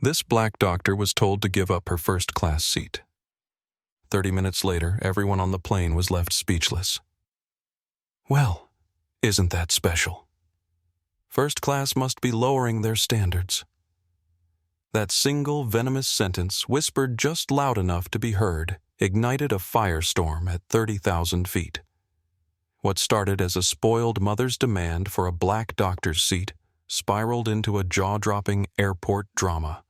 This black doctor was told to give up her first-class seat. 30 minutes later, everyone on the plane was left speechless. Well, isn't that special? First class must be lowering their standards. That single venomous sentence, whispered just loud enough to be heard, ignited a firestorm at 30,000 feet. What started as a spoiled mother's demand for a black doctor's seat spiraled into a jaw-dropping airport drama.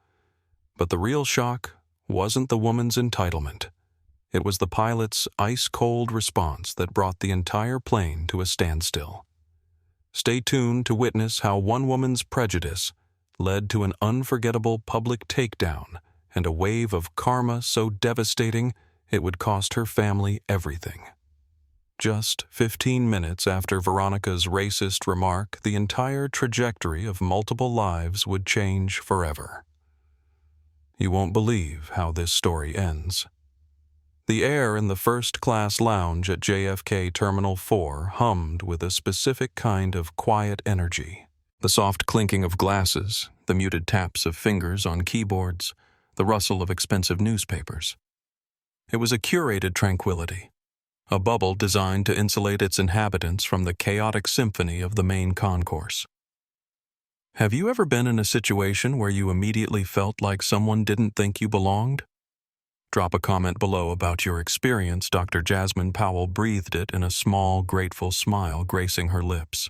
But the real shock wasn't the woman's entitlement. It was the pilot's ice-cold response that brought the entire plane to a standstill. Stay tuned to witness how one woman's prejudice led to an unforgettable public takedown and a wave of karma so devastating it would cost her family everything. Just 15 minutes after Veronica's racist remark, the entire trajectory of multiple lives would change forever. You won't believe how this story ends. The air in the first-class lounge at JFK Terminal 4 hummed with a specific kind of quiet energy. The soft clinking of glasses, the muted taps of fingers on keyboards, the rustle of expensive newspapers. It was a curated tranquility, a bubble designed to insulate its inhabitants from the chaotic symphony of the main concourse. Have you ever been in a situation where you immediately felt like someone didn't think you belonged? Drop a comment below about your experience. Dr. Jasmine Powell breathed it in a small, grateful smile gracing her lips.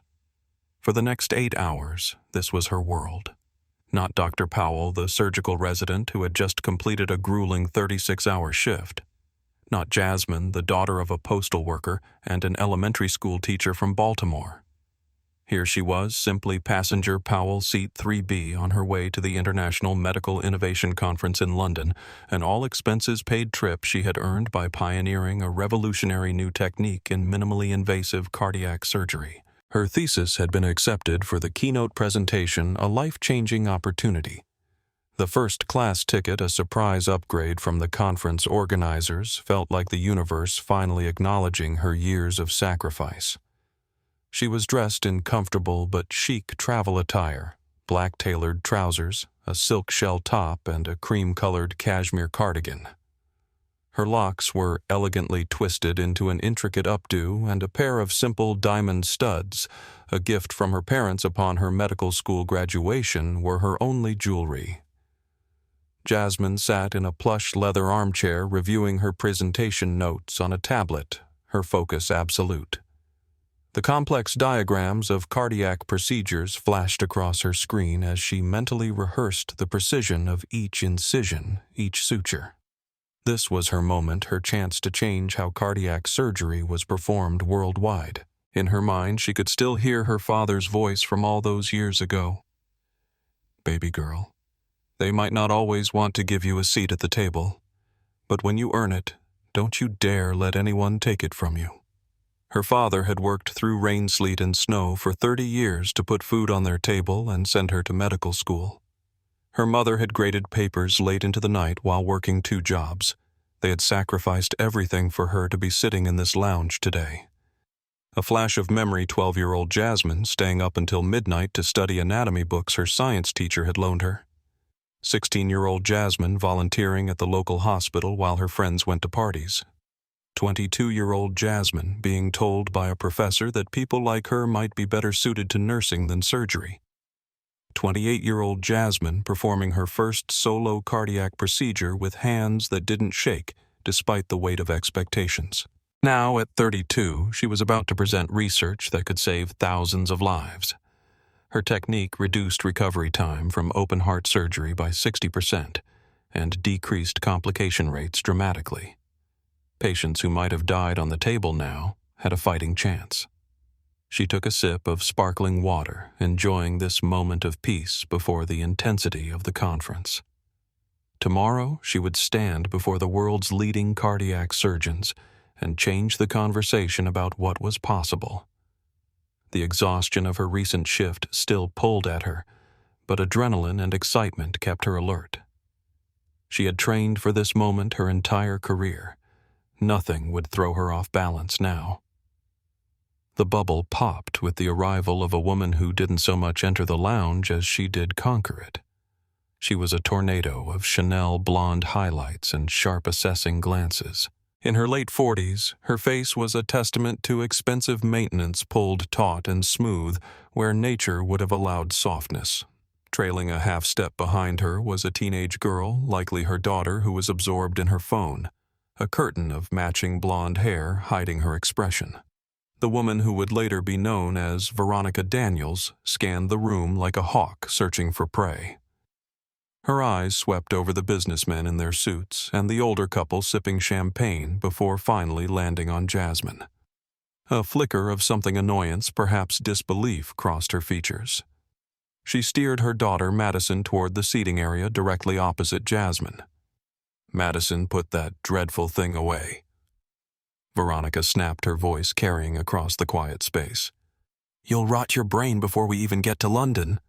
For the next 8 hours, this was her world. Not Dr. Powell, the surgical resident who had just completed a grueling 36-hour shift. Not Jasmine, the daughter of a postal worker and an elementary school teacher from Baltimore. Here she was, simply passenger Powell seat 3B on her way to the International Medical Innovation Conference in London, an all-expenses-paid trip she had earned by pioneering a revolutionary new technique in minimally invasive cardiac surgery. Her thesis had been accepted for the keynote presentation, a life-changing opportunity. The first-class ticket, a surprise upgrade from the conference organizers, felt like the universe finally acknowledging her years of sacrifice. She was dressed in comfortable but chic travel attire, black tailored trousers, a silk shell top, and a cream-colored cashmere cardigan. Her locks were elegantly twisted into an intricate updo, and a pair of simple diamond studs, a gift from her parents upon her medical school graduation, were her only jewelry. Jasmine sat in a plush leather armchair reviewing her presentation notes on a tablet, her focus absolute. The complex diagrams of cardiac procedures flashed across her screen as she mentally rehearsed the precision of each incision, each suture. This was her moment, her chance to change how cardiac surgery was performed worldwide. In her mind, she could still hear her father's voice from all those years ago. Baby girl, they might not always want to give you a seat at the table, but when you earn it, don't you dare let anyone take it from you. Her father had worked through rain, sleet, and snow for 30 years to put food on their table and send her to medical school. Her mother had graded papers late into the night while working 2 jobs. They had sacrificed everything for her to be sitting in this lounge today. A flash of memory, 12-year-old Jasmine staying up until midnight to study anatomy books her science teacher had loaned her. 16-year-old Jasmine volunteering at the local hospital while her friends went to parties. 22-year-old Jasmine being told by a professor that people like her might be better suited to nursing than surgery. 28-year-old Jasmine performing her first solo cardiac procedure with hands that didn't shake despite the weight of expectations. Now, at 32, she was about to present research that could save thousands of lives. Her technique reduced recovery time from open-heart surgery by 60% and decreased complication rates dramatically. Patients who might have died on the table now had a fighting chance. She took a sip of sparkling water, enjoying this moment of peace before the intensity of the conference. Tomorrow, she would stand before the world's leading cardiac surgeons and change the conversation about what was possible. The exhaustion of her recent shift still pulled at her, but adrenaline and excitement kept her alert. She had trained for this moment her entire career. Nothing would throw her off balance now. The bubble popped with the arrival of a woman who didn't so much enter the lounge as she did conquer it. She was a tornado of Chanel blonde highlights and sharp assessing glances. In her late 40s, her face was a testament to expensive maintenance pulled taut and smooth where nature would have allowed softness. Trailing a half step behind her was a teenage girl, likely her daughter, who was absorbed in her phone, a curtain of matching blonde hair hiding her expression. The woman who would later be known as Veronica Daniels scanned the room like a hawk searching for prey. Her eyes swept over the businessmen in their suits and the older couple sipping champagne before finally landing on Jasmine. A flicker of something annoyance, perhaps disbelief, crossed her features. She steered her daughter Madison toward the seating area directly opposite Jasmine. Madison put that dreadful thing away. Veronica snapped, her voice carrying across the quiet space. You'll rot your brain before we even get to London.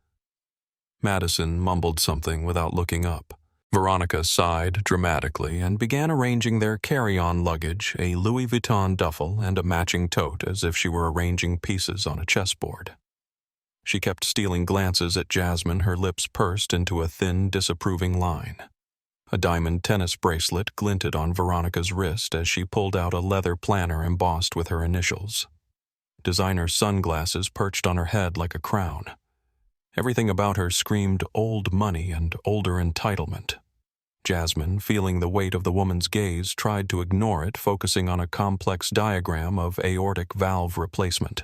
Madison mumbled something without looking up. Veronica sighed dramatically and began arranging their carry-on luggage, a Louis Vuitton duffel and a matching tote, as if she were arranging pieces on a chessboard. She kept stealing glances at Jasmine, her lips pursed into a thin, disapproving line. A diamond tennis bracelet glinted on Veronica's wrist as she pulled out a leather planner embossed with her initials. Designer sunglasses perched on her head like a crown. Everything about her screamed old money and older entitlement. Jasmine, feeling the weight of the woman's gaze, tried to ignore it, focusing on a complex diagram of aortic valve replacement.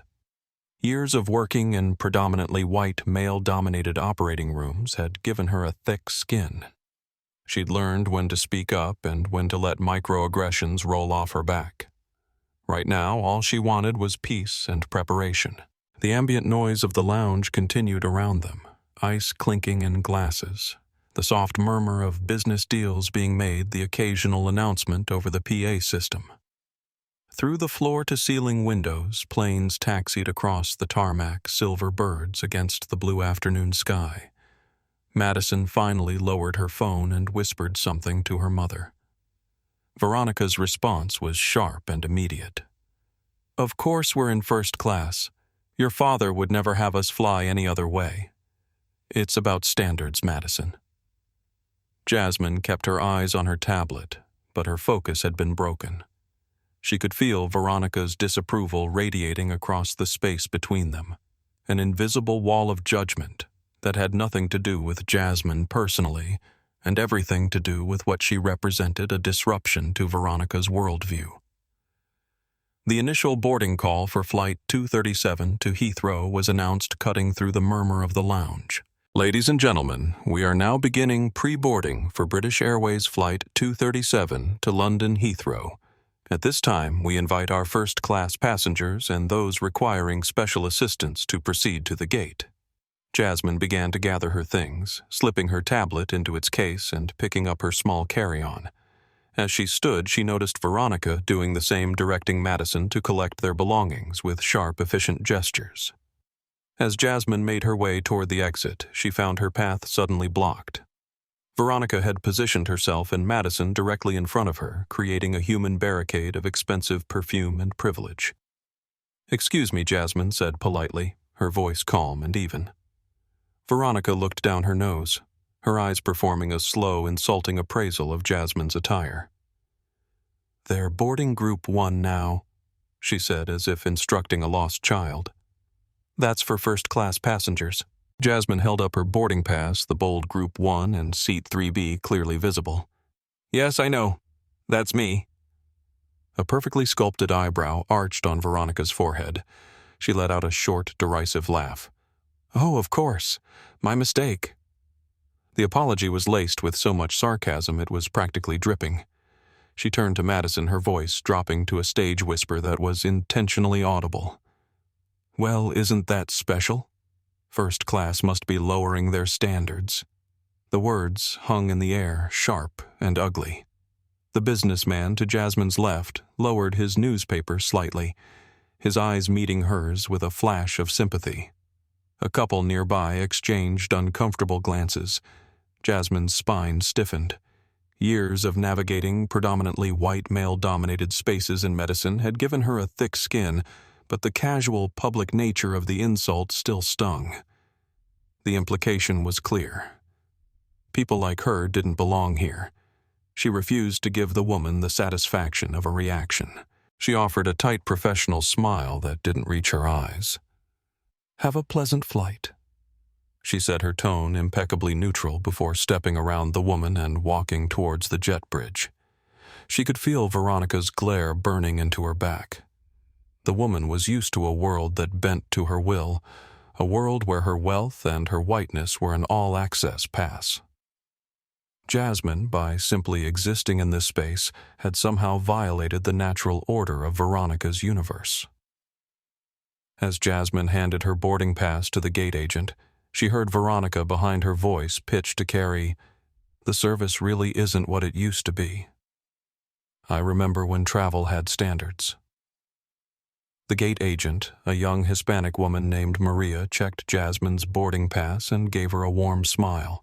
Years of working in predominantly white, male-dominated operating rooms had given her a thick skin. She'd learned when to speak up and when to let microaggressions roll off her back. Right now, all she wanted was peace and preparation. The ambient noise of the lounge continued around them, ice clinking in glasses, the soft murmur of business deals being made, the occasional announcement over the PA system. Through the floor-to-ceiling windows, planes taxied across the tarmac, silver birds against the blue afternoon sky. Madison finally lowered her phone and whispered something to her mother. Veronica's response was sharp and immediate. Of course we're in first class. Your father would never have us fly any other way. It's about standards, Madison. Jasmine kept her eyes on her tablet, but her focus had been broken. She could feel Veronica's disapproval radiating across the space between them, an invisible wall of judgment that had nothing to do with Jasmine personally and everything to do with what she represented, a disruption to Veronica's worldview. The initial boarding call for Flight 237 to Heathrow was announced, cutting through the murmur of the lounge. Ladies and gentlemen, we are now beginning pre-boarding for British Airways Flight 237 to London Heathrow. At this time, we invite our first-class passengers and those requiring special assistance to proceed to the gate. Jasmine began to gather her things, slipping her tablet into its case and picking up her small carry-on. As she stood, she noticed Veronica doing the same, directing Madison to collect their belongings with sharp, efficient gestures. As Jasmine made her way toward the exit, she found her path suddenly blocked. Veronica had positioned herself and Madison directly in front of her, creating a human barricade of expensive perfume and privilege. "Excuse me," Jasmine said politely, her voice calm and even. Veronica looked down her nose, her eyes performing a slow, insulting appraisal of Jasmine's attire. "They're boarding Group 1 now," she said as if instructing a lost child. "That's for first-class passengers." Jasmine held up her boarding pass, the bold Group 1 and Seat 3B clearly visible. "Yes, I know. That's me." A perfectly sculpted eyebrow arched on Veronica's forehead. She let out a short, derisive laugh. "Oh, of course. My mistake." The apology was laced with so much sarcasm it was practically dripping. She turned to Madison, her voice dropping to a stage whisper that was intentionally audible. "Well, isn't that special? First class must be lowering their standards." The words hung in the air, sharp and ugly. The businessman to Jasmine's left lowered his newspaper slightly, his eyes meeting hers with a flash of sympathy. A couple nearby exchanged uncomfortable glances. Jasmine's spine stiffened. Years of navigating predominantly white male-dominated spaces in medicine had given her a thick skin, but the casual public nature of the insult still stung. The implication was clear. People like her didn't belong here. She refused to give the woman the satisfaction of a reaction. She offered a tight professional smile that didn't reach her eyes. "Have a pleasant flight," she said, her tone impeccably neutral before stepping around the woman and walking towards the jet bridge. She could feel Veronica's glare burning into her back. The woman was used to a world that bent to her will, a world where her wealth and her whiteness were an all-access pass. Jasmine, by simply existing in this space, had somehow violated the natural order of Veronica's universe. As Jasmine handed her boarding pass to the gate agent, she heard Veronica behind her voice pitch to carry, "The service really isn't what it used to be. I remember when travel had standards." The gate agent, a young Hispanic woman named Maria, checked Jasmine's boarding pass and gave her a warm smile.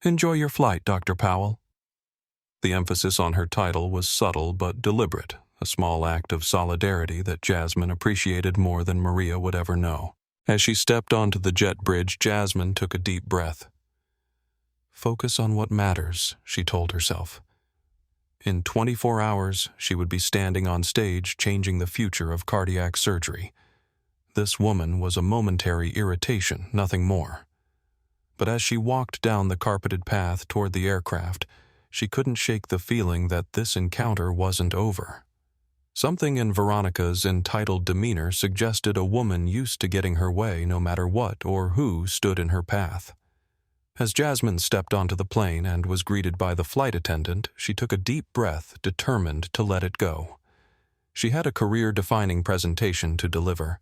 "Enjoy your flight, Dr. Powell." The emphasis on her title was subtle but deliberate, a small act of solidarity that Jasmine appreciated more than Maria would ever know. As she stepped onto the jet bridge, Jasmine took a deep breath. Focus on what matters, she told herself. In 24 hours, she would be standing on stage changing the future of cardiac surgery. This woman was a momentary irritation, nothing more. But as she walked down the carpeted path toward the aircraft, she couldn't shake the feeling that this encounter wasn't over. Something in Veronica's entitled demeanor suggested a woman used to getting her way no matter what or who stood in her path. As Jasmine stepped onto the plane and was greeted by the flight attendant, she took a deep breath, determined to let it go. She had a career-defining presentation to deliver.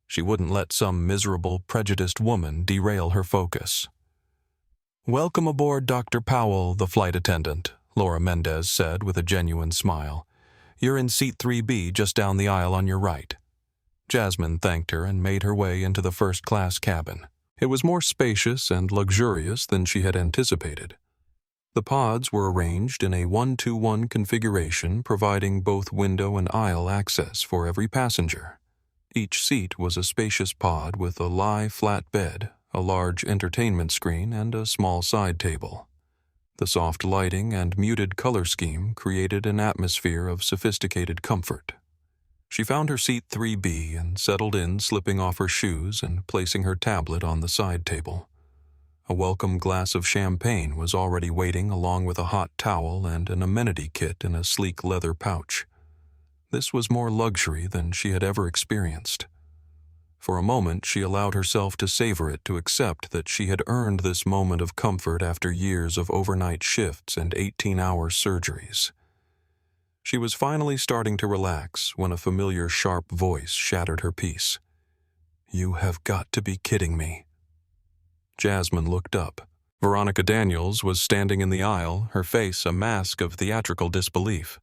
She wouldn't let some miserable, prejudiced woman derail her focus. "Welcome aboard, Dr. Powell," the flight attendant, Laura Mendez said with a genuine smile. "You're in seat 3B just down the aisle on your right." Jasmine thanked her and made her way into the first-class cabin. It was more spacious and luxurious than she had anticipated. The pods were arranged in a 1-to-1 configuration, providing both window and aisle access for every passenger. Each seat was a spacious pod with a lie-flat bed, a large entertainment screen, and a small side table. The soft lighting and muted color scheme created an atmosphere of sophisticated comfort. She found her seat 3B and settled in, slipping off her shoes and placing her tablet on the side table. A welcome glass of champagne was already waiting, along with a hot towel and an amenity kit in a sleek leather pouch. This was more luxury than she had ever experienced. For a moment, she allowed herself to savor it, to accept that she had earned this moment of comfort after years of overnight shifts and 18-hour surgeries. She was finally starting to relax when a familiar, sharp voice shattered her peace. "You have got to be kidding me." Jasmine looked up. Veronica Daniels was standing in the aisle, her face a mask of theatrical disbelief.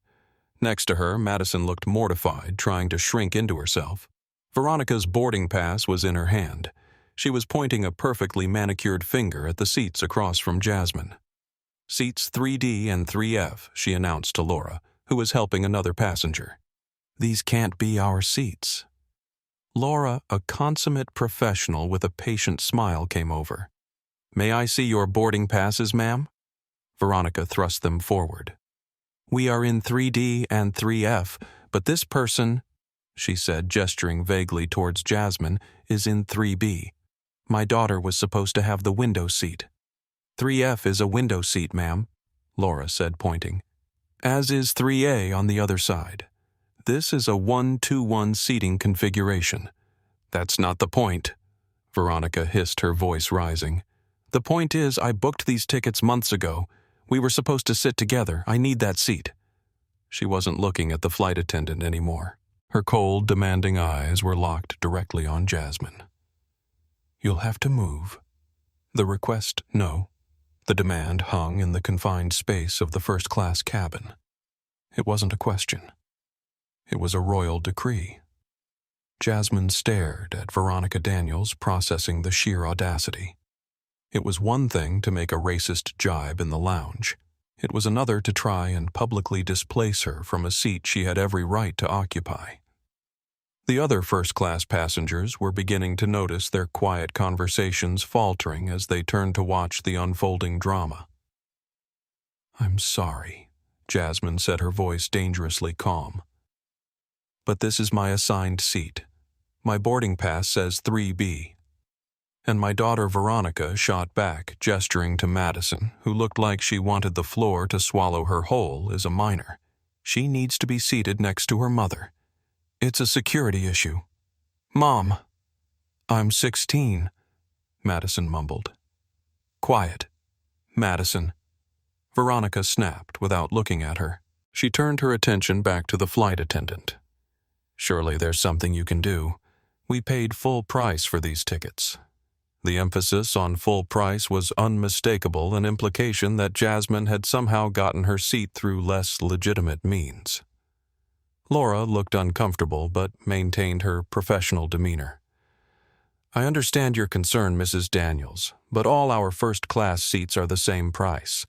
Next to her, Madison looked mortified, trying to shrink into herself. Veronica's boarding pass was in her hand. She was pointing a perfectly manicured finger at the seats across from Jasmine. "Seats 3D and 3F, she announced to Laura, who was helping another passenger. "These can't be our seats." Laura, a consummate professional with a patient smile, came over. "May I see your boarding passes, ma'am?" Veronica thrust them forward. "We are in 3D and 3F, but this person," she said, gesturing vaguely towards Jasmine, "is in 3B. My daughter was supposed to have the window seat." 3F is a window seat, ma'am," Laura said, pointing. "As is 3A on the other side. This is a 1-to-1 seating configuration." "That's not the point," Veronica hissed, her voice rising. "The point is, I booked these tickets months ago. We were supposed to sit together. I need that seat." She wasn't looking at the flight attendant anymore. Her cold, demanding eyes were locked directly on Jasmine. "You'll have to move." The request, no. The demand hung in the confined space of the first-class cabin. It wasn't a question. It was a royal decree. Jasmine stared at Veronica Daniels, processing the sheer audacity. It was one thing to make a racist jibe in the lounge. It was another to try and publicly displace her from a seat she had every right to occupy. The other first-class passengers were beginning to notice their quiet conversations faltering as they turned to watch the unfolding drama. "I'm sorry," Jasmine said, her voice dangerously calm. "But this is my assigned seat. My boarding pass says 3B. And my daughter Veronica shot back, gesturing to Madison, who looked like she wanted the floor to swallow her whole as a minor. "She needs to be seated next to her mother. It's a security issue." "Mom." "I'm 16, Madison mumbled. "Quiet, Madison." Veronica snapped without looking at her. She turned her attention back to the flight attendant. "Surely there's something you can do. We paid full price for these tickets." The emphasis on full price was unmistakable, an implication that Jasmine had somehow gotten her seat through less legitimate means. Laura looked uncomfortable but maintained her professional demeanor. "I understand your concern, Mrs. Daniels, but all our first-class seats are the same price.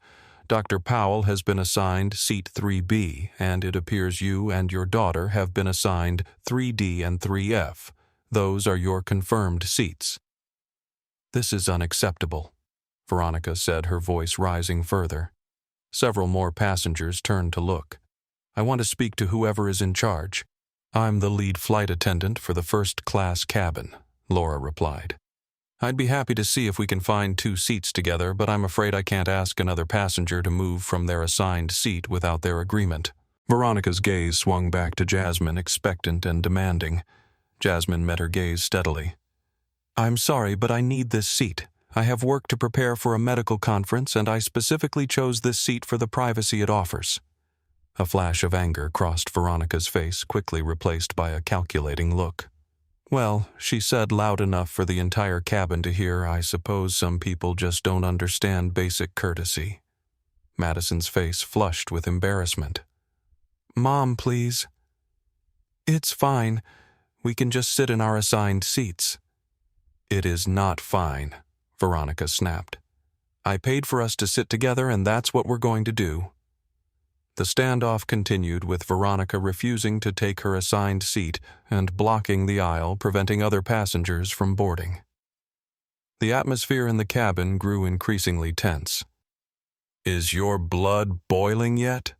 Dr. Powell has been assigned seat 3B, and it appears you and your daughter have been assigned 3D and 3F. Those are your confirmed seats." "This is unacceptable," Veronica said, her voice rising further. Several more passengers turned to look. "I want to speak to whoever is in charge." "I'm the lead flight attendant for the first-class cabin," Laura replied. "I'd be happy to see if we can find 2 seats together, but I'm afraid I can't ask another passenger to move from their assigned seat without their agreement." Veronica's gaze swung back to Jasmine, expectant and demanding. Jasmine met her gaze steadily. "I'm sorry, but I need this seat. I have work to prepare for a medical conference, and I specifically chose this seat for the privacy it offers." A flash of anger crossed Veronica's face, quickly replaced by a calculating look. "Well," she said loud enough for the entire cabin to hear, "I suppose some people just don't understand basic courtesy." Madison's face flushed with embarrassment. "Mom, please." "It's fine. We can just sit in our assigned seats." "It is not fine," Veronica snapped. "I paid for us to sit together, and that's what we're going to do." The standoff continued, with Veronica refusing to take her assigned seat and blocking the aisle, preventing other passengers from boarding. The atmosphere in the cabin grew increasingly tense. "Is your blood boiling yet?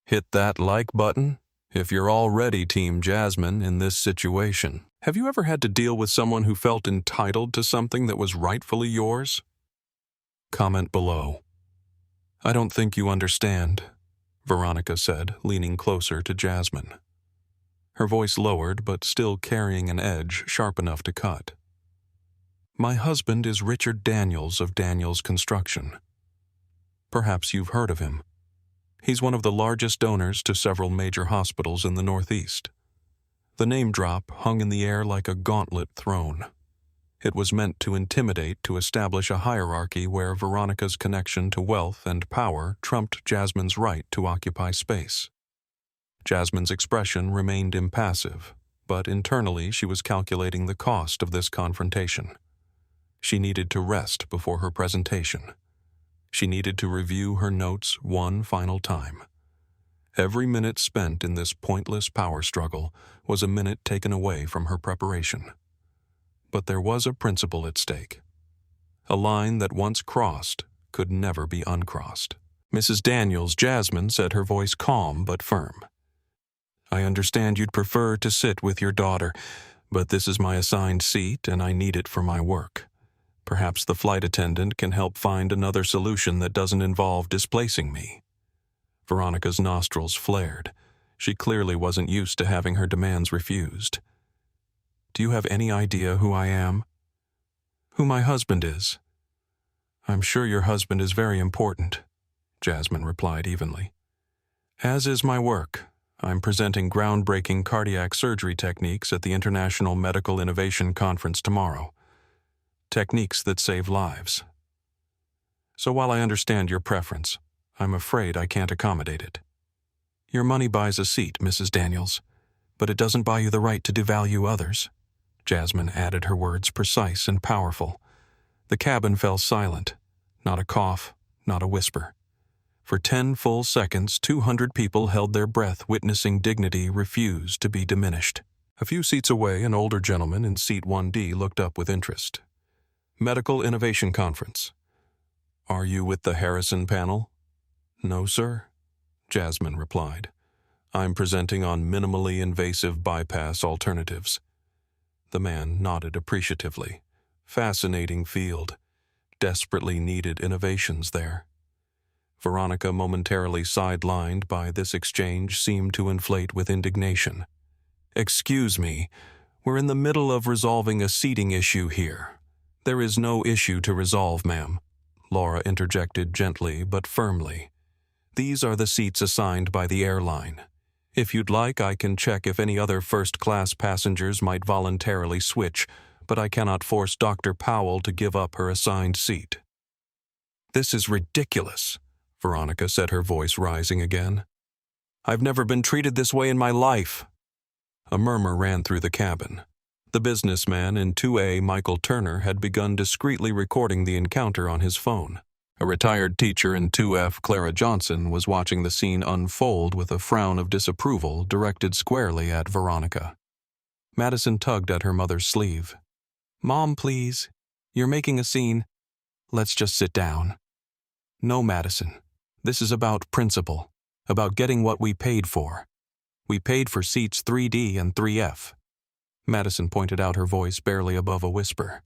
Hit that like button if you're already Team Jasmine in this situation. Have you ever had to deal with someone who felt entitled to something that was rightfully yours? Comment below." "I don't think you understand," Veronica said, leaning closer to Jasmine. Her voice lowered, but still carrying an edge sharp enough to cut. "My husband is Richard Daniels of Daniels Construction. Perhaps you've heard of him. He's one of the largest donors to several major hospitals in the Northeast." The name drop hung in the air like a gauntlet thrown. It was meant to intimidate, to establish a hierarchy where Veronica's connection to wealth and power trumped Jasmine's right to occupy space. Jasmine's expression remained impassive, but internally she was calculating the cost of this confrontation. She needed to rest before her presentation. She needed to review her notes one final time. Every minute spent in this pointless power struggle was a minute taken away from her preparation. But there was a principle at stake. A line that once crossed could never be uncrossed. "Mrs. Daniels," Jasmine said, her voice calm but firm. "I understand you'd prefer to sit with your daughter, but this is my assigned seat and I need it for my work. Perhaps the flight attendant can help find another solution that doesn't involve displacing me." Veronica's nostrils flared. She clearly wasn't used to having her demands refused. "Do you have any idea who I am?" "Who my husband is?" "I'm sure your husband is very important," Jasmine replied evenly. "As is my work. I'm presenting groundbreaking cardiac surgery techniques at the International Medical Innovation Conference tomorrow. Techniques that save lives. So while I understand your preference, I'm afraid I can't accommodate it. Your money buys a seat, Mrs. Daniels, but it doesn't buy you the right to devalue others." Jasmine added her words, precise and powerful. The cabin fell silent. Not a cough, not a whisper. For 10 full seconds, 200 people held their breath, witnessing dignity refuse to be diminished. A few seats away, an older gentleman in seat 1D looked up with interest. Medical Innovation Conference. Are you with the Harrison panel? No, sir, Jasmine replied. I'm presenting on minimally invasive bypass alternatives. The man nodded appreciatively. Fascinating field. Desperately needed innovations there. Veronica, momentarily sidelined by this exchange, seemed to inflate with indignation. Excuse me, we're in the middle of resolving a seating issue here. There is no issue to resolve, ma'am, Laura interjected gently but firmly. These are the seats assigned by the airline. If you'd like, I can check if any other first-class passengers might voluntarily switch, but I cannot force Dr. Powell to give up her assigned seat. This is ridiculous, Veronica said, her voice rising again. I've never been treated this way in my life. A murmur ran through the cabin. The businessman in 2A, Michael Turner, had begun discreetly recording the encounter on his phone. A retired teacher in 2F, Clara Johnson, was watching the scene unfold with a frown of disapproval directed squarely at Veronica. Madison tugged at her mother's sleeve. Mom, please. You're making a scene. Let's just sit down. No, Madison. This is about principle, about getting what we paid for. We paid for seats 3D and 3F. Madison pointed out, her voice barely above a whisper.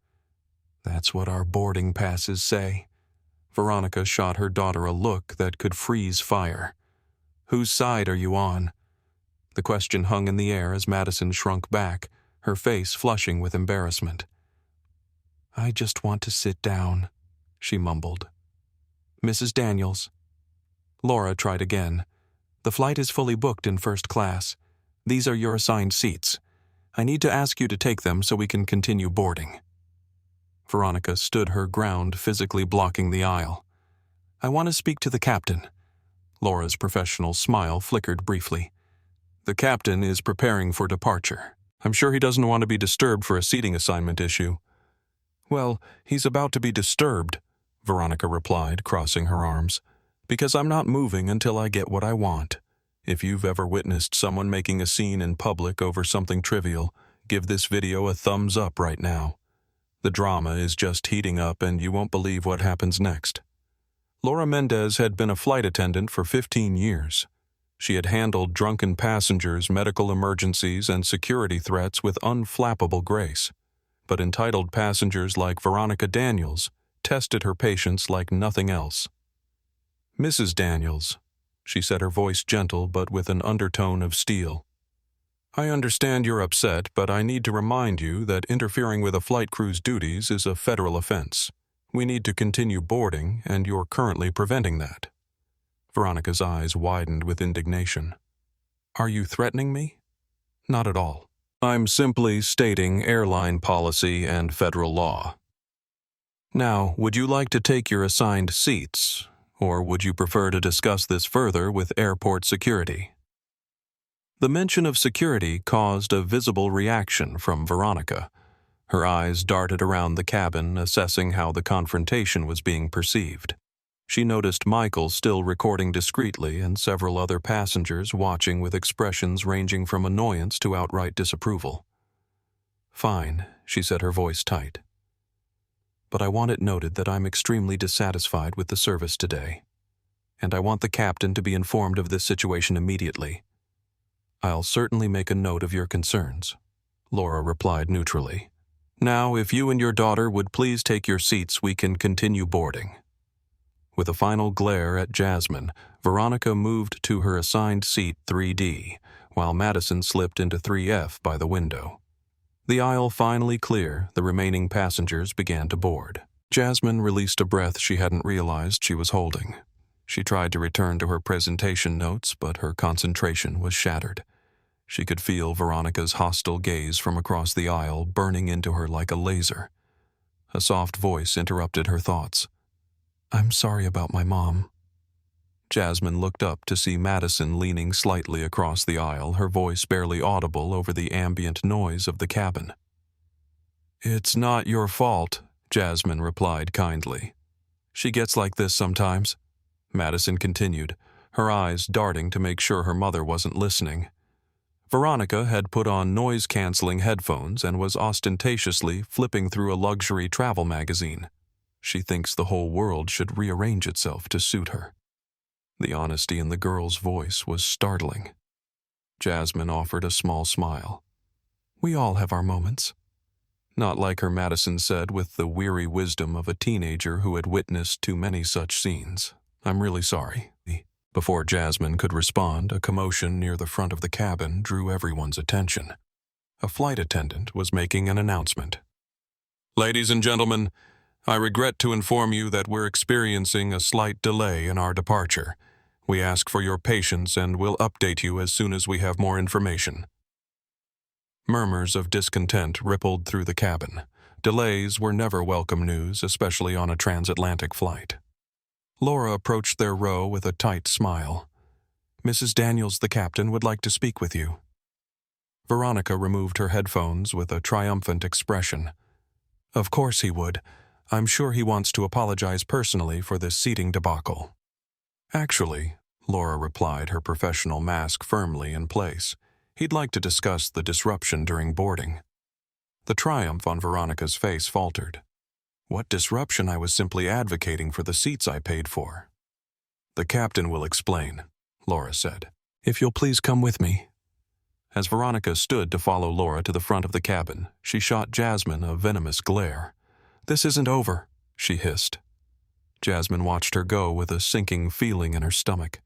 That's what our boarding passes say. Veronica shot her daughter a look that could freeze fire. Whose side are you on? The question hung in the air as Madison shrunk back, her face flushing with embarrassment. I just want to sit down, she mumbled. Mrs. Daniels. Laura tried again. The flight is fully booked in first class. These are your assigned seats. I need to ask you to take them so we can continue boarding. Veronica stood her ground, physically blocking the aisle. I want to speak to the captain. Laura's professional smile flickered briefly. The captain is preparing for departure. I'm sure he doesn't want to be disturbed for a seating assignment issue. Well, he's about to be disturbed, Veronica replied, crossing her arms, because I'm not moving until I get what I want. If you've ever witnessed someone making a scene in public over something trivial, give this video a thumbs up right now. The drama is just heating up and you won't believe what happens next. Laura Mendez had been a flight attendant for 15 years. She had handled drunken passengers, medical emergencies, and security threats with unflappable grace. But entitled passengers like Veronica Daniels tested her patience like nothing else. Mrs. Daniels, she said, her voice gentle but with an undertone of steel. I understand you're upset, but I need to remind you that interfering with a flight crew's duties is a federal offense. We need to continue boarding, and you're currently preventing that. Veronica's eyes widened with indignation. Are you threatening me? Not at all. I'm simply stating airline policy and federal law. Now, would you like to take your assigned seats, or would you prefer to discuss this further with airport security? The mention of security caused a visible reaction from Veronica. Her eyes darted around the cabin, assessing how the confrontation was being perceived. She noticed Michael still recording discreetly and several other passengers watching with expressions ranging from annoyance to outright disapproval. Fine, she said, her voice tight. But I want it noted that I'm extremely dissatisfied with the service today, and I want the captain to be informed of this situation immediately. I'll certainly make a note of your concerns, Laura replied neutrally. Now, if you and your daughter would please take your seats, we can continue boarding. With a final glare at Jasmine, Veronica moved to her assigned seat 3D, while Madison slipped into 3F by the window. The aisle finally clear, the remaining passengers began to board. Jasmine released a breath she hadn't realized she was holding. She tried to return to her presentation notes, but her concentration was shattered. She could feel Veronica's hostile gaze from across the aisle burning into her like a laser. A soft voice interrupted her thoughts. I'm sorry about my mom. Jasmine looked up to see Madison leaning slightly across the aisle, her voice barely audible over the ambient noise of the cabin. It's not your fault, Jasmine replied kindly. She gets like this sometimes, Madison continued, her eyes darting to make sure her mother wasn't listening. Veronica had put on noise-canceling headphones and was ostentatiously flipping through a luxury travel magazine. She thinks the whole world should rearrange itself to suit her. The honesty in the girl's voice was startling. Jasmine offered a small smile. We all have our moments. Not like her, Madison said with the weary wisdom of a teenager who had witnessed too many such scenes. I'm really sorry. Before Jasmine could respond, a commotion near the front of the cabin drew everyone's attention. A flight attendant was making an announcement. Ladies and gentlemen, I regret to inform you that we're experiencing a slight delay in our departure. We ask for your patience and will update you as soon as we have more information. Murmurs of discontent rippled through the cabin. Delays were never welcome news, especially on a transatlantic flight. Laura approached their row with a tight smile. Mrs. Daniels, the captain, would like to speak with you. Veronica removed her headphones with a triumphant expression. Of course he would. I'm sure he wants to apologize personally for this seating debacle. Actually, Laura replied, her professional mask firmly in place. He'd like to discuss the disruption during boarding. The triumph on Veronica's face faltered. What disruption? I was simply advocating for the seats I paid for. The captain will explain, Laura said. If you'll please come with me. As Veronica stood to follow Laura to the front of the cabin, she shot Jasmine a venomous glare. This isn't over, she hissed. Jasmine watched her go with a sinking feeling in her stomach.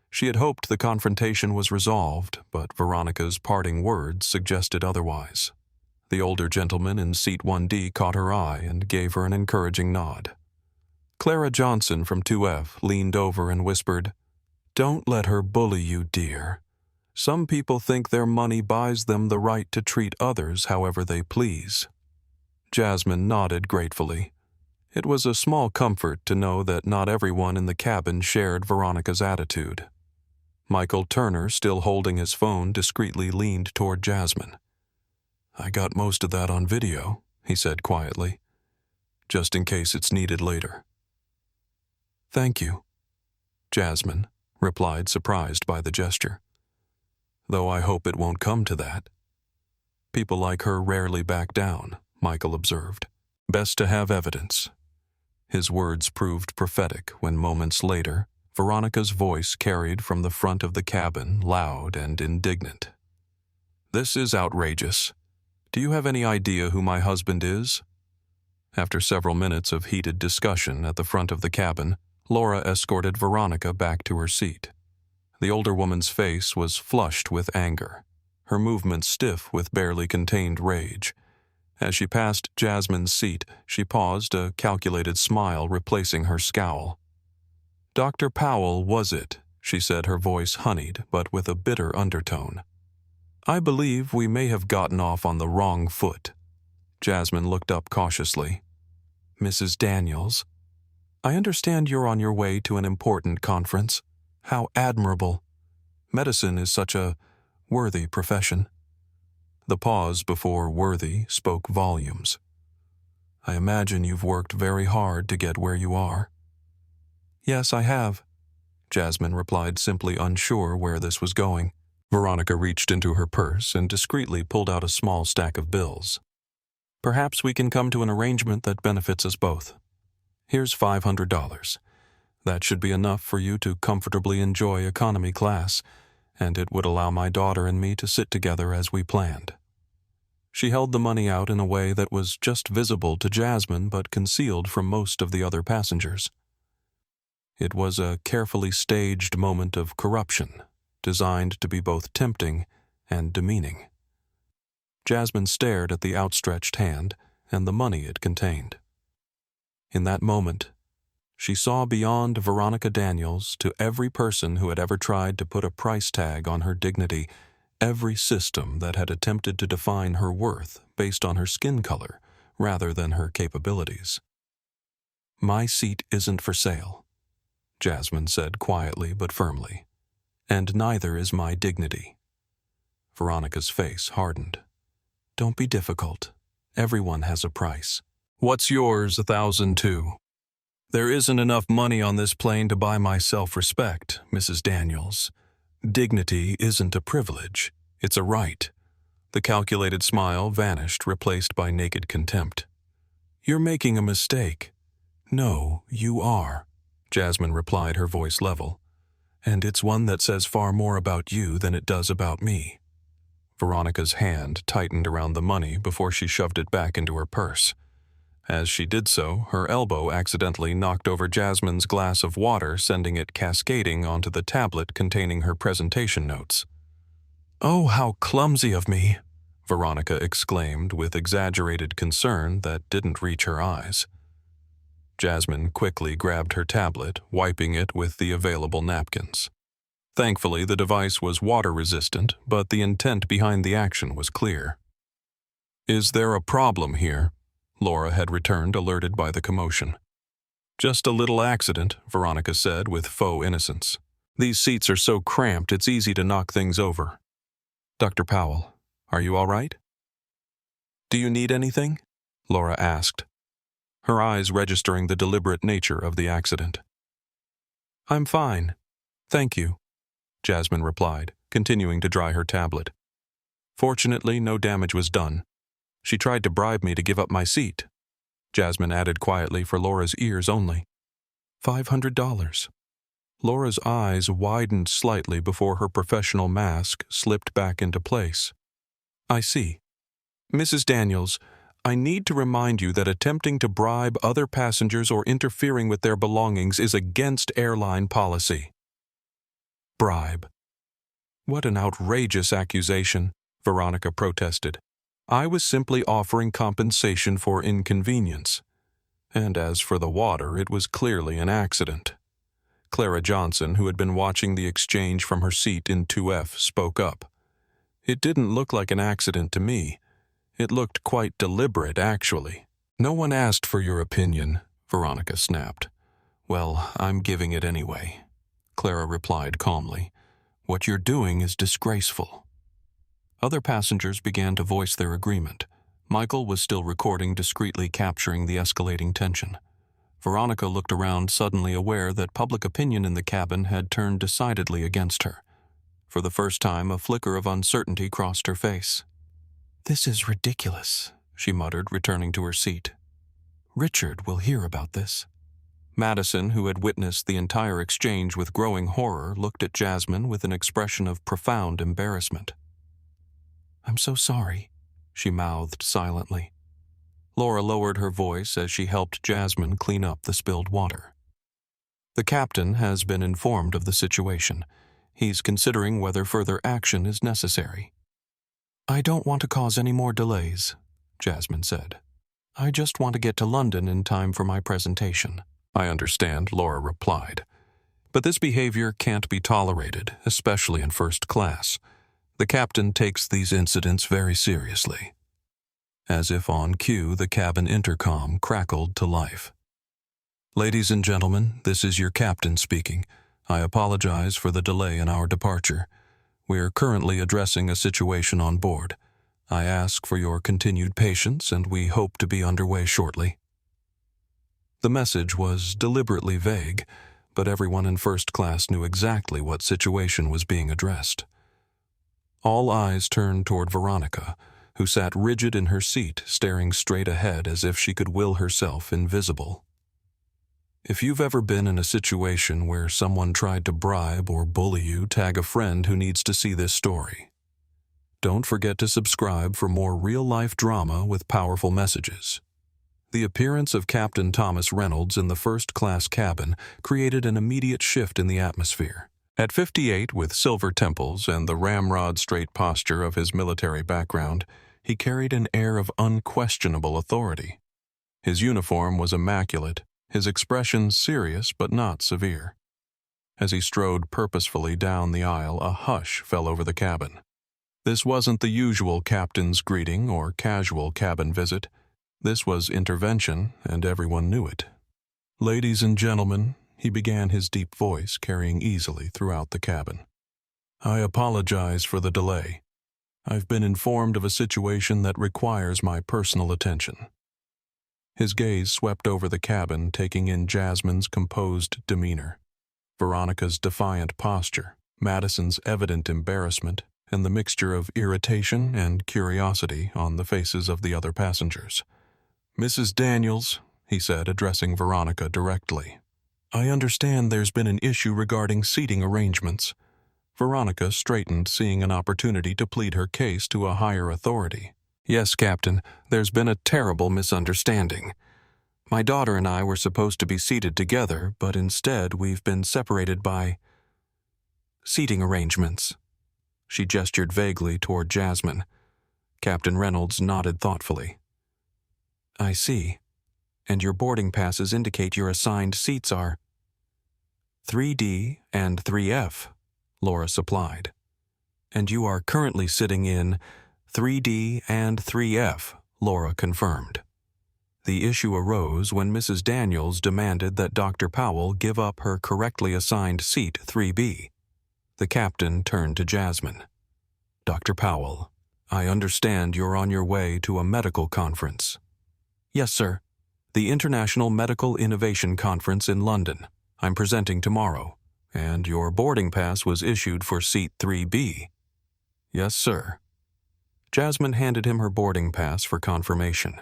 She had hoped the confrontation was resolved, but Veronica's parting words suggested otherwise. The older gentleman in seat 1D caught her eye and gave her an encouraging nod. Clara Johnson from 2F leaned over and whispered, Don't let her bully you, dear. Some people think their money buys them the right to treat others however they please. Jasmine nodded gratefully. It was a small comfort to know that not everyone in the cabin shared Veronica's attitude. Michael Turner, still holding his phone, discreetly leaned toward Jasmine. I got most of that on video, he said quietly, just in case it's needed later. Thank you, Jasmine replied, surprised by the gesture. Though I hope it won't come to that. People like her rarely back down, Michael observed. Best to have evidence. His words proved prophetic when moments later, Veronica's voice carried from the front of the cabin, loud and indignant. This is outrageous. Do you have any idea who my husband is? After several minutes of heated discussion at the front of the cabin, Laura escorted Veronica back to her seat. The older woman's face was flushed with anger, her movements stiff with barely contained rage. As she passed Jasmine's seat, she paused, a calculated smile replacing her scowl. Dr. Powell was it, she said, her voice honeyed, but with a bitter undertone. I believe we may have gotten off on the wrong foot. Jasmine looked up cautiously. Mrs. Daniels, I understand you're on your way to an important conference. How admirable. Medicine is such a worthy profession. The pause before worthy spoke volumes. I imagine you've worked very hard to get where you are. Yes, I have, Jasmine replied, simply unsure where this was going. Veronica reached into her purse and discreetly pulled out a small stack of bills. Perhaps we can come to an arrangement that benefits us both. Here's $500. That should be enough for you to comfortably enjoy economy class, and it would allow my daughter and me to sit together as we planned. She held the money out in a way that was just visible to Jasmine but concealed from most of the other passengers. It was a carefully staged moment of corruption, designed to be both tempting and demeaning. Jasmine stared at the outstretched hand and the money it contained. In that moment, she saw beyond Veronica Daniels to every person who had ever tried to put a price tag on her dignity, every system that had attempted to define her worth based on her skin color rather than her capabilities. My seat isn't for sale, Jasmine said quietly but firmly, and neither is my dignity. Veronica's face hardened. Don't be difficult. Everyone has a price. What's yours, 1,002? There isn't enough money on this plane to buy my self-respect, Mrs. Daniels. Dignity isn't a privilege. It's a right. The calculated smile vanished, replaced by naked contempt. You're making a mistake. No, you are, Jasmine replied, her voice level. And it's one that says far more about you than it does about me. Veronica's hand tightened around the money before she shoved it back into her purse. As she did so, her elbow accidentally knocked over Jasmine's glass of water, sending it cascading onto the tablet containing her presentation notes. "Oh, how clumsy of me," Veronica exclaimed with exaggerated concern that didn't reach her eyes. Jasmine quickly grabbed her tablet, wiping it with the available napkins. Thankfully, the device was water-resistant, but the intent behind the action was clear. "Is there a problem here?" Laura had returned, alerted by the commotion. "Just a little accident," Veronica said with faux innocence. "These seats are so cramped it's easy to knock things over." "Dr. Powell, are you all right?" "Do you need anything?" Laura asked, her eyes registering the deliberate nature of the accident. "I'm fine. Thank you," Jasmine replied, continuing to dry her tablet. "Fortunately, no damage was done. She tried to bribe me to give up my seat," Jasmine added quietly for Laura's ears only. $500. Laura's eyes widened slightly before her professional mask slipped back into place. "I see. Mrs. Daniels, I need to remind you that attempting to bribe other passengers or interfering with their belongings is against airline policy." "Bribe? What an outrageous accusation," Veronica protested. "I was simply offering compensation for inconvenience. And as for the water, it was clearly an accident." Clara Johnson, who had been watching the exchange from her seat in 2F, spoke up. "It didn't look like an accident to me. It looked quite deliberate, actually." "No one asked for your opinion," Veronica snapped. "Well, I'm giving it anyway," Clara replied calmly. "What you're doing is disgraceful." Other passengers began to voice their agreement. Michael was still recording, discreetly capturing the escalating tension. Veronica looked around, suddenly aware that public opinion in the cabin had turned decidedly against her. For the first time, a flicker of uncertainty crossed her face. "This is ridiculous," she muttered, returning to her seat. "Richard will hear about this." Madison, who had witnessed the entire exchange with growing horror, looked at Jasmine with an expression of profound embarrassment. "I'm so sorry," she mouthed silently. Laura lowered her voice as she helped Jasmine clean up the spilled water. "The captain has been informed of the situation. He's considering whether further action is necessary." "I don't want to cause any more delays," Jasmine said. "I just want to get to London in time for my presentation." "I understand," Laura replied. "But this behavior can't be tolerated, especially in first class. The captain takes these incidents very seriously." As if on cue, the cabin intercom crackled to life. "Ladies and gentlemen, this is your captain speaking. I apologize for the delay in our departure. We are currently addressing a situation on board. I ask for your continued patience, and we hope to be underway shortly." The message was deliberately vague, but everyone in first class knew exactly what situation was being addressed. All eyes turned toward Veronica, who sat rigid in her seat, staring straight ahead as if she could will herself invisible. If you've ever been in a situation where someone tried to bribe or bully you, tag a friend who needs to see this story. Don't forget to subscribe for more real-life drama with powerful messages. The appearance of Captain Thomas Reynolds in the first-class cabin created an immediate shift in the atmosphere. At 58, with silver temples and the ramrod-straight posture of his military background, he carried an air of unquestionable authority. His uniform was immaculate, his expression serious but not severe. As he strode purposefully down the aisle, a hush fell over the cabin. This wasn't the usual captain's greeting or casual cabin visit. This was intervention, and everyone knew it. "Ladies and gentlemen," he began, his deep voice carrying easily throughout the cabin. "I apologize for the delay. I've been informed of a situation that requires my personal attention." His gaze swept over the cabin, taking in Jasmine's composed demeanor, Veronica's defiant posture, Madison's evident embarrassment, and the mixture of irritation and curiosity on the faces of the other passengers. "Mrs. Daniels," he said, addressing Veronica directly, "I understand there's been an issue regarding seating arrangements." Veronica straightened, seeing an opportunity to plead her case to a higher authority. "Yes, Captain, there's been a terrible misunderstanding. My daughter and I were supposed to be seated together, but instead we've been separated by seating arrangements." She gestured vaguely toward Jasmine. Captain Reynolds nodded thoughtfully. "I see. And your boarding passes indicate your assigned seats are 3D and 3F, Laura supplied. "And you are currently sitting in 3D and 3F, Laura confirmed. The issue arose when Mrs. Daniels demanded that Dr. Powell give up her correctly assigned seat 3B. The captain turned to Jasmine. "Dr. Powell, I understand you're on your way to a medical conference." "Yes, sir. The International Medical Innovation Conference in London. I'm presenting tomorrow. And your boarding pass was issued for seat 3B. "Yes, sir." Jasmine handed him her boarding pass for confirmation.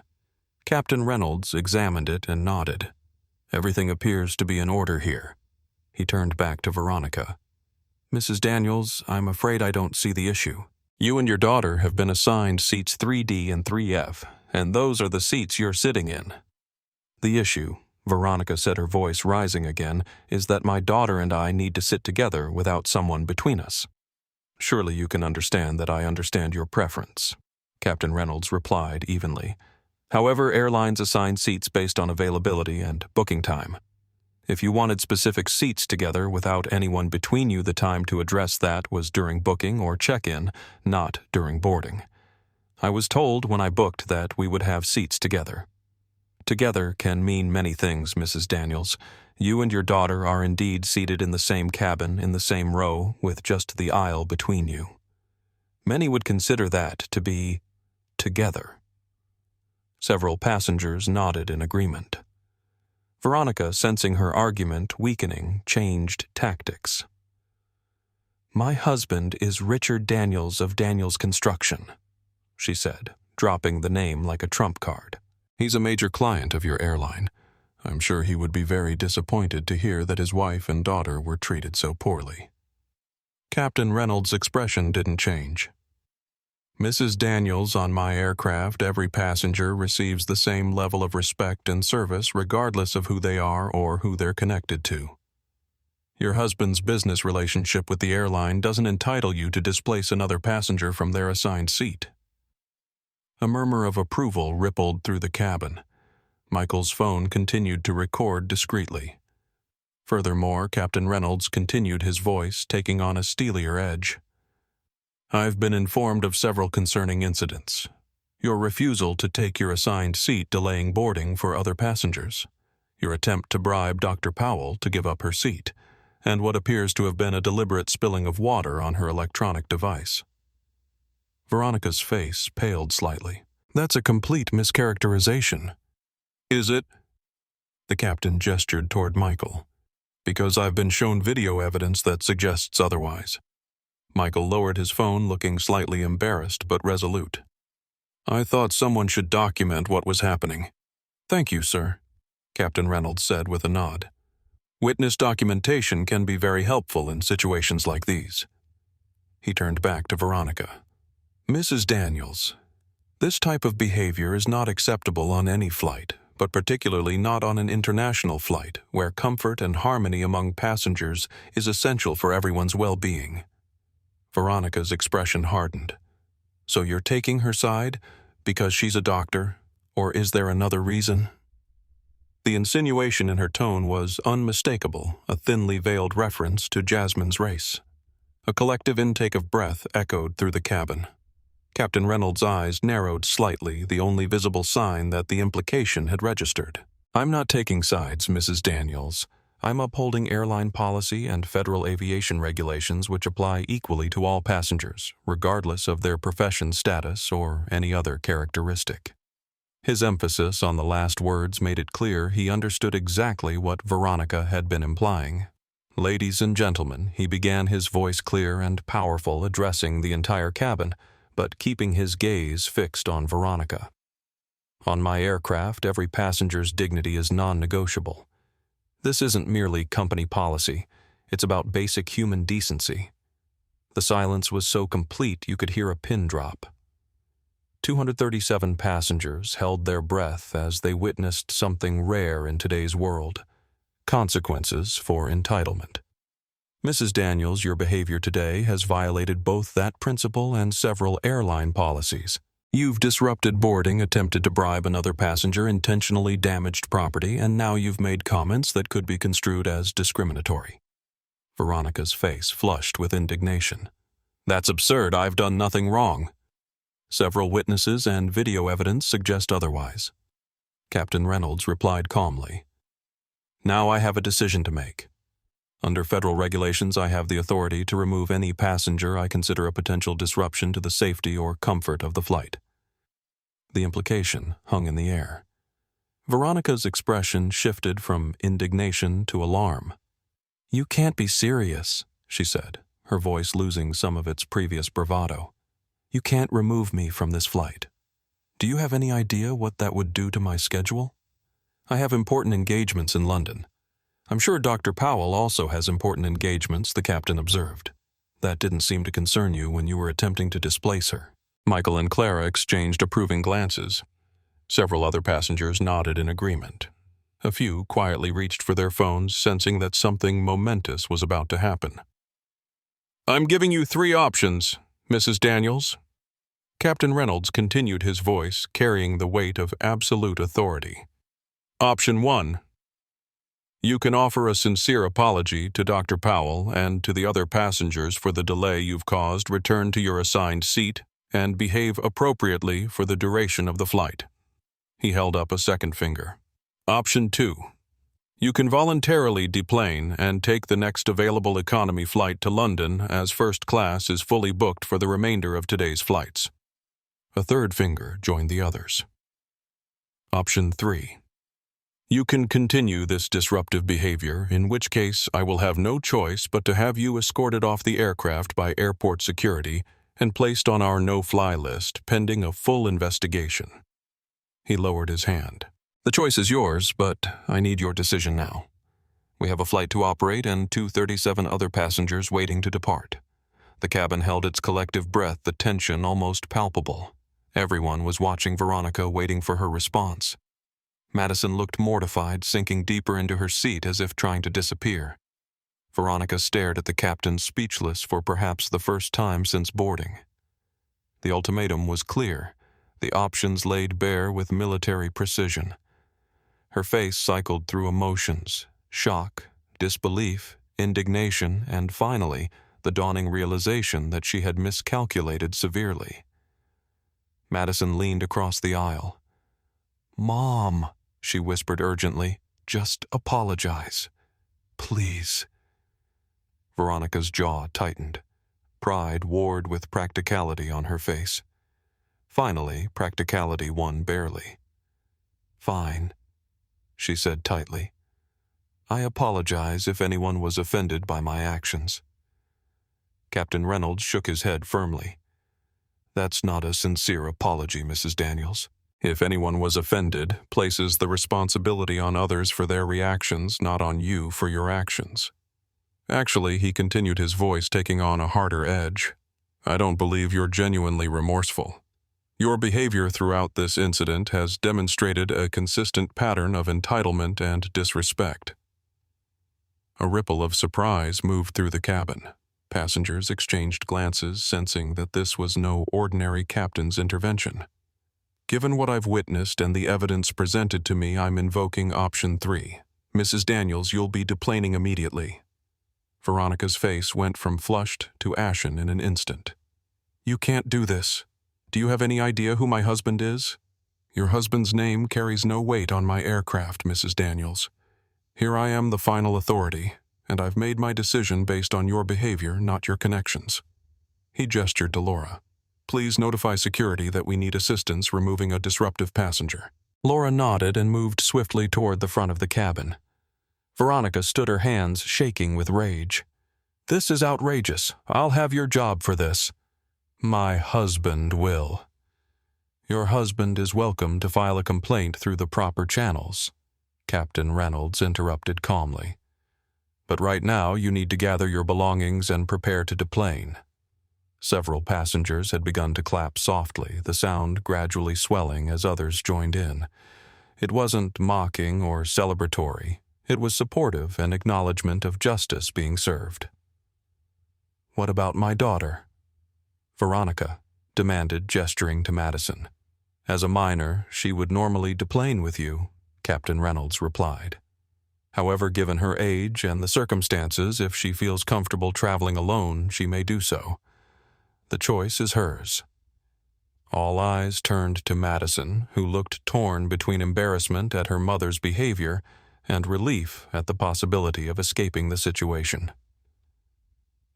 Captain Reynolds examined it and nodded. "Everything appears to be in order here." He turned back to Veronica. "Mrs. Daniels, I'm afraid I don't see the issue. You and your daughter have been assigned seats 3D and 3F, and those are the seats you're sitting in. The issue," Veronica said, her voice rising again, "is that my daughter and I need to sit together without someone between us." "Surely you can understand that I understand your preference," Captain Reynolds replied evenly. "However, airlines assign seats based on availability and booking time. If you wanted specific seats together without anyone between you, the time to address that was during booking or check-in, not during boarding. I was told when I booked that we would have seats together. Together can mean many things, Mrs. Daniels. You and your daughter are indeed seated in the same cabin, in the same row, with just the aisle between you. Many would consider that to be together." Several passengers nodded in agreement. Veronica, sensing her argument weakening, changed tactics. "My husband is Richard Daniels of Daniels Construction," she said, dropping the name like a trump card. "He's a major client of your airline. I'm sure he would be very disappointed to hear that his wife and daughter were treated so poorly." Captain Reynolds' expression didn't change. "Mrs. Daniels, on my aircraft, every passenger receives the same level of respect and service regardless of who they are or who they're connected to. Your husband's business relationship with the airline doesn't entitle you to displace another passenger from their assigned seat." A murmur of approval rippled through the cabin. Michael's phone continued to record discreetly. Furthermore, Captain Reynolds continued, his voice taking on a steelier edge. "I've been informed of several concerning incidents. Your refusal to take your assigned seat delaying boarding for other passengers, your attempt to bribe Dr. Powell to give up her seat, and what appears to have been a deliberate spilling of water on her electronic device." Veronica's face paled slightly. "That's a complete mischaracterization." "Is it?" The captain gestured toward Michael. "Because I've been shown video evidence that suggests otherwise." Michael lowered his phone, looking slightly embarrassed but resolute. "I thought someone should document what was happening." "Thank you, sir," Captain Reynolds said with a nod. "Witness documentation can be very helpful in situations like these." He turned back to Veronica. "Mrs. Daniels, this type of behavior is not acceptable on any flight, but particularly not on an international flight where comfort and harmony among passengers is essential for everyone's well-being." Veronica's expression hardened. "So you're taking her side because she's a doctor, or is there another reason?" The insinuation in her tone was unmistakable, a thinly veiled reference to Jasmine's race. A collective intake of breath echoed through the cabin. Captain Reynolds' eyes narrowed slightly, the only visible sign that the implication had registered. "I'm not taking sides, Mrs. Daniels. I'm upholding airline policy and federal aviation regulations which apply equally to all passengers, regardless of their profession status or any other characteristic." His emphasis on the last words made it clear he understood exactly what Veronica had been implying. Ladies and gentlemen, he began, his voice clear and powerful, addressing the entire cabin, but keeping his gaze fixed on Veronica. On my aircraft, every passenger's dignity is non-negotiable. This isn't merely company policy, it's about basic human decency. The silence was so complete you could hear a pin drop. 237 passengers held their breath as they witnessed something rare in today's world: consequences for entitlement. Mrs. Daniels, your behavior today has violated both that principle and several airline policies. You've disrupted boarding, attempted to bribe another passenger, intentionally damaged property, and now you've made comments that could be construed as discriminatory. Veronica's face flushed with indignation. That's absurd. I've done nothing wrong. Several witnesses and video evidence suggest otherwise. Captain Reynolds replied calmly. Now I have a decision to make. Under federal regulations, I have the authority to remove any passenger I consider a potential disruption to the safety or comfort of the flight. The implication hung in the air. Veronica's expression shifted from indignation to alarm. You can't be serious, she said, her voice losing some of its previous bravado. You can't remove me from this flight. Do you have any idea what that would do to my schedule? I have important engagements in London. I'm sure Dr. Powell also has important engagements, the captain observed. That didn't seem to concern you when you were attempting to displace her. Michael and Clara exchanged approving glances. Several other passengers nodded in agreement. A few quietly reached for their phones, sensing that something momentous was about to happen. I'm giving you 3 options, Mrs. Daniels. Captain Reynolds continued, his voice carrying the weight of absolute authority. Option 1. You can offer a sincere apology to Dr. Powell and to the other passengers for the delay you've caused, return to your assigned seat, and behave appropriately for the duration of the flight. He held up a second finger. Option 2. You can voluntarily deplane and take the next available economy flight to London, as first class is fully booked for the remainder of today's flights. A third finger joined the others. Option 3. You can continue this disruptive behavior, in which case I will have no choice but to have you escorted off the aircraft by airport security and placed on our no-fly list pending a full investigation. He lowered his hand. The choice is yours, but I need your decision now. We have a flight to operate and 237 other passengers waiting to depart. The cabin held its collective breath, the tension almost palpable. Everyone was watching Veronica, waiting for her response. Madison looked mortified, sinking deeper into her seat as if trying to disappear. Veronica stared at the captain, speechless for perhaps the first time since boarding. The ultimatum was clear, the options laid bare with military precision. Her face cycled through emotions: shock, disbelief, indignation, and finally, the dawning realization that she had miscalculated severely. Madison leaned across the aisle. "Mom," she whispered urgently, "just apologize. Please." Veronica's jaw tightened. Pride warred with practicality on her face. Finally, practicality won barely. "Fine," she said tightly. "I apologize if anyone was offended by my actions." Captain Reynolds shook his head firmly. "That's not a sincere apology, Mrs. Daniels. If anyone was offended, places the responsibility on others for their reactions, not on you for your actions." Actually, he continued, his voice taking on a harder edge, I don't believe you're genuinely remorseful. Your behavior throughout this incident has demonstrated a consistent pattern of entitlement and disrespect. A ripple of surprise moved through the cabin. Passengers exchanged glances, sensing that this was no ordinary captain's intervention. Given what I've witnessed and the evidence presented to me, I'm invoking option 3. Mrs. Daniels, you'll be deplaning immediately. Veronica's face went from flushed to ashen in an instant. You can't do this. Do you have any idea who my husband is? Your husband's name carries no weight on my aircraft, Mrs. Daniels. Here I am, the final authority, and I've made my decision based on your behavior, not your connections. He gestured to Laura. Please notify security that we need assistance removing a disruptive passenger. Laura nodded and moved swiftly toward the front of the cabin. Veronica stood her hands shaking with rage. "This is outrageous. I'll have your job for this." "My husband will." "Your husband is welcome to file a complaint through the proper channels," Captain Reynolds interrupted calmly. "But right now you need to gather your belongings and prepare to deplane." Several passengers had begun to clap softly, the sound gradually swelling as others joined in. It wasn't mocking or celebratory. It was supportive and acknowledgement of justice being served. "What about my daughter?" Veronica demanded, gesturing to Madison. "As a minor, she would normally deplane with you," Captain Reynolds replied. "However, given her age and the circumstances, if she feels comfortable traveling alone, she may do so. The choice is hers." All eyes turned to Madison, who looked torn between embarrassment at her mother's behavior and relief at the possibility of escaping the situation.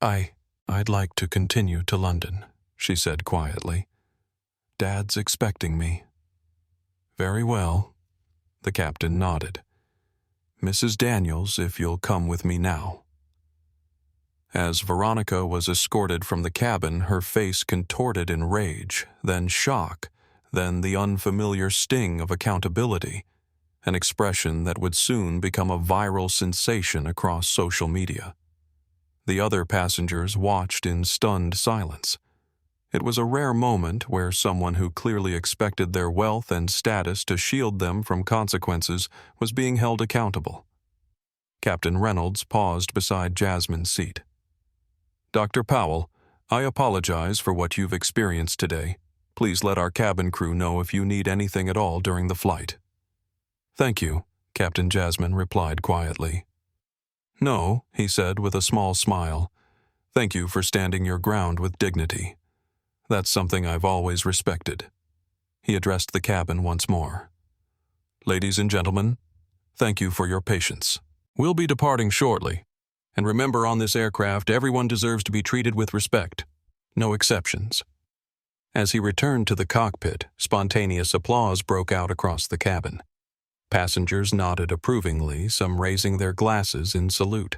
I'd like to continue to London," she said quietly. "Dad's expecting me." "Very well," the captain nodded. "Mrs. Daniels, if you'll come with me now." As Veronica was escorted from the cabin, her face contorted in rage, then shock, then the unfamiliar sting of accountability, an expression that would soon become a viral sensation across social media. The other passengers watched in stunned silence. It was a rare moment where someone who clearly expected their wealth and status to shield them from consequences was being held accountable. Captain Reynolds paused beside Jasmine's seat. "Dr. Powell, I apologize for what you've experienced today. Please let our cabin crew know if you need anything at all during the flight." "Thank you," Captain Jasmine replied quietly. "No," he said with a small smile. "Thank you for standing your ground with dignity. That's something I've always respected." He addressed the cabin once more. "Ladies and gentlemen, thank you for your patience. We'll be departing shortly. And remember, on this aircraft, everyone deserves to be treated with respect. No exceptions." As he returned to the cockpit, spontaneous applause broke out across the cabin. Passengers nodded approvingly, some raising their glasses in salute.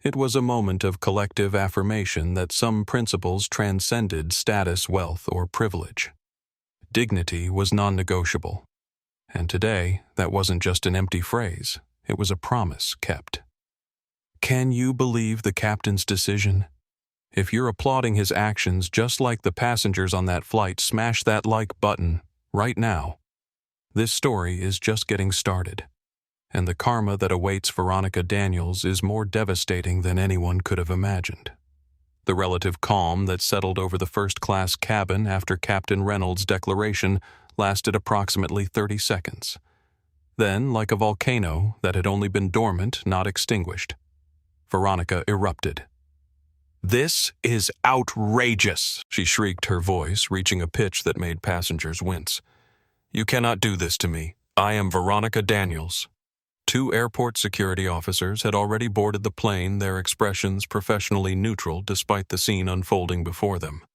It was a moment of collective affirmation that some principles transcended status, wealth, or privilege. Dignity was non-negotiable. And today, that wasn't just an empty phrase. It was a promise kept. Can you believe the captain's decision? If you're applauding his actions just like the passengers on that flight, smash that like button right now. This story is just getting started, and the karma that awaits Veronica Daniels is more devastating than anyone could have imagined. The relative calm that settled over the first-class cabin after Captain Reynolds' declaration lasted approximately 30 seconds. Then, like a volcano that had only been dormant, not extinguished, Veronica erupted. "This is outrageous!" she shrieked, her voice reaching a pitch that made passengers wince. "You cannot do this to me. I am Veronica Daniels." 2 airport security officers had already boarded the plane, their expressions professionally neutral despite the scene unfolding before them.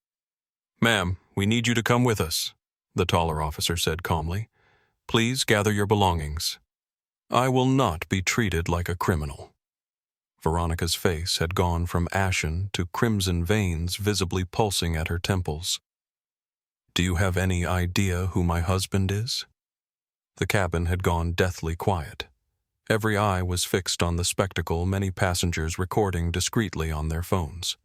"Ma'am, we need you to come with us," the taller officer said calmly. "Please gather your belongings. I will not be treated like a criminal." Veronica's face had gone from ashen to crimson, veins visibly pulsing at her temples. "Do you have any idea who my husband is?" The cabin had gone deathly quiet. Every eye was fixed on the spectacle, many passengers recording discreetly on their phones.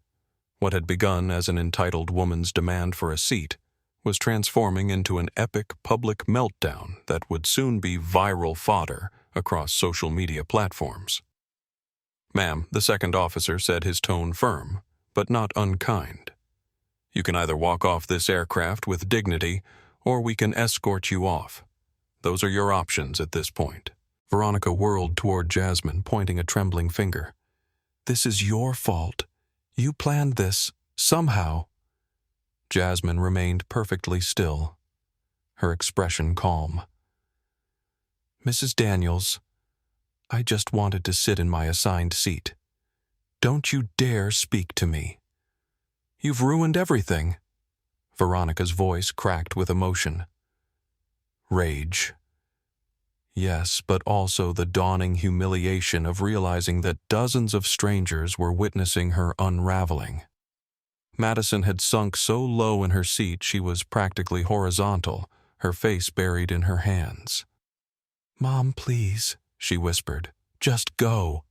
What had begun as an entitled woman's demand for a seat was transforming into an epic public meltdown that would soon be viral fodder across social media platforms. "Ma'am," the second officer said, his tone firm, but not unkind. "You can either walk off this aircraft with dignity, or we can escort you off. Those are your options at this point." Veronica whirled toward Jasmine, pointing a trembling finger. "This is your fault. You planned this, somehow." Jasmine remained perfectly still, her expression calm. "Mrs. Daniels, I just wanted to sit in my assigned seat. Don't you dare speak to me. You've ruined everything." Veronica's voice cracked with emotion. Rage. Yes, but also the dawning humiliation of realizing that dozens of strangers were witnessing her unraveling. Madison had sunk so low in her seat she was practically horizontal, her face buried in her hands. "Mom, please," she whispered. "Just go."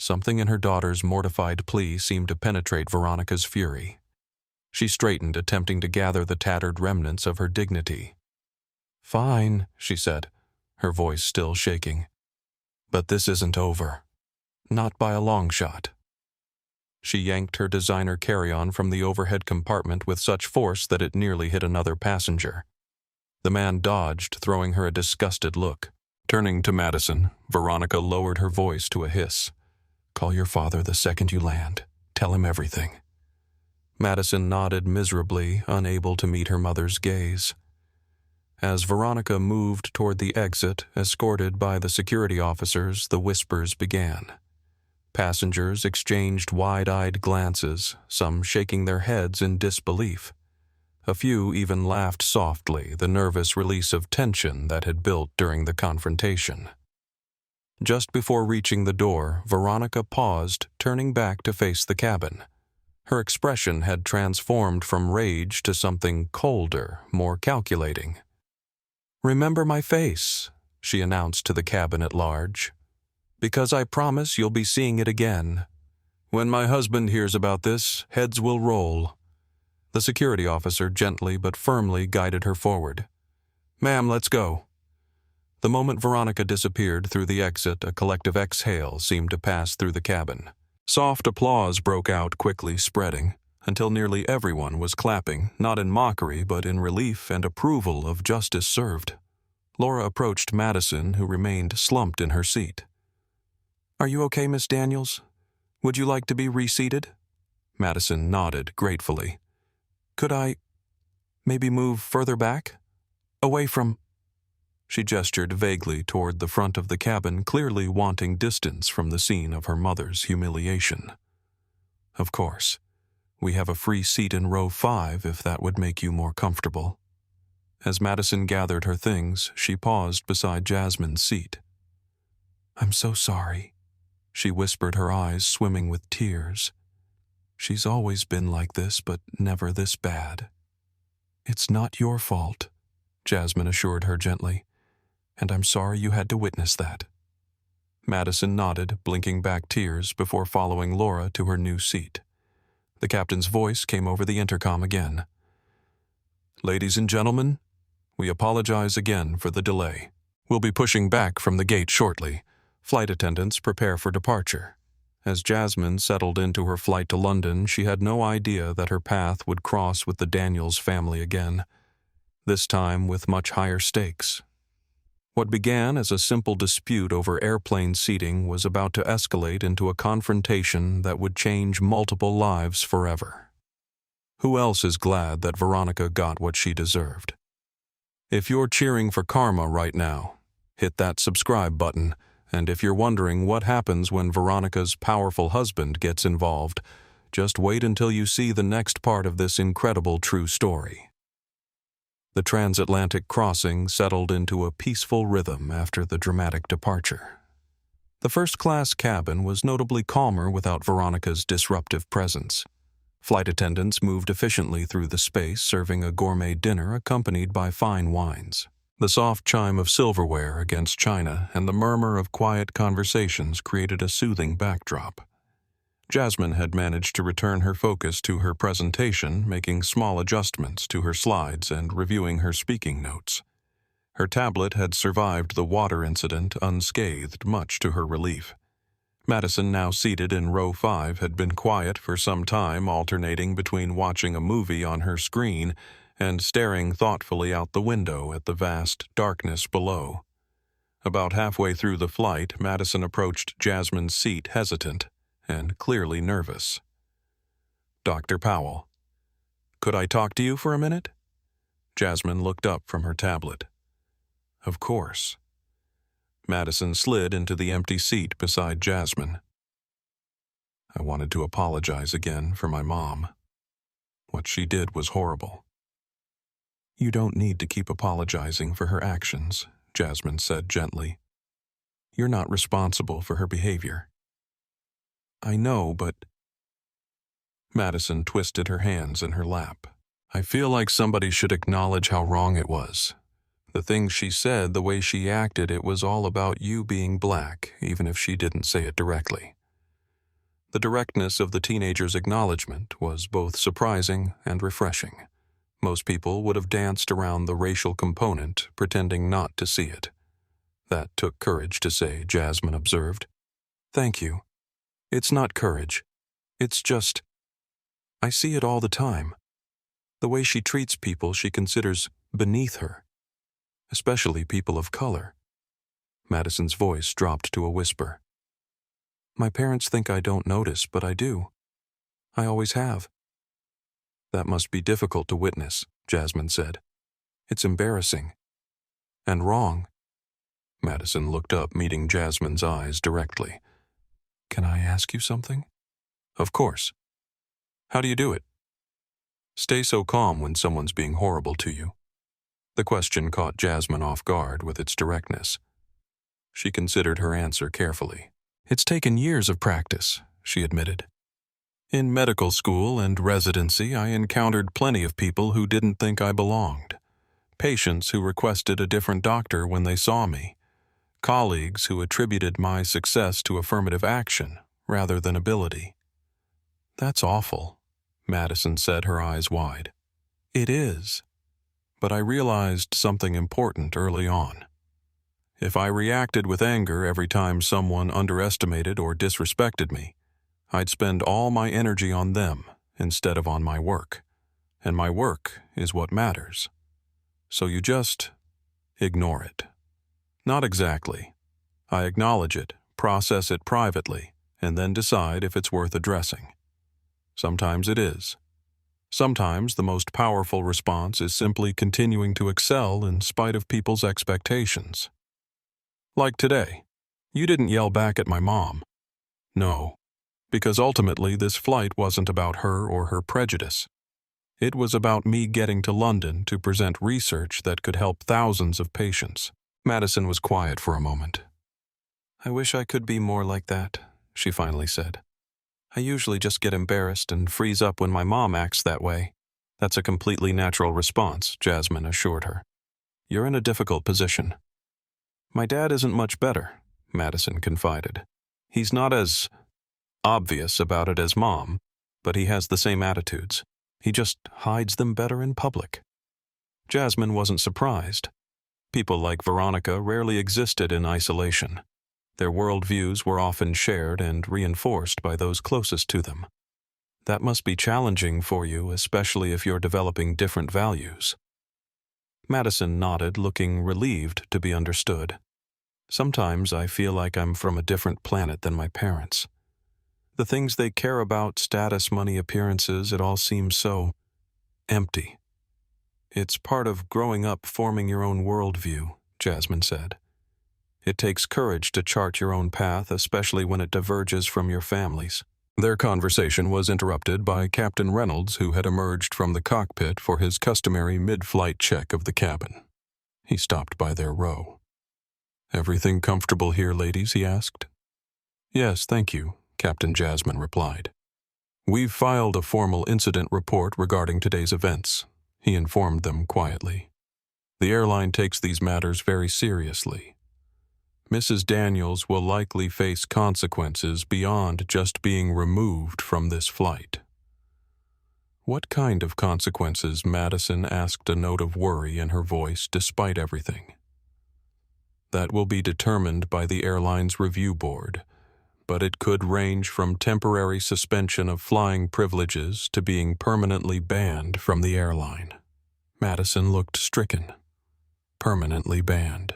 Something in her daughter's mortified plea seemed to penetrate Veronica's fury. She straightened, attempting to gather the tattered remnants of her dignity. "Fine," she said, her voice still shaking. "But this isn't over. Not by a long shot." She yanked her designer carry-on from the overhead compartment with such force that it nearly hit another passenger. The man dodged, throwing her a disgusted look. Turning to Madison, Veronica lowered her voice to a hiss. "Call your father the second you land. Tell him everything." Madison nodded miserably, unable to meet her mother's gaze. As Veronica moved toward the exit, escorted by the security officers, the whispers began. Passengers exchanged wide-eyed glances, some shaking their heads in disbelief. A few even laughed softly, the nervous release of tension that had built during the confrontation. Just before reaching the door, Veronica paused, turning back to face the cabin. Her expression had transformed from rage to something colder, more calculating. "Remember my face," she announced to the cabin at large. "Because I promise you'll be seeing it again. When my husband hears about this, heads will roll." The security officer gently but firmly guided her forward. "Ma'am, let's go." The moment Veronica disappeared through the exit, a collective exhale seemed to pass through the cabin. Soft applause broke out, quickly spreading, until nearly everyone was clapping, not in mockery but in relief and approval of justice served. Laura approached Madison, who remained slumped in her seat. "Are you okay, Miss Daniels? Would you like to be reseated?" Madison nodded gratefully. "Could I maybe move further back? Away from—" She gestured vaguely toward the front of the cabin, clearly wanting distance from the scene of her mother's humiliation. "Of course. We have a free seat in row 5 if that would make you more comfortable." As Madison gathered her things, she paused beside Jasmine's seat. "I'm so sorry," she whispered, her eyes swimming with tears. "She's always been like this, but never this bad." "It's not your fault," Jasmine assured her gently, "and I'm sorry you had to witness that." Madison nodded, blinking back tears before following Laura to her new seat. The captain's voice came over the intercom again. "Ladies and gentlemen, we apologize again for the delay. We'll be pushing back from the gate shortly. Flight attendants prepare for departure." As Jasmine settled into her flight to London, she had no idea that her path would cross with the Daniels family again, this time with much higher stakes. What began as a simple dispute over airplane seating was about to escalate into a confrontation that would change multiple lives forever. Who else is glad that Veronica got what she deserved? If you're cheering for karma right now, hit that subscribe button. And if you're wondering what happens when Veronica's powerful husband gets involved, just wait until you see the next part of this incredible true story. The transatlantic crossing settled into a peaceful rhythm after the dramatic departure. The first-class cabin was notably calmer without Veronica's disruptive presence. Flight attendants moved efficiently through the space, serving a gourmet dinner accompanied by fine wines. The soft chime of silverware against china and the murmur of quiet conversations created a soothing backdrop. Jasmine had managed to return her focus to her presentation, making small adjustments to her slides and reviewing her speaking notes. Her tablet had survived the water incident unscathed, much to her relief. Madison, now seated in row 5, had been quiet for some time, alternating between watching a movie on her screen and staring thoughtfully out the window at the vast darkness below. About halfway through the flight, Madison approached Jasmine's seat, hesitant and clearly nervous. "Dr. Powell, could I talk to you for a minute?" Jasmine looked up from her tablet. "Of course." Madison slid into the empty seat beside Jasmine. "I wanted to apologize again for my mom. What she did was horrible." "You don't need to keep apologizing for her actions," Jasmine said gently. "You're not responsible for her behavior." "I know, but—" Madison twisted her hands in her lap. "I feel like somebody should acknowledge how wrong it was. The things she said, the way she acted, it was all about you being black, even if she didn't say it directly." The directness of the teenager's acknowledgement was both surprising and refreshing. Most people would have danced around the racial component, pretending not to see it. "That took courage to say," Jasmine observed. "Thank you. It's not courage. It's just, I see it all the time. The way she treats people she considers beneath her, especially people of color." Madison's voice dropped to a whisper. "My parents think I don't notice, but I do. I always have." "That must be difficult to witness," Jasmine said. "It's embarrassing. And wrong." Madison looked up, meeting Jasmine's eyes directly. "Can I ask you something?" "Of course." "How do you do it?" "Stay so calm when someone's being horrible to you." The question caught Jasmine off guard with its directness. She considered her answer carefully. "It's taken years of practice," she admitted. "In medical school and residency, I encountered plenty of people who didn't think I belonged. Patients who requested a different doctor when they saw me. Colleagues who attributed my success to affirmative action rather than ability." "That's awful," Madison said, her eyes wide. "It is. But I realized something important early on. If I reacted with anger every time someone underestimated or disrespected me, I'd spend all my energy on them instead of on my work. And my work is what matters. So you just ignore it." "Not exactly. I acknowledge it, process it privately, and then decide if it's worth addressing. Sometimes it is. Sometimes the most powerful response is simply continuing to excel in spite of people's expectations. Like today, you didn't yell back at my mom. No, because ultimately this flight wasn't about her or her prejudice. It was about me getting to London to present research that could help thousands of patients." Madison was quiet for a moment. "I wish I could be more like that," she finally said. "I usually just get embarrassed and freeze up when my mom acts that way." "That's a completely natural response," Jasmine assured her. "You're in a difficult position." "My dad isn't much better," Madison confided. "He's not as obvious about it as Mom, but he has the same attitudes. He just hides them better in public." Jasmine wasn't surprised. People like Veronica rarely existed in isolation. Their worldviews were often shared and reinforced by those closest to them. "That must be challenging for you, especially if you're developing different values." Madison nodded, looking relieved to be understood. "Sometimes I feel like I'm from a different planet than my parents. The things they care about, status, money, appearances, it all seems so empty." "It's part of growing up, forming your own worldview," Jasmine said. "It takes courage to chart your own path, especially when it diverges from your family's." Their conversation was interrupted by Captain Reynolds, who had emerged from the cockpit for his customary mid-flight check of the cabin. He stopped by their row. "Everything comfortable here, ladies?" he asked. "Yes, thank you," Captain Jasmine replied. "We've filed a formal incident report regarding today's events," he informed them quietly. "The airline takes these matters very seriously. Mrs. Daniels will likely face consequences beyond just being removed from this flight." "What kind of consequences?" Madison asked, a note of worry in her voice despite everything. "That will be determined by the airline's review board, but it could range from temporary suspension of flying privileges to being permanently banned from the airline." Madison looked stricken. "Permanently banned."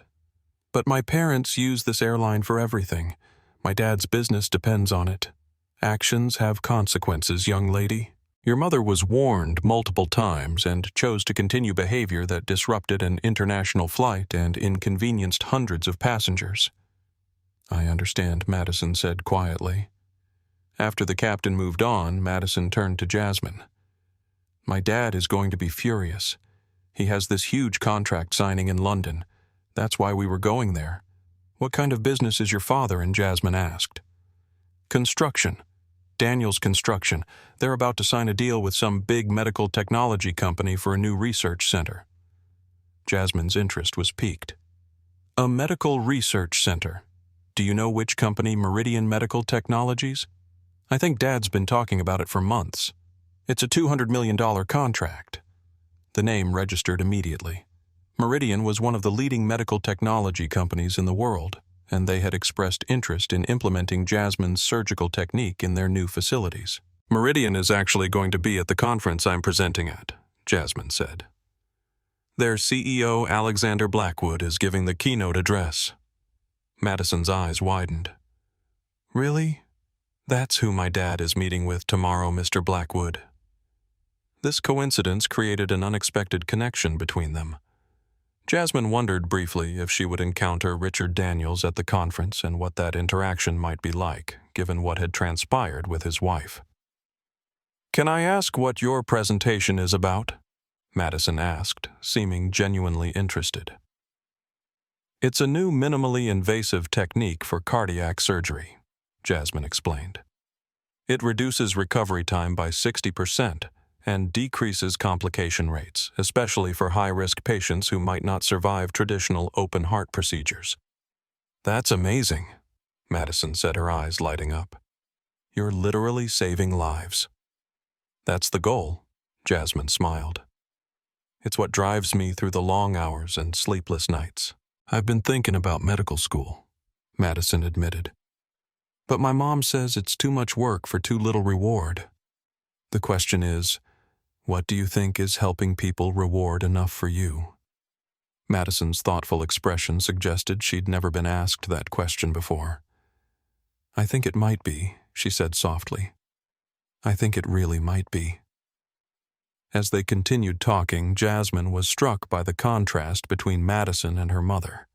"But my parents use this airline for everything. My dad's business depends on it. Actions have consequences, young lady. Your mother was warned multiple times and chose to continue behavior that disrupted an international flight and inconvenienced hundreds of passengers." "I understand," Madison said quietly. After the captain moved on, Madison turned to Jasmine. "My dad is going to be furious. He has this huge contract signing in London. That's why we were going there. What kind of business is your father in? Jasmine asked. Construction. Daniels Construction. They're about to sign a deal with some big medical technology company for a new research center. Jasmine's interest was piqued. A medical research center. Do you know which company? Meridian Medical Technologies? I think Dad's been talking about it for months. It's a $200 million contract. The name registered immediately. Meridian was one of the leading medical technology companies in the world, and they had expressed interest in implementing Jasmine's surgical technique in their new facilities. Meridian is actually going to be at the conference I'm presenting at, Jasmine said. Their CEO, Alexander Blackwood, is giving the keynote address. Madison's eyes widened. Really? That's who my dad is meeting with tomorrow, Mr. Blackwood. This coincidence created an unexpected connection between them. Jasmine wondered briefly if she would encounter Richard Daniels at the conference and what that interaction might be like, given what had transpired with his wife. Can I ask what your presentation is about? Madison asked, seeming genuinely interested. It's a new minimally invasive technique for cardiac surgery, Jasmine explained. It reduces recovery time by 60% and decreases complication rates, especially for high-risk patients who might not survive traditional open-heart procedures. That's amazing, Madison said, her eyes lighting up. You're literally saving lives. That's the goal, Jasmine smiled. It's what drives me through the long hours and sleepless nights. I've been thinking about medical school, Madison admitted. But my mom says it's too much work for too little reward. The question is, what do you think is helping people reward enough for you? Madison's thoughtful expression suggested she'd never been asked that question before. I think it might be, she said softly. I think it really might be. As they continued talking, Jasmine was struck by the contrast between Madison and her mother.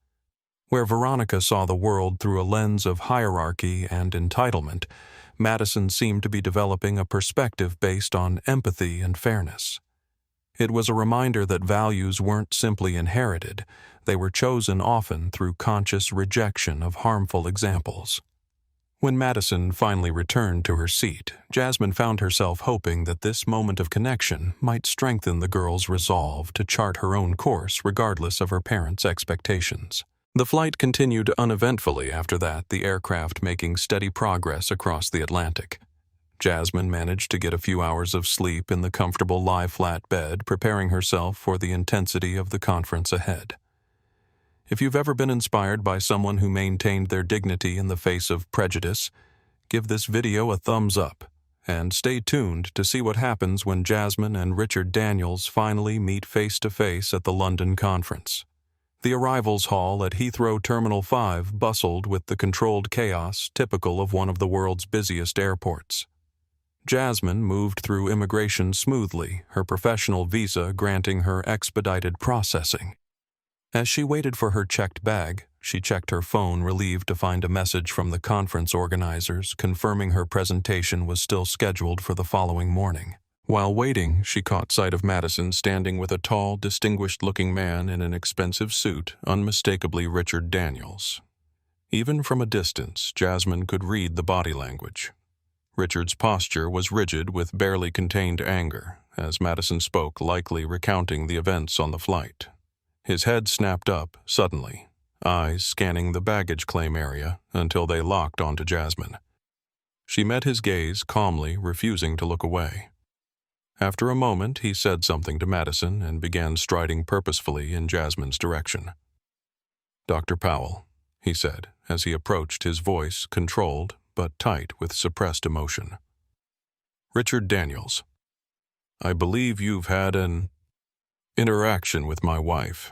Where Veronica saw the world through a lens of hierarchy and entitlement, Madison seemed to be developing a perspective based on empathy and fairness. It was a reminder that values weren't simply inherited, they were chosen often through conscious rejection of harmful examples. When Madison finally returned to her seat, Jasmine found herself hoping that this moment of connection might strengthen the girl's resolve to chart her own course regardless of her parents' expectations. The flight continued uneventfully after that, the aircraft making steady progress across the Atlantic. Jasmine managed to get a few hours of sleep in the comfortable lie-flat bed, preparing herself for the intensity of the conference ahead. If you've ever been inspired by someone who maintained their dignity in the face of prejudice, give this video a thumbs up, and stay tuned to see what happens when Jasmine and Richard Daniels finally meet face-to-face at the London conference. The arrivals hall at Heathrow Terminal 5 bustled with the controlled chaos typical of one of the world's busiest airports. Jasmine moved through immigration smoothly, her professional visa granting her expedited processing. As she waited for her checked bag, she checked her phone, relieved to find a message from the conference organizers confirming her presentation was still scheduled for the following morning. While waiting, she caught sight of Madison standing with a tall, distinguished-looking man in an expensive suit, unmistakably Richard Daniels. Even from a distance, Jasmine could read the body language. Richard's posture was rigid with barely contained anger, as Madison spoke, likely recounting the events on the flight. His head snapped up suddenly, eyes scanning the baggage claim area until they locked onto Jasmine. She met his gaze calmly, refusing to look away. After a moment, he said something to Madison and began striding purposefully in Jasmine's direction. "Dr. Powell," he said, as he approached, his voice controlled but tight with suppressed emotion. "Richard Daniels, I believe you've had an interaction with my wife."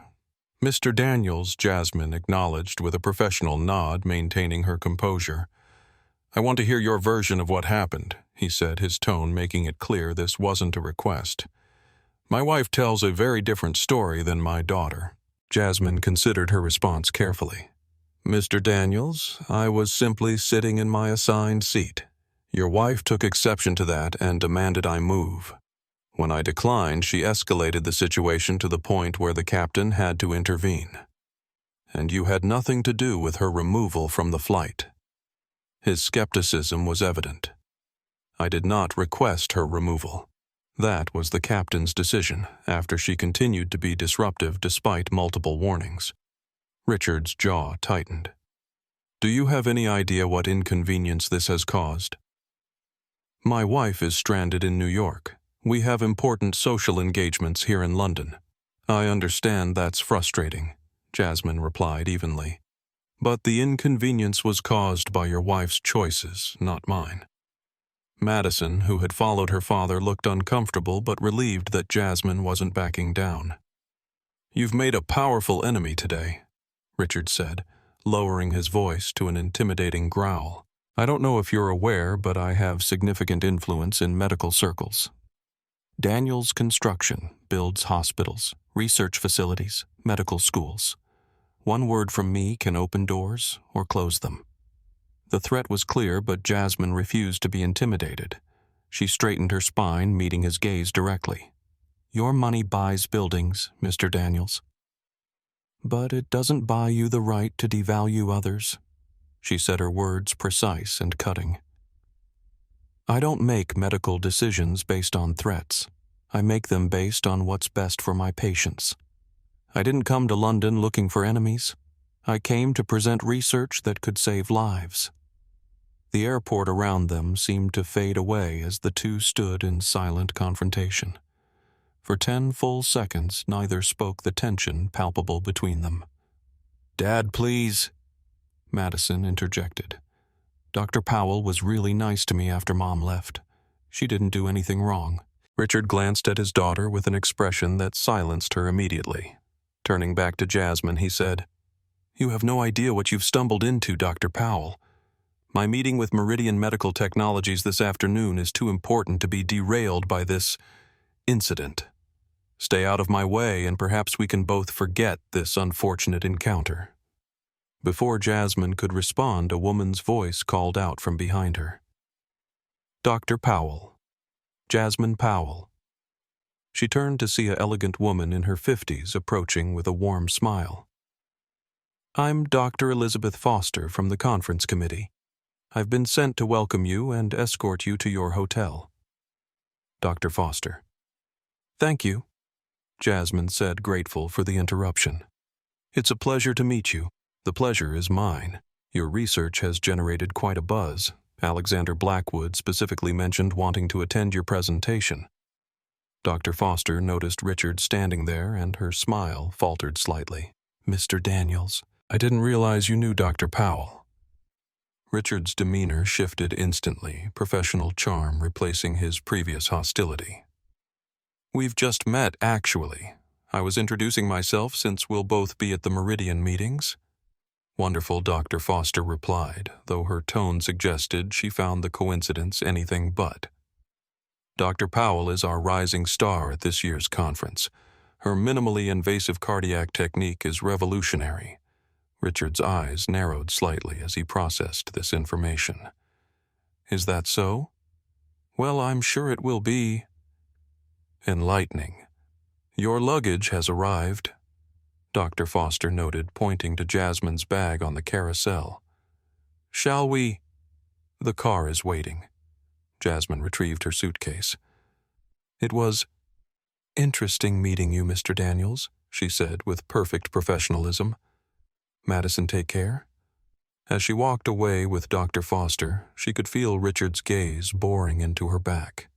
"Mr. Daniels," Jasmine acknowledged with a professional nod, maintaining her composure. "I want to hear your version of what happened," he said, his tone making it clear this wasn't a request. "My wife tells a very different story than my daughter." Jasmine considered her response carefully. "Mr. Daniels, I was simply sitting in my assigned seat. Your wife took exception to that and demanded I move. When I declined, she escalated the situation to the point where the captain had to intervene. and you had nothing to do with her removal from the flight. His skepticism was evident. I did not request her removal. That was the captain's decision after she continued to be disruptive despite multiple warnings. Richard's jaw tightened. Do you have any idea what inconvenience this has caused? My wife is stranded in New York. We have important social engagements here in London. I understand that's frustrating, Jasmine replied evenly. But the inconvenience was caused by your wife's choices, not mine. Madison, who had followed her father, looked uncomfortable but relieved that Jasmine wasn't backing down. You've made a powerful enemy today, Richard said, lowering his voice to an intimidating growl. I don't know if you're aware, but I have significant influence in medical circles. Daniels Construction builds hospitals, research facilities, medical schools. One word from me can open doors or close them. The threat was clear, but Jasmine refused to be intimidated. She straightened her spine, meeting his gaze directly. Your money buys buildings, Mr. Daniels. But it doesn't buy you the right to devalue others. She said, her words precise and cutting. I don't make medical decisions based on threats. I make them based on what's best for my patients. I didn't come to London looking for enemies. I came to present research that could save lives. The airport around them seemed to fade away as the two stood in silent confrontation. For 10 full seconds, neither spoke the tension palpable between them. Dad, please, Madison interjected. Dr. Powell was really nice to me after Mom left. She didn't do anything wrong. Richard glanced at his daughter with an expression that silenced her immediately. Turning back to Jasmine, he said, You have no idea what you've stumbled into, Dr. Powell. My meeting with Meridian Medical Technologies this afternoon is too important to be derailed by this incident. Stay out of my way and perhaps we can both forget this unfortunate encounter. Before Jasmine could respond, a woman's voice called out from behind her. Dr. Powell. Jasmine Powell. She turned to see an elegant woman in her 50s approaching with a warm smile. I'm Dr. Elizabeth Foster from the conference committee. I've been sent to welcome you and escort you to your hotel. Dr. Foster. Thank you, Jasmine said, grateful for the interruption. It's a pleasure to meet you. The pleasure is mine. Your research has generated quite a buzz. Alexander Blackwood specifically mentioned wanting to attend your presentation. Dr. Foster noticed Richard standing there, and her smile faltered slightly. Mr. Daniels, I didn't realize you knew Dr. Powell. Richard's demeanor shifted instantly, professional charm replacing his previous hostility. We've just met, actually. I was introducing myself since we'll both be at the Meridian meetings. Wonderful, Dr. Foster replied, though her tone suggested she found the coincidence anything but. Dr. Powell is our rising star at this year's conference. Her minimally invasive cardiac technique is revolutionary. Richard's eyes narrowed slightly as he processed this information. Is that so? Well, I'm sure it will be enlightening. Your luggage has arrived, Dr. Foster noted, pointing to Jasmine's bag on the carousel. Shall we? The car is waiting. Jasmine retrieved her suitcase. It was interesting meeting you, Mr. Daniels, she said with perfect professionalism. Madison, take care. As she walked away with Dr. Foster, she could feel Richard's gaze boring into her back.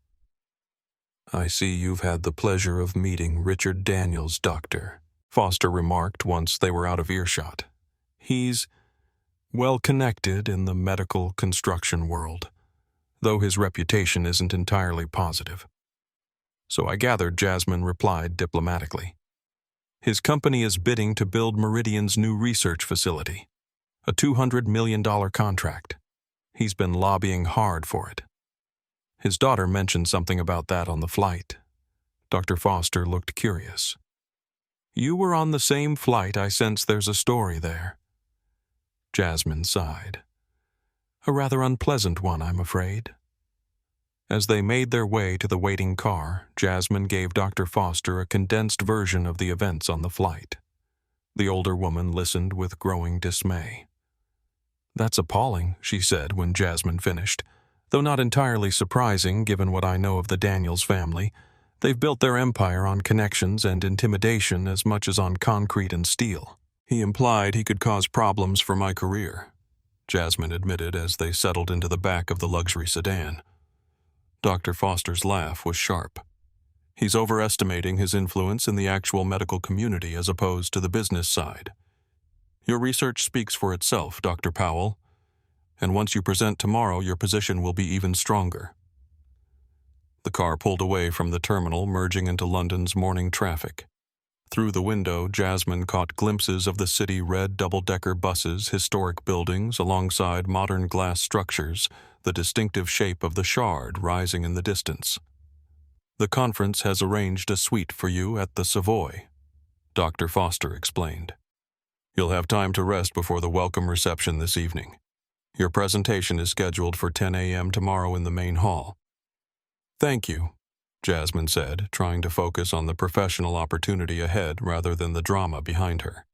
I see you've had the pleasure of meeting Richard Daniels, Doctor, Foster remarked once they were out of earshot. He's well connected in the medical construction world, though his reputation isn't entirely positive. So I gathered Jasmine replied diplomatically. His company is bidding to build Meridian's new research facility, a $200 million contract. He's been lobbying hard for it. His daughter mentioned something about that on the flight. Dr. Foster looked curious. You were on the same flight. I sense there's a story there. Jasmine sighed. A rather unpleasant one, I'm afraid. As they made their way to the waiting car, Jasmine gave Dr. Foster a condensed version of the events on the flight. The older woman listened with growing dismay. "That's appalling," she said when Jasmine finished, "though not entirely surprising given what I know of the Daniels family. They've built their empire on connections and intimidation as much as on concrete and steel." "He implied he could cause problems for my career," Jasmine admitted as they settled into the back of the luxury sedan. Dr. Foster's laugh was sharp. "He's overestimating his influence in the actual medical community as opposed to the business side. Your research speaks for itself, Dr. Powell, and once you present tomorrow, your position will be even stronger." The car pulled away from the terminal, merging into London's morning traffic. Through the window, Jasmine caught glimpses of the city red double-decker buses, historic buildings alongside modern glass structures, the distinctive shape of the Shard rising in the distance. "The conference has arranged a suite for you at the Savoy," Dr. Foster explained. "You'll have time to rest before the welcome reception this evening. Your presentation is scheduled for 10 a.m. tomorrow in the main hall." "Thank you," Jasmine said, trying to focus on the professional opportunity ahead rather than the drama behind her.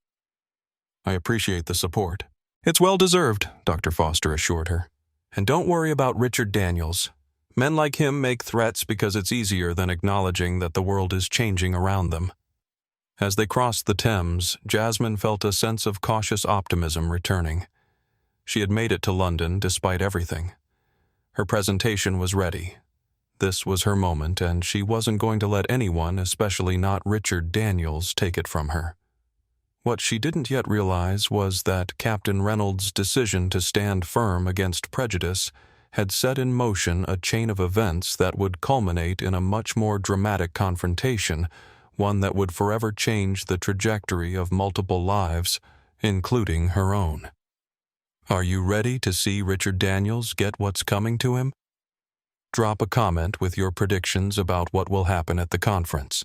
"I appreciate the support." "It's well-deserved," Dr. Foster assured her. "And don't worry about Richard Daniels. Men like him make threats because it's easier than acknowledging that the world is changing around them." As they crossed the Thames, Jasmine felt a sense of cautious optimism returning. She had made it to London despite everything. Her presentation was ready. This was her moment, and she wasn't going to let anyone, especially not Richard Daniels, take it from her. What she didn't yet realize was that Captain Reynolds' decision to stand firm against prejudice had set in motion a chain of events that would culminate in a much more dramatic confrontation, one that would forever change the trajectory of multiple lives, including her own. Are you ready to see Richard Daniels get what's coming to him? Drop a comment with your predictions about what will happen at the conference.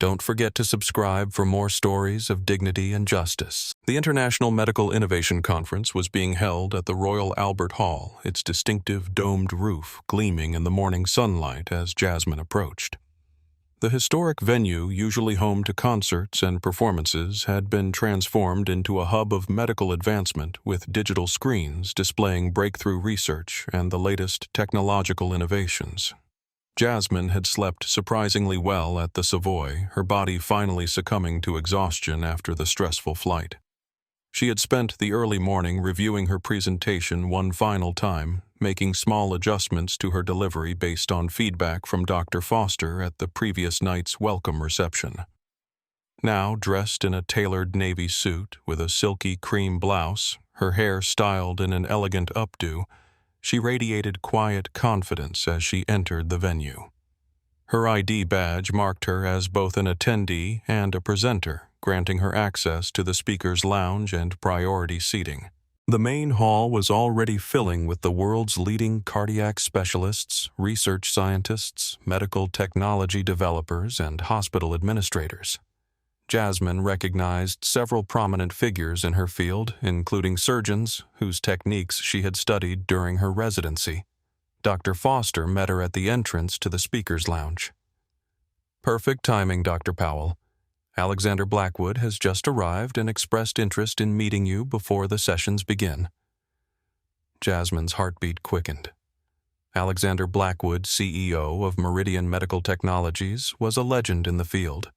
Don't forget to subscribe for more stories of dignity and justice. The International Medical Innovation Conference was being held at the Royal Albert Hall, its distinctive domed roof gleaming in the morning sunlight as Jasmine approached. The historic venue, usually home to concerts and performances, had been transformed into a hub of medical advancement with digital screens displaying breakthrough research and the latest technological innovations. Jasmine had slept surprisingly well at the Savoy, her body finally succumbing to exhaustion after the stressful flight. She had spent the early morning reviewing her presentation one final time, making small adjustments to her delivery based on feedback from Dr. Foster at the previous night's welcome reception. Now, dressed in a tailored navy suit with a silky cream blouse, her hair styled in an elegant updo, she radiated quiet confidence as she entered the venue. Her ID badge marked her as both an attendee and a presenter, granting her access to the speaker's lounge and priority seating. The main hall was already filling with the world's leading cardiac specialists, research scientists, medical technology developers, and hospital administrators. Jasmine recognized several prominent figures in her field, including surgeons whose techniques she had studied during her residency. Dr. Foster met her at the entrance to the speaker's lounge. "Perfect timing, Dr. Powell. Alexander Blackwood has just arrived and expressed interest in meeting you before the sessions begin." Jasmine's heartbeat quickened. Alexander Blackwood, CEO of Meridian Medical Technologies, was a legend in the field,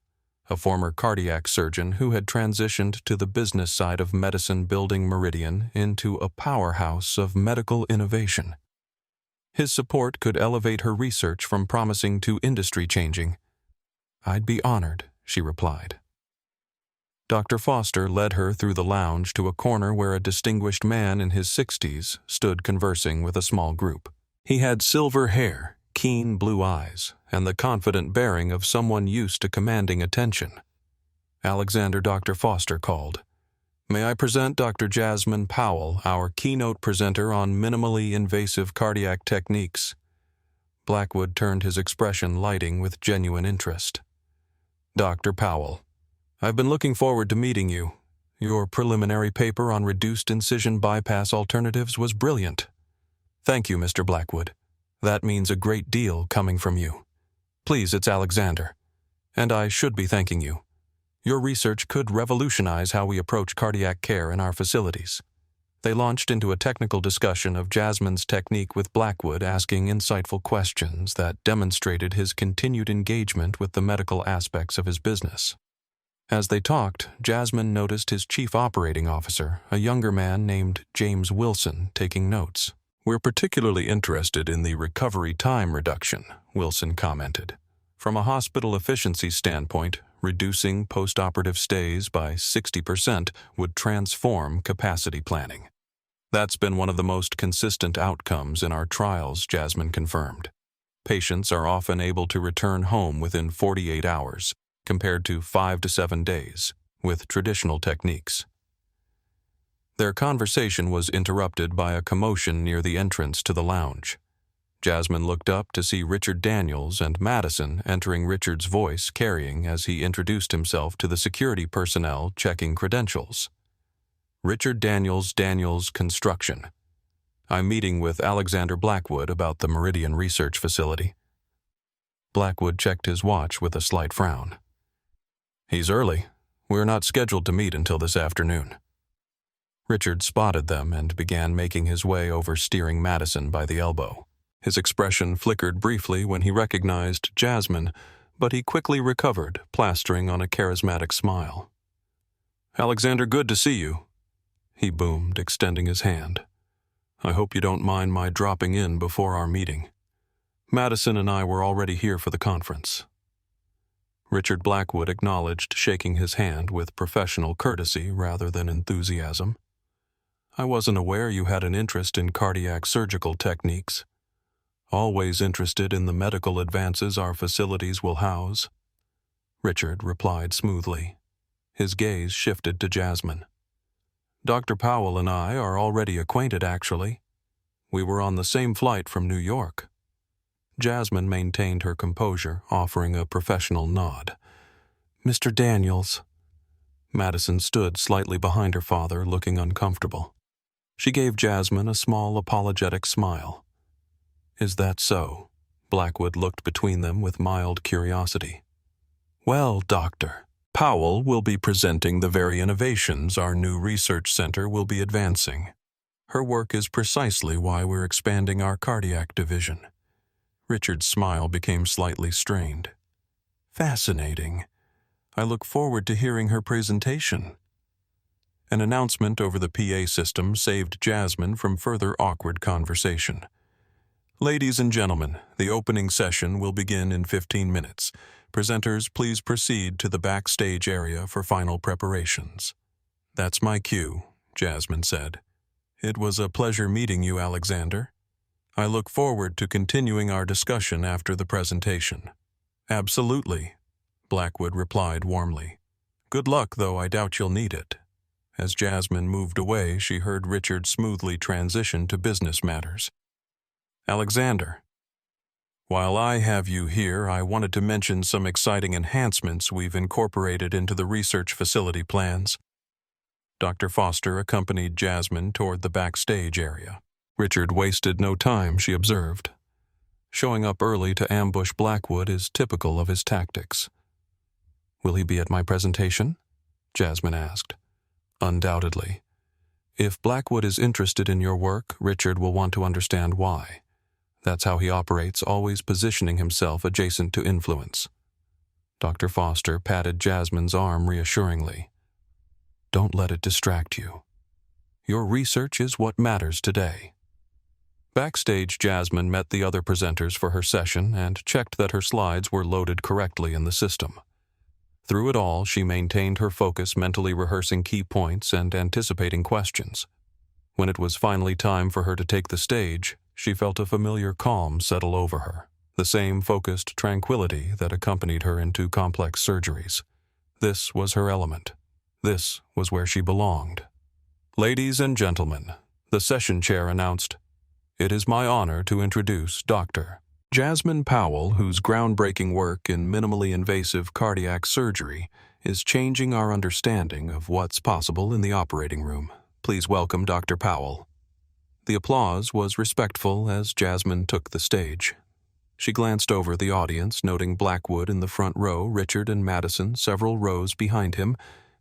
a former cardiac surgeon who had transitioned to the business side of medicine, building Meridian into a powerhouse of medical innovation. His support could elevate her research from promising to industry-changing. "I'd be honored," she replied. Dr. Foster led her through the lounge to a corner where a distinguished man in his 60s stood conversing with a small group. He had silver hair, keen blue eyes, and the confident bearing of someone used to commanding attention. Dr. Foster called. "May I present Dr. Jasmine Powell, our keynote presenter on minimally invasive cardiac techniques?" Blackwood turned his expression lighting with genuine interest. "Dr. Powell, I've been looking forward to meeting you. Your preliminary paper on reduced incision bypass alternatives was brilliant." "Thank you, Mr. Blackwood. That means a great deal coming from you." "Please, it's Alexander. And I should be thanking you. Your research could revolutionize how we approach cardiac care in our facilities. They launched into a technical discussion of Jasmine's technique with Blackwood, asking insightful questions that demonstrated his continued engagement with the medical aspects of his business. As they talked, Jasmine noticed his chief operating officer, a younger man named James Wilson, taking notes. "We're particularly interested in the recovery time reduction," Wilson commented. "From a hospital efficiency standpoint, reducing post-operative stays by 60% would transform capacity planning." "That's been one of the most consistent outcomes in our trials," Jasmine confirmed. "Patients are often able to return home within 48 hours, compared to 5 to 7 days, with traditional techniques." Their conversation was interrupted by a commotion near the entrance to the lounge. Jasmine looked up to see Richard Daniels and Madison entering, Richard's voice carrying as he introduced himself to the security personnel checking credentials. "Richard Daniels, Daniels Construction. I'm meeting with Alexander Blackwood about the Meridian research facility." Blackwood checked his watch with a slight frown. "He's early. We're not scheduled to meet until this afternoon." Richard spotted them and began making his way over, steering Madison by the elbow. His expression flickered briefly when he recognized Jasmine, but he quickly recovered, plastering on a charismatic smile. "Alexander, good to see you," he boomed, extending his hand. "I hope you don't mind my dropping in before our meeting. Madison and I were already here for the conference." Richard Blackwood acknowledged, shaking his hand with professional courtesy rather than enthusiasm. "I wasn't aware you had an interest in cardiac surgical techniques. Always interested in the medical advances our facilities will house," Richard replied smoothly. His gaze shifted to Jasmine. "Dr. Powell and I are already acquainted, actually. We were on the same flight from New York." Jasmine maintained her composure, offering a professional nod. "Mr. Daniels." Madison stood slightly behind her father, looking uncomfortable. She gave Jasmine a small, apologetic smile. "Is that so?" Blackwood looked between them with mild curiosity. "Well, Dr. Powell will be presenting the very innovations our new research center will be advancing. Her work is precisely why we're expanding our cardiac division." Richard's smile became slightly strained. "Fascinating. I look forward to hearing her presentation." An announcement over the PA system saved Jasmine from further awkward conversation. "Ladies and gentlemen, the opening session will begin in 15 minutes. Presenters, please proceed to the backstage area for final preparations." "That's my cue," Jasmine said. "It was a pleasure meeting you, Alexander. I look forward to continuing our discussion after the presentation." "Absolutely," Blackwood replied warmly. "Good luck, though I doubt you'll need it." As Jasmine moved away, she heard Richard smoothly transition to business matters. "Alexander, while I have you here, I wanted to mention some exciting enhancements we've incorporated into the research facility plans." Dr. Foster accompanied Jasmine toward the backstage area. Richard wasted no time, she observed. Showing up early to ambush Blackwood is typical of his tactics. "Will he be at my presentation?" Jasmine asked. "Undoubtedly. If Blackwood is interested in your work, Richard will want to understand why. That's how he operates, always positioning himself adjacent to influence." Dr. Foster patted Jasmine's arm reassuringly. "Don't let it distract you. Your research is what matters today." Backstage, Jasmine met the other presenters for her session and checked that her slides were loaded correctly in the system. Through it all, she maintained her focus, mentally rehearsing key points and anticipating questions. When it was finally time for her to take the stage, she felt a familiar calm settle over her, the same focused tranquility that accompanied her into complex surgeries. This was her element. This was where she belonged. "Ladies and gentlemen," the session chair announced, "it is my honor to introduce Dr. Jasmine Powell, whose groundbreaking work in minimally invasive cardiac surgery is changing our understanding of what's possible in the operating room. Please welcome Dr. Powell." The applause was respectful as Jasmine took the stage. She glanced over the audience, noting Blackwood in the front row, Richard and Madison several rows behind him,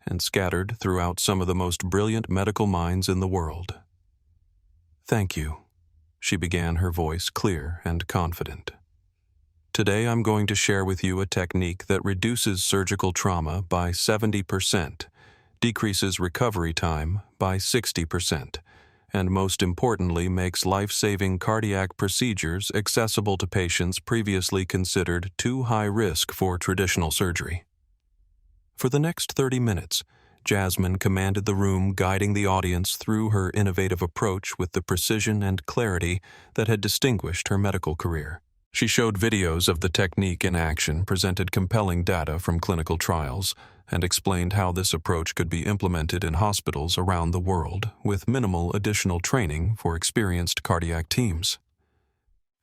and scattered throughout some of the most brilliant medical minds in the world. "Thank you," she began, her voice clear and confident. "Today I'm going to share with you a technique that reduces surgical trauma by 70%, decreases recovery time by 60%, and most importantly makes life-saving cardiac procedures accessible to patients previously considered too high risk for traditional surgery." For the next 30 minutes, Jasmine commanded the room, guiding the audience through her innovative approach with the precision and clarity that had distinguished her medical career. She showed videos of the technique in action, presented compelling data from clinical trials, and explained how this approach could be implemented in hospitals around the world with minimal additional training for experienced cardiac teams.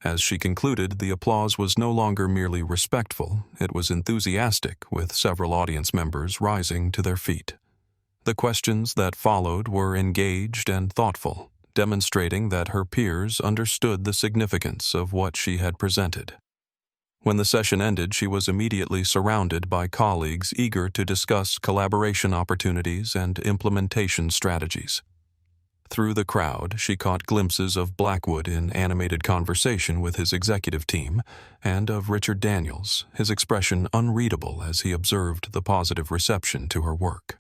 As she concluded, the applause was no longer merely respectful, it was enthusiastic, with several audience members rising to their feet. The questions that followed were engaged and thoughtful, demonstrating that her peers understood the significance of what she had presented. When the session ended, she was immediately surrounded by colleagues eager to discuss collaboration opportunities and implementation strategies. Through the crowd, she caught glimpses of Blackwood in animated conversation with his executive team, and of Richard Daniels, his expression unreadable as he observed the positive reception to her work.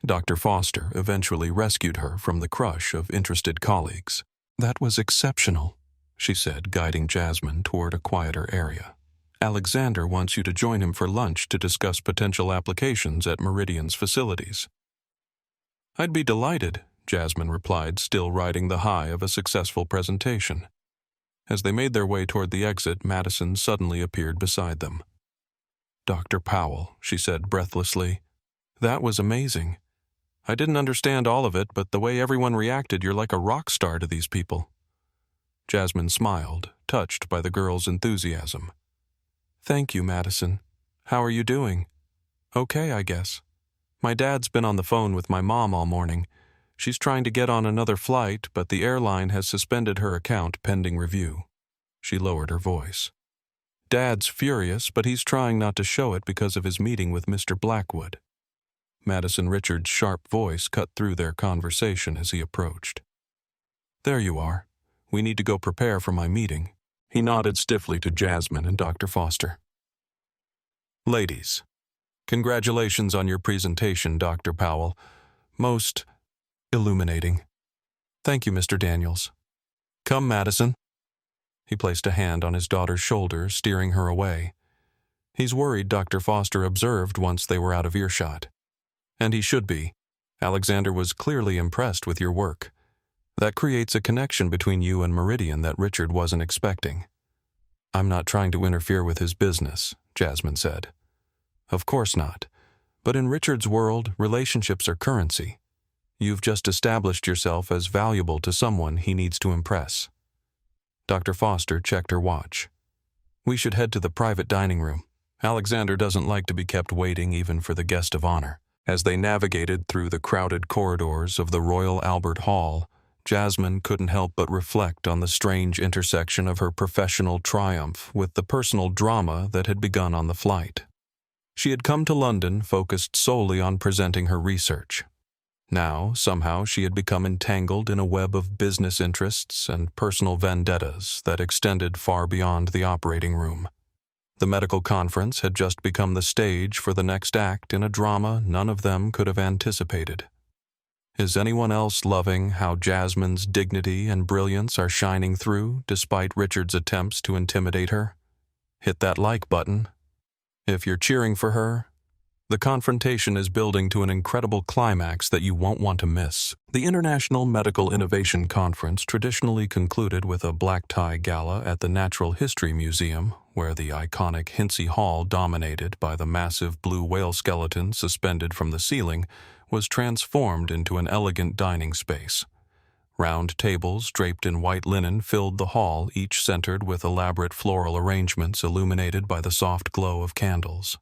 Dr. Foster eventually rescued her from the crush of interested colleagues. "That was exceptional," she said, guiding Jasmine toward a quieter area. "Alexander wants you to join him for lunch to discuss potential applications at Meridian's facilities." "I'd be delighted," Jasmine replied, still riding the high of a successful presentation. As they made their way toward the exit, Madison suddenly appeared beside them. "Dr. Powell," she said breathlessly, "that was amazing. I didn't understand all of it, but the way everyone reacted, you're like a rock star to these people." Jasmine smiled, touched by the girl's enthusiasm. "Thank you, Madison. How are you doing?" "Okay, I guess. My dad's been on the phone with my mom all morning. She's trying to get on another flight, but the airline has suspended her account pending review." She lowered her voice. "Dad's furious, but he's trying not to show it because of his meeting with Mr. Blackwood." Madison Richards' sharp voice cut through their conversation as he approached. "There you are. We need to go prepare for my meeting." He nodded stiffly to Jasmine and Dr. Foster. "Ladies, congratulations on your presentation, Dr. Powell. Most illuminating." "Thank you, Mr. Daniels." "Come, Madison." He placed a hand on his daughter's shoulder, steering her away. "He's worried," Dr. Foster observed once they were out of earshot. "And he should be. Alexander was clearly impressed with your work. That creates a connection between you and Meridian that Richard wasn't expecting." "I'm not trying to interfere with his business," Jasmine said. "Of course not. But in Richard's world, relationships are currency. You've just established yourself as valuable to someone he needs to impress." Dr. Foster checked her watch. "We should head to the private dining room. Alexander doesn't like to be kept waiting even for the guest of honor." As they navigated through the crowded corridors of the Royal Albert Hall, Jasmine couldn't help but reflect on the strange intersection of her professional triumph with the personal drama that had begun on the flight. She had come to London focused solely on presenting her research. Now, somehow, she had become entangled in a web of business interests and personal vendettas that extended far beyond the operating room. The medical conference had just become the stage for the next act in a drama none of them could have anticipated. Is anyone else loving how Jasmine's dignity and brilliance are shining through despite Richard's attempts to intimidate her? Hit that like button. If you're cheering for her, the confrontation is building to an incredible climax that you won't want to miss. The International Medical Innovation Conference traditionally concluded with a black tie gala at the Natural History Museum, where the iconic Hinsey Hall, dominated by the massive blue whale skeleton suspended from the ceiling, was transformed into an elegant dining space. Round tables draped in white linen filled the hall, each centered with elaborate floral arrangements illuminated by the soft glow of candles.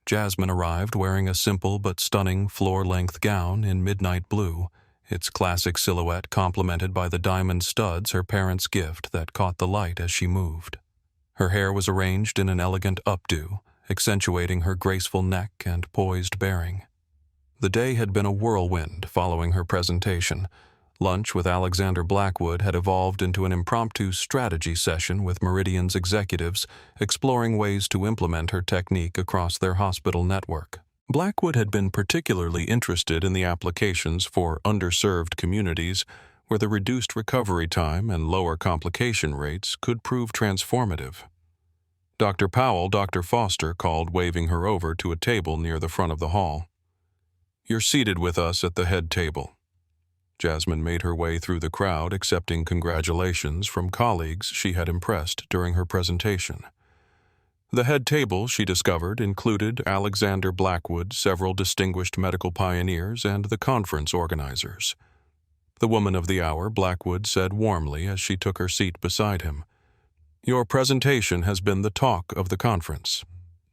Jasmine arrived wearing a simple but stunning floor-length gown in midnight blue, its classic silhouette complemented by the diamond studs, her parents' gift, that caught the light as she moved. Her hair was arranged in an elegant updo, accentuating her graceful neck and poised bearing. The day had been a whirlwind following her presentation. Lunch with Alexander Blackwood had evolved into an impromptu strategy session with Meridian's executives, exploring ways to implement her technique across their hospital network. Blackwood had been particularly interested in the applications for underserved communities where the reduced recovery time and lower complication rates could prove transformative. Dr. Powell, Dr. Foster called, waving her over to a table near the front of the hall. "You're seated with us at the head table." Jasmine made her way through the crowd, accepting congratulations from colleagues she had impressed during her presentation. The head table, she discovered, included Alexander Blackwood, several distinguished medical pioneers, and the conference organizers. The woman of the hour, Blackwood said warmly as she took her seat beside him. "Your presentation has been the talk of the conference.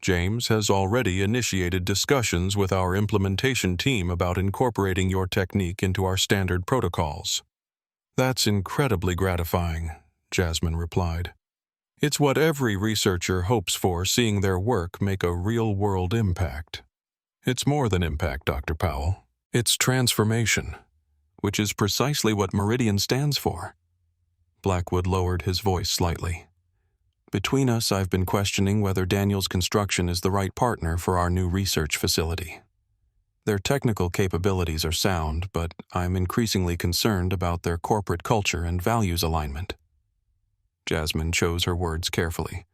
James has already initiated discussions with our implementation team about incorporating your technique into our standard protocols." "That's incredibly gratifying," Jasmine replied. "It's what every researcher hopes for, seeing their work make a real-world impact." "It's more than impact, Dr. Powell. It's transformation, which is precisely what Meridian stands for." Blackwood lowered his voice slightly. "Between us, I've been questioning whether Daniels Construction is the right partner for our new research facility. Their technical capabilities are sound, but I'm increasingly concerned about their corporate culture and values alignment." Jasmine chose her words carefully.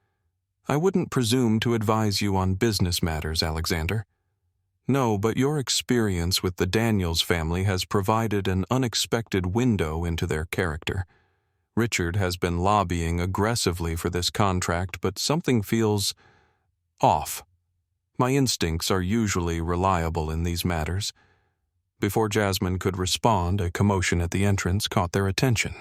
"I wouldn't presume to advise you on business matters, Alexander. No, but your experience with the Daniels family has provided an unexpected window into their character. Richard has been lobbying aggressively for this contract, but something feels off. My instincts are usually reliable in these matters." Before Jasmine could respond, a commotion at the entrance caught their attention.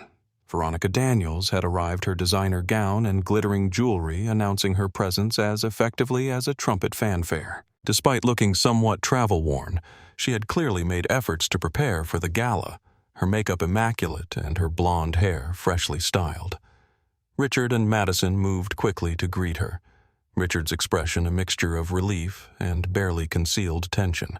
Veronica Daniels had arrived, her designer gown and glittering jewelry announcing her presence as effectively as a trumpet fanfare. Despite looking somewhat travel-worn, she had clearly made efforts to prepare for the gala, her makeup immaculate and her blonde hair freshly styled. Richard and Madison moved quickly to greet her, Richard's expression a mixture of relief and barely concealed tension.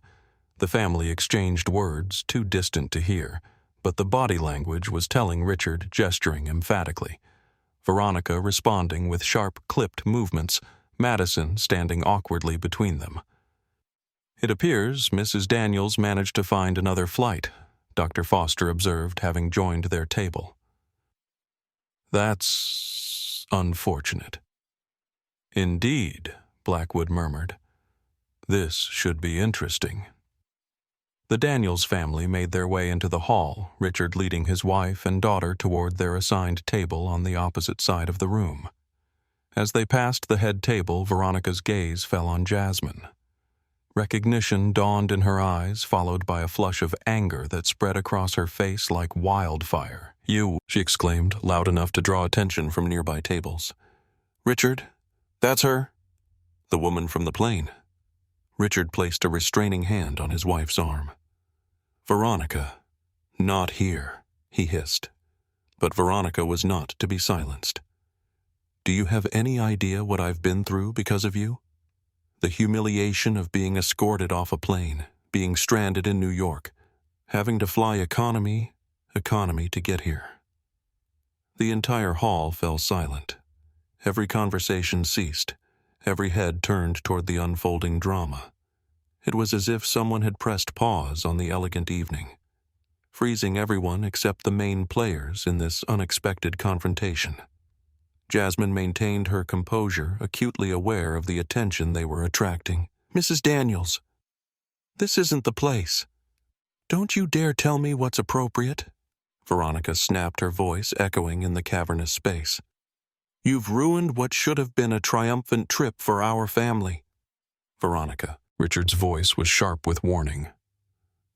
The family exchanged words too distant to hear, but the body language was telling Richard, gesturing emphatically. Veronica responding with sharp, clipped movements, Madison standing awkwardly between them. "It appears Mrs. Daniels managed to find another flight," Dr. Foster observed, having joined their table. "That's unfortunate." "Indeed," Blackwood murmured. "This should be interesting." The Daniels family made their way into the hall, Richard leading his wife and daughter toward their assigned table on the opposite side of the room. As they passed the head table, Veronica's gaze fell on Jasmine. Recognition dawned in her eyes, followed by a flush of anger that spread across her face like wildfire. "You," she exclaimed, loud enough to draw attention from nearby tables. "Richard, that's her?" "The woman from the plane." Richard placed a restraining hand on his wife's arm. "Veronica, not here," he hissed. But Veronica was not to be silenced. "Do you have any idea what I've been through because of you? The humiliation of being escorted off a plane, being stranded in New York, having to fly economy to get here." The entire hall fell silent. Every conversation ceased. Every head turned toward the unfolding drama. It was as if someone had pressed pause on the elegant evening, freezing everyone except the main players in this unexpected confrontation. Jasmine maintained her composure, acutely aware of the attention they were attracting. "Mrs. Daniels, this isn't the place. Don't you dare tell me what's appropriate." Veronica snapped, her voice echoing in the cavernous space. "You've ruined what should have been a triumphant trip for our family." "Veronica," Richard's voice was sharp with warning.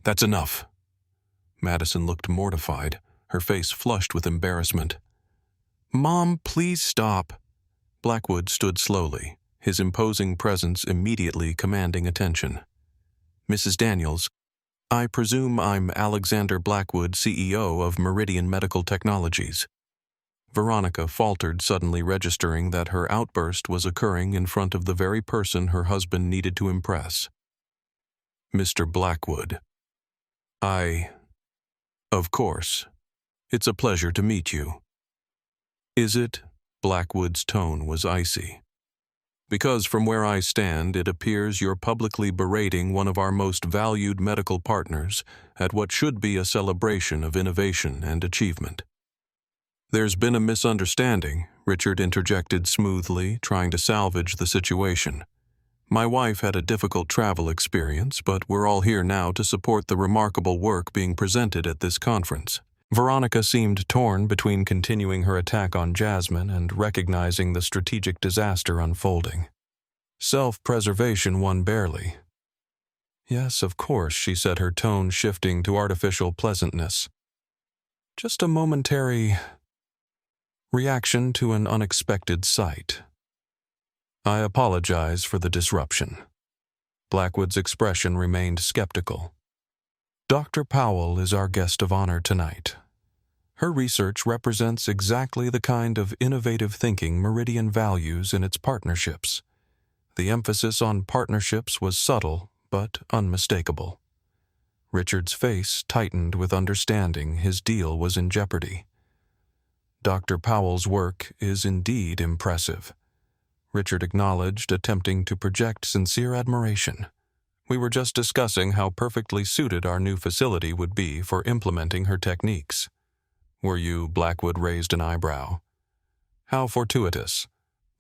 "That's enough." Madison looked mortified, her face flushed with embarrassment. "Mom, please stop." Blackwood stood slowly, his imposing presence immediately commanding attention. "Mrs. Daniels, I presume I'm Alexander Blackwood, CEO of Meridian Medical Technologies." Veronica faltered, suddenly registering that her outburst was occurring in front of the very person her husband needed to impress. Mr. Blackwood. Of course. It's a pleasure to meet you. Is it? Blackwood's tone was icy. Because from where I stand, it appears you're publicly berating one of our most valued medical partners at what should be a celebration of innovation and achievement. There's been a misunderstanding, Richard interjected smoothly, trying to salvage the situation. My wife had a difficult travel experience, but we're all here now to support the remarkable work being presented at this conference. Veronica seemed torn between continuing her attack on Jasmine and recognizing the strategic disaster unfolding. Self-preservation won barely. Yes, of course, she said, her tone shifting to artificial pleasantness. Just a momentary reaction to an unexpected sight. I apologize for the disruption. Blackwood's expression remained skeptical. Dr. Powell is our guest of honor tonight. Her research represents exactly the kind of innovative thinking Meridian values in its partnerships. The emphasis on partnerships was subtle but unmistakable. Richard's face tightened with understanding his deal was in jeopardy. Dr. Powell's work is indeed impressive, Richard acknowledged, attempting to project sincere admiration. We were just discussing how perfectly suited our new facility would be for implementing her techniques. Were you? Blackwood raised an eyebrow. How fortuitous.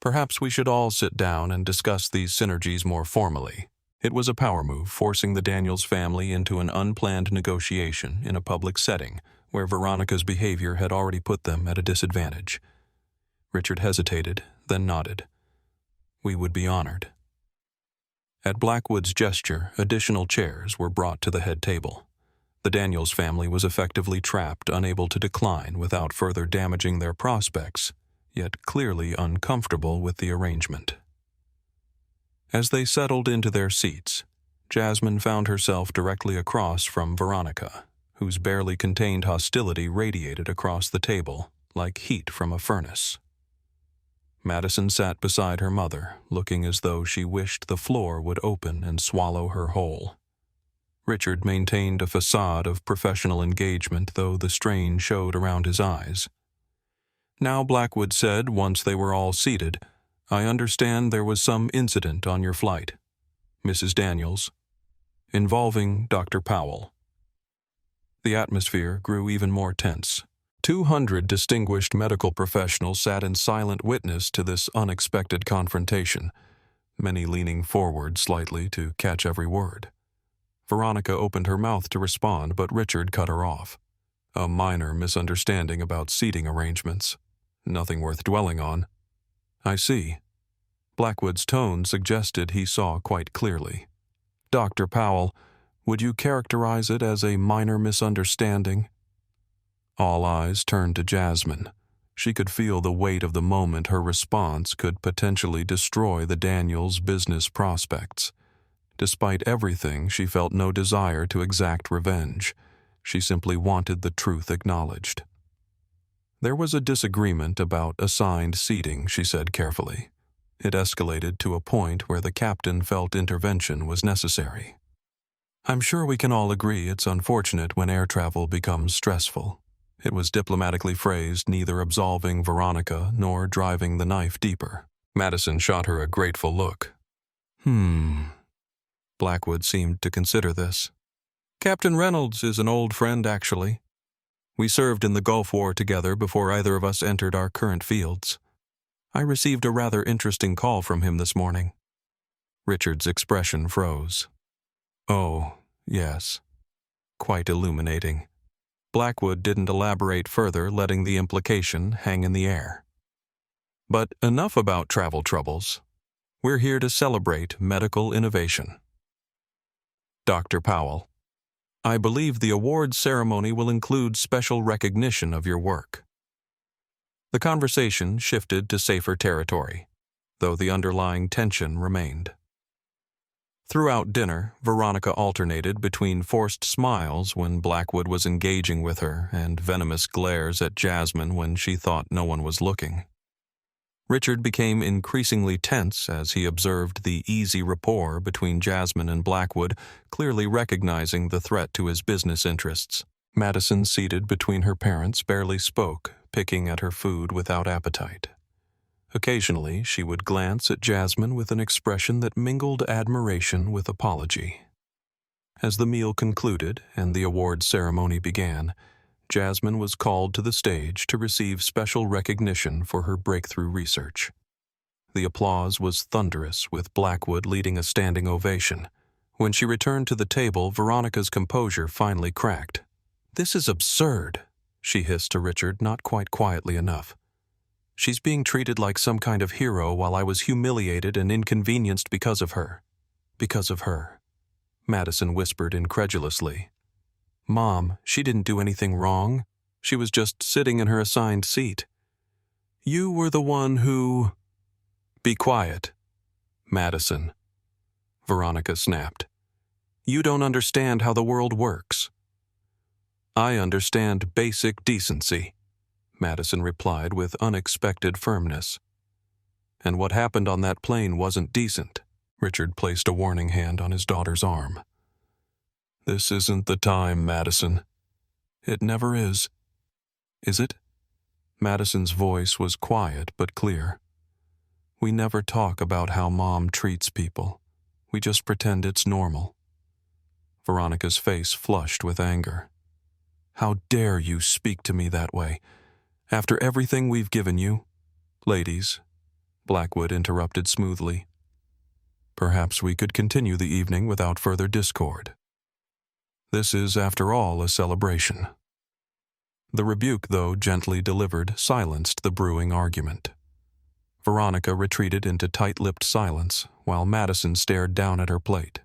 Perhaps we should all sit down and discuss these synergies more formally. It was a power move, forcing the Daniels family into an unplanned negotiation in a public setting where Veronica's behavior had already put them at a disadvantage. Richard hesitated, then nodded. We would be honored. At Blackwood's gesture, additional chairs were brought to the head table. The Daniels family was effectively trapped, unable to decline without further damaging their prospects, yet clearly uncomfortable with the arrangement. As they settled into their seats, Jasmine found herself directly across from Veronica, whose barely contained hostility radiated across the table like heat from a furnace. Madison sat beside her mother, looking as though she wished the floor would open and swallow her whole. Richard maintained a facade of professional engagement, though the strain showed around his eyes. Now, Blackwood said, once they were all seated, I understand there was some incident on your flight, Mrs. Daniels, involving Dr. Powell. The atmosphere grew even more tense. 200 distinguished medical professionals sat in silent witness to this unexpected confrontation, many leaning forward slightly to catch every word. Veronica opened her mouth to respond, but Richard cut her off. A minor misunderstanding about seating arrangements. Nothing worth dwelling on. I see. Blackwood's tone suggested he saw quite clearly. Dr. Powell, would you characterize it as a minor misunderstanding? All eyes turned to Jasmine. She could feel the weight of the moment her response could potentially destroy the Daniels' business prospects. Despite everything, she felt no desire to exact revenge. She simply wanted the truth acknowledged. There was a disagreement about assigned seating, she said carefully. It escalated to a point where the captain felt intervention was necessary. I'm sure we can all agree it's unfortunate when air travel becomes stressful. It was diplomatically phrased, neither absolving Veronica nor driving the knife deeper. Madison shot her a grateful look. Blackwood seemed to consider this. Captain Reynolds is an old friend, actually. We served in the Gulf War together before either of us entered our current fields. I received a rather interesting call from him this morning. Richard's expression froze. Oh, yes. Quite illuminating. Blackwood didn't elaborate further, letting the implication hang in the air. But enough about travel troubles. We're here to celebrate medical innovation. Dr. Powell, I believe the awards ceremony will include special recognition of your work. The conversation shifted to safer territory, though the underlying tension remained. Throughout dinner, Veronica alternated between forced smiles when Blackwood was engaging with her and venomous glares at Jasmine when she thought no one was looking. Richard became increasingly tense as he observed the easy rapport between Jasmine and Blackwood, clearly recognizing the threat to his business interests. Madison, seated between her parents, barely spoke, picking at her food without appetite. Occasionally, she would glance at Jasmine with an expression that mingled admiration with apology. As the meal concluded and the award ceremony began, Jasmine was called to the stage to receive special recognition for her breakthrough research. The applause was thunderous, with Blackwood leading a standing ovation. When she returned to the table, Veronica's composure finally cracked. "This is absurd," she hissed to Richard, not quite quietly enough. "She's being treated like some kind of hero while I was humiliated and inconvenienced because of her." "Because of her," Madison whispered incredulously. "Mom, she didn't do anything wrong. She was just sitting in her assigned seat." "You were the one who—" "Be quiet, Madison," Veronica snapped. "You don't understand how the world works." "I understand basic decency," Madison replied with unexpected firmness. "And what happened on that plane wasn't decent." Richard placed a warning hand on his daughter's arm. "This isn't the time, Madison. It never is." "Is it?" Madison's voice was quiet but clear. "We never talk about how Mom treats people. We just pretend it's normal." Veronica's face flushed with anger. "How dare you speak to me that way? After everything we've given you—" "Ladies," Blackwood interrupted smoothly, "perhaps we could continue the evening without further discord. This is, after all, a celebration." The rebuke, though gently delivered, silenced the brewing argument. Veronica retreated into tight-lipped silence, while Madison stared down at her plate.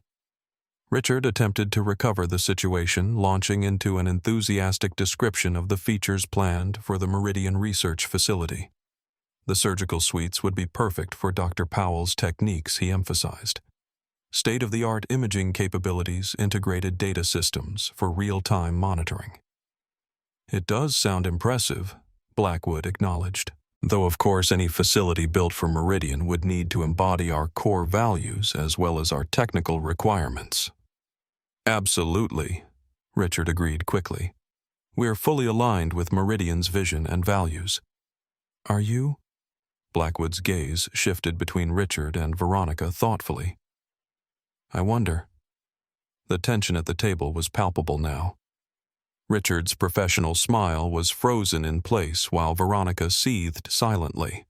Richard attempted to recover the situation, launching into an enthusiastic description of the features planned for the Meridian research facility. The surgical suites would be perfect for Dr. Powell's techniques, he emphasized. State-of-the-art imaging capabilities, integrated data systems for real-time monitoring. "It does sound impressive," Blackwood acknowledged. "Though, of course, any facility built for Meridian would need to embody our core values as well as our technical requirements." "Absolutely," Richard agreed quickly. "We're fully aligned with Meridian's vision and values." "Are you?" Blackwood's gaze shifted between Richard and Veronica thoughtfully. "I wonder." The tension at the table was palpable now. Richard's professional smile was frozen in place while Veronica seethed silently.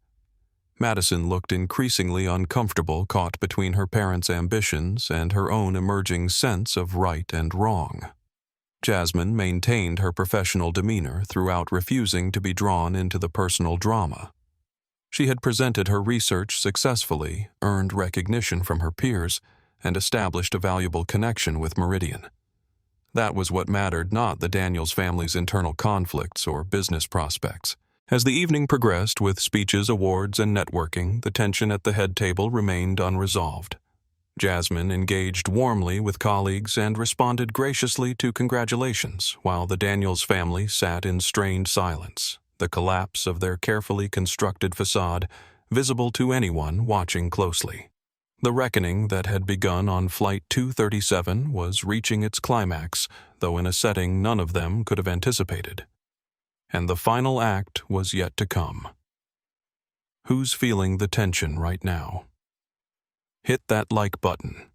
Madison looked increasingly uncomfortable, caught between her parents' ambitions and her own emerging sense of right and wrong. Jasmine maintained her professional demeanor throughout, refusing to be drawn into the personal drama. She had presented her research successfully, earned recognition from her peers, and established a valuable connection with Meridian. That was what mattered, not the Daniels family's internal conflicts or business prospects. As the evening progressed with speeches, awards, and networking, the tension at the head table remained unresolved. Jasmine engaged warmly with colleagues and responded graciously to congratulations, while the Daniels family sat in strained silence, the collapse of their carefully constructed facade visible to anyone watching closely. The reckoning that had begun on Flight 237 was reaching its climax, though in a setting none of them could have anticipated. And the final act was yet to come. Who's feeling the tension right now? Hit that like button.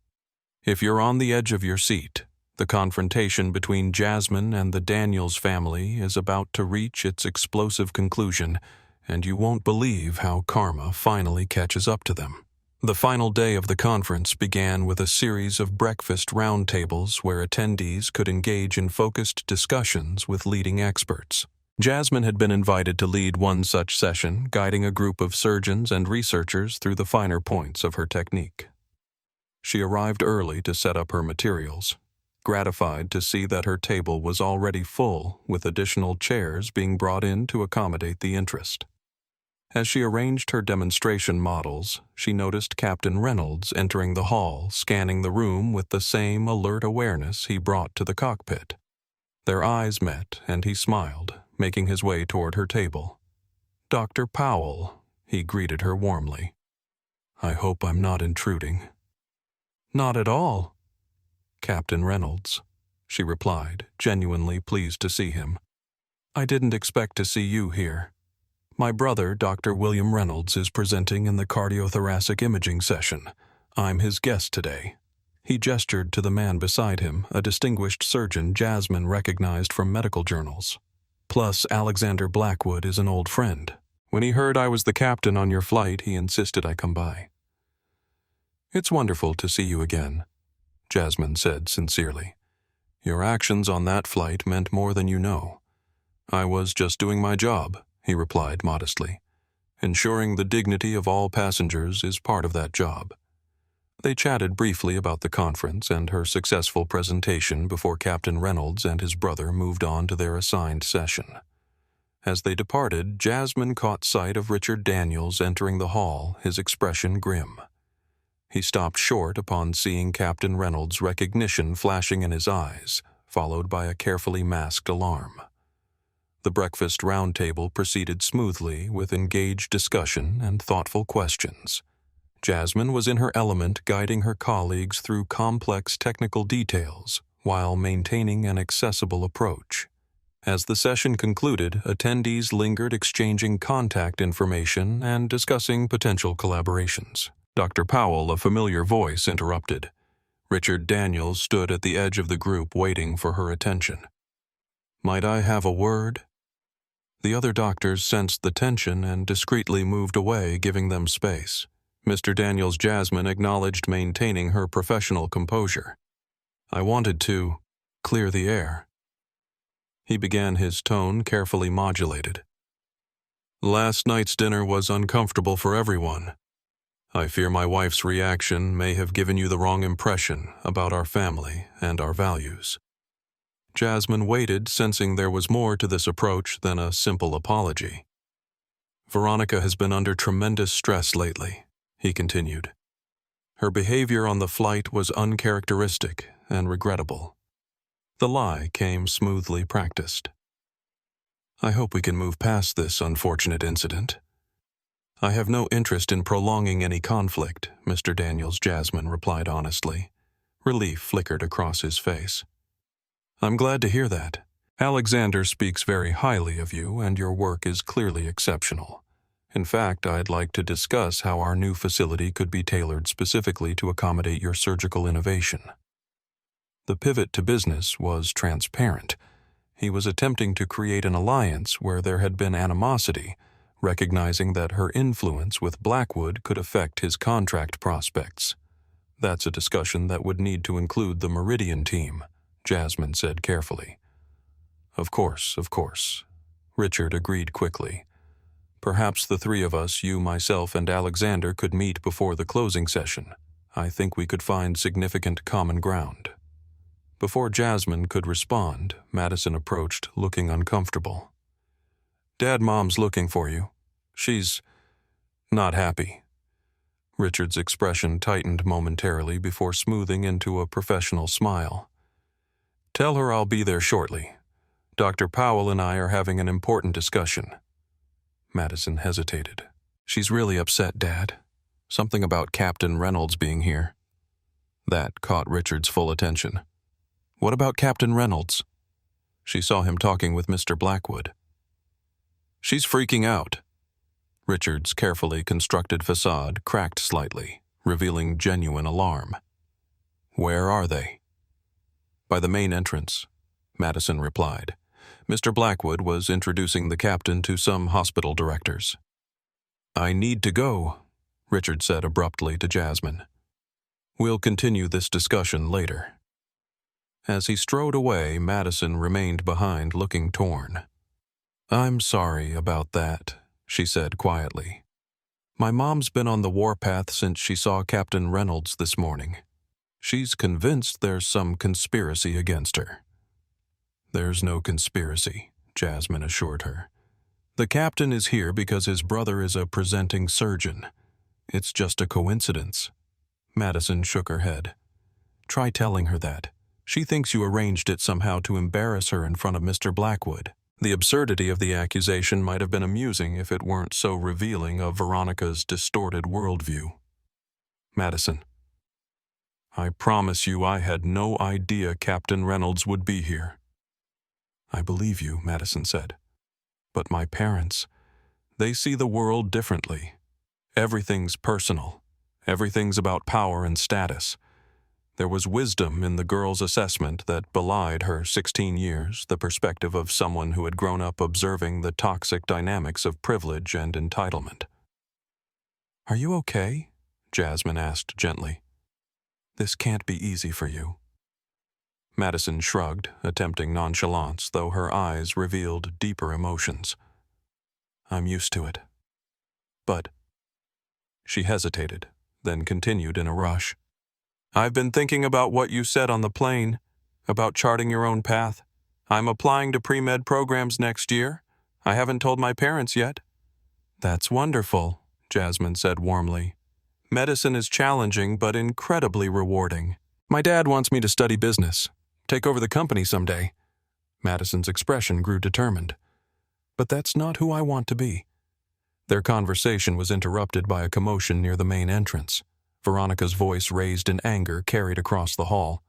If you're on the edge of your seat, the confrontation between Jasmine and the Daniels family is about to reach its explosive conclusion, and you won't believe how karma finally catches up to them. The final day of the conference began with a series of breakfast roundtables where attendees could engage in focused discussions with leading experts. Jasmine had been invited to lead one such session, guiding a group of surgeons and researchers through the finer points of her technique. She arrived early to set up her materials, gratified to see that her table was already full, with additional chairs being brought in to accommodate the interest. As she arranged her demonstration models, she noticed Captain Reynolds entering the hall, scanning the room with the same alert awareness he brought to the cockpit. Their eyes met, and he smiled, making his way toward her table. "Dr. Powell," he greeted her warmly. "I hope I'm not intruding." "Not at all." "Captain Reynolds," she replied, genuinely pleased to see him. "I didn't expect to see you here. My brother, Dr. William Reynolds, is presenting in the cardiothoracic imaging session. I'm his guest today." He gestured to the man beside him, a distinguished surgeon Jasmine recognized from medical journals. "Plus, Alexander Blackwood is an old friend. When he heard I was the captain on your flight, he insisted I come by." "It's wonderful to see you again," Jasmine said sincerely. "Your actions on that flight meant more than you know." "I was just doing my job," he replied modestly. "Ensuring the dignity of all passengers is part of that job." They chatted briefly about the conference and her successful presentation before Captain Reynolds and his brother moved on to their assigned session. As they departed, Jasmine caught sight of Richard Daniels entering the hall, his expression grim. He stopped short upon seeing Captain Reynolds' recognition flashing in his eyes, followed by a carefully masked alarm. The breakfast roundtable proceeded smoothly with engaged discussion and thoughtful questions. Jasmine was in her element, guiding her colleagues through complex technical details while maintaining an accessible approach. As the session concluded, attendees lingered exchanging contact information and discussing potential collaborations. Dr. Powell, a familiar voice, interrupted. Richard Daniels stood at the edge of the group waiting for her attention. "Might I have a word?" The other doctors sensed the tension and discreetly moved away, giving them space. Mr. Daniels' Jasmine acknowledged maintaining her professional composure. "I wanted to clear the air." He began, his tone carefully modulated. "Last night's dinner was uncomfortable for everyone. I fear my wife's reaction may have given you the wrong impression about our family and our values." Jasmine waited, sensing there was more to this approach than a simple apology. "Veronica has been under tremendous stress lately," he continued. "Her behavior on the flight was uncharacteristic and regrettable." The lie came smoothly practiced. "I hope we can move past this unfortunate incident." "I have no interest in prolonging any conflict," Mr. Daniels' Jasmine replied honestly. Relief flickered across his face. "I'm glad to hear that. Alexander speaks very highly of you, and your work is clearly exceptional. In fact, I'd like to discuss how our new facility could be tailored specifically to accommodate your surgical innovation." The pivot to business was transparent. He was attempting to create an alliance where there had been animosity, recognizing that her influence with Blackwood could affect his contract prospects. "That's a discussion that would need to include the Meridian team," Jasmine said carefully. Of course," Richard agreed quickly. "Perhaps the three of us, you, myself, and Alexander, could meet before the closing session. I think we could find significant common ground." Before Jasmine could respond, Madison approached, looking uncomfortable. "Mom's looking for you. She's not happy." Richard's expression tightened momentarily before smoothing into a professional smile. "Tell her I'll be there shortly. Dr. Powell and I are having an important discussion." Madison hesitated. "She's really upset, Dad. Something about Captain Reynolds being here." That caught Richard's full attention. "What about Captain Reynolds?" "She saw him talking with Mr. Blackwood." "She's freaking out." Richard's carefully constructed facade cracked slightly, revealing genuine alarm. "Where are they?" "By the main entrance," Madison replied. "Mr. Blackwood was introducing the captain to some hospital directors." "I need to go," Richard said abruptly to Jasmine. "We'll continue this discussion later." As he strode away, Madison remained behind, looking torn. "I'm sorry about that," she said quietly. "My mom's been on the warpath since she saw Captain Reynolds this morning. She's convinced there's some conspiracy against her." "There's no conspiracy," Jasmine assured her. The captain is here because his brother is a presenting surgeon. It's just a coincidence. Madison shook her head. Try telling her that. She thinks you arranged it somehow to embarrass her in front of Mr. Blackwood. The absurdity of the accusation might have been amusing if it weren't so revealing of Veronica's distorted worldview. Madison, I promise you I had no idea Captain Reynolds would be here. I believe you, Madison said. But my parents, they see the world differently. Everything's personal. Everything's about power and status. There was wisdom in the girl's assessment that belied her 16 years, the perspective of someone who had grown up observing the toxic dynamics of privilege and entitlement. Are you okay? Jasmine asked gently. This can't be easy for you. Madison shrugged, attempting nonchalance, though her eyes revealed deeper emotions. I'm used to it. But... She hesitated, then continued in a rush. I've been thinking about what you said on the plane, about charting your own path. I'm applying to pre-med programs next year. I haven't told my parents yet. That's wonderful, Jasmine said warmly. Medicine is challenging but incredibly rewarding. My dad wants me to study business, take over the company someday. Madison's expression grew determined. But that's not who I want to be. Their conversation was interrupted by a commotion near the main entrance. Veronica's voice, raised in anger, carried across the hall.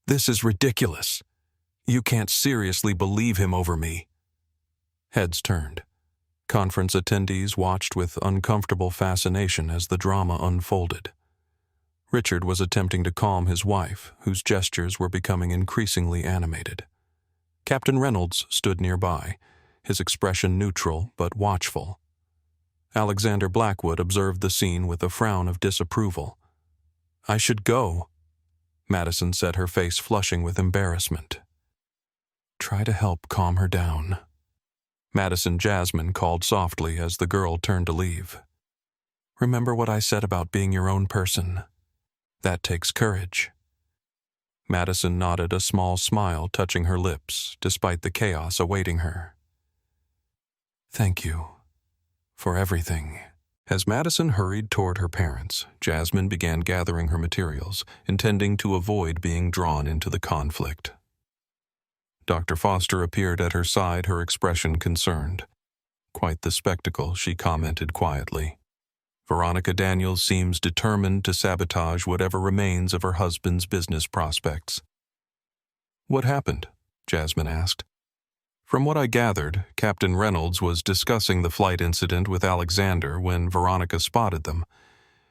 This is ridiculous. You can't seriously believe him over me. Heads turned. Conference attendees watched with uncomfortable fascination as the drama unfolded. Richard was attempting to calm his wife, whose gestures were becoming increasingly animated. Captain Reynolds stood nearby, his expression neutral but watchful. Alexander Blackwood observed the scene with a frown of disapproval. I should go, Madison said, her face flushing with embarrassment. Try to help calm her down. Madison Jasmine called softly as the girl turned to leave. Remember what I said about being your own person. That takes courage. Madison nodded, a small smile touching her lips, despite the chaos awaiting her. Thank you. For everything. As Madison hurried toward her parents, Jasmine began gathering her materials, intending to avoid being drawn into the conflict. Dr. Foster appeared at her side, her expression concerned. Quite the spectacle, she commented quietly. Veronica Daniels seems determined to sabotage whatever remains of her husband's business prospects. What happened? Jasmine asked. From what I gathered, Captain Reynolds was discussing the flight incident with Alexander when Veronica spotted them.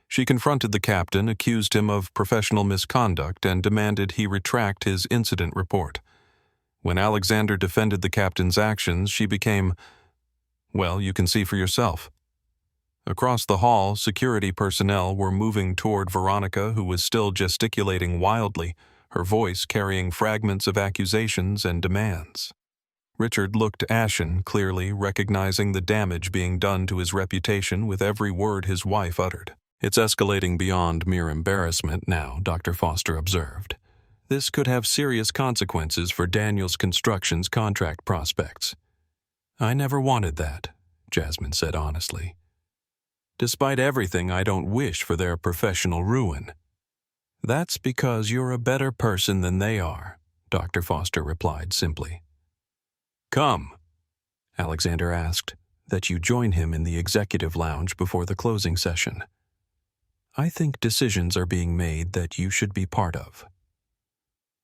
She confronted the captain, accused him of professional misconduct, and demanded he retract his incident report. When Alexander defended the captain's actions, she became, well, you can see for yourself. Across the hall, security personnel were moving toward Veronica, who was still gesticulating wildly, her voice carrying fragments of accusations and demands. Richard looked ashen, clearly recognizing the damage being done to his reputation with every word his wife uttered. It's escalating beyond mere embarrassment now, Dr. Foster observed. This could have serious consequences for Daniels Construction's contract prospects. I never wanted that, Jasmine said honestly. Despite everything, I don't wish for their professional ruin. That's because you're a better person than they are, Dr. Foster replied simply. Come, Alexander asked, that you join him in the executive lounge before the closing session. I think decisions are being made that you should be part of.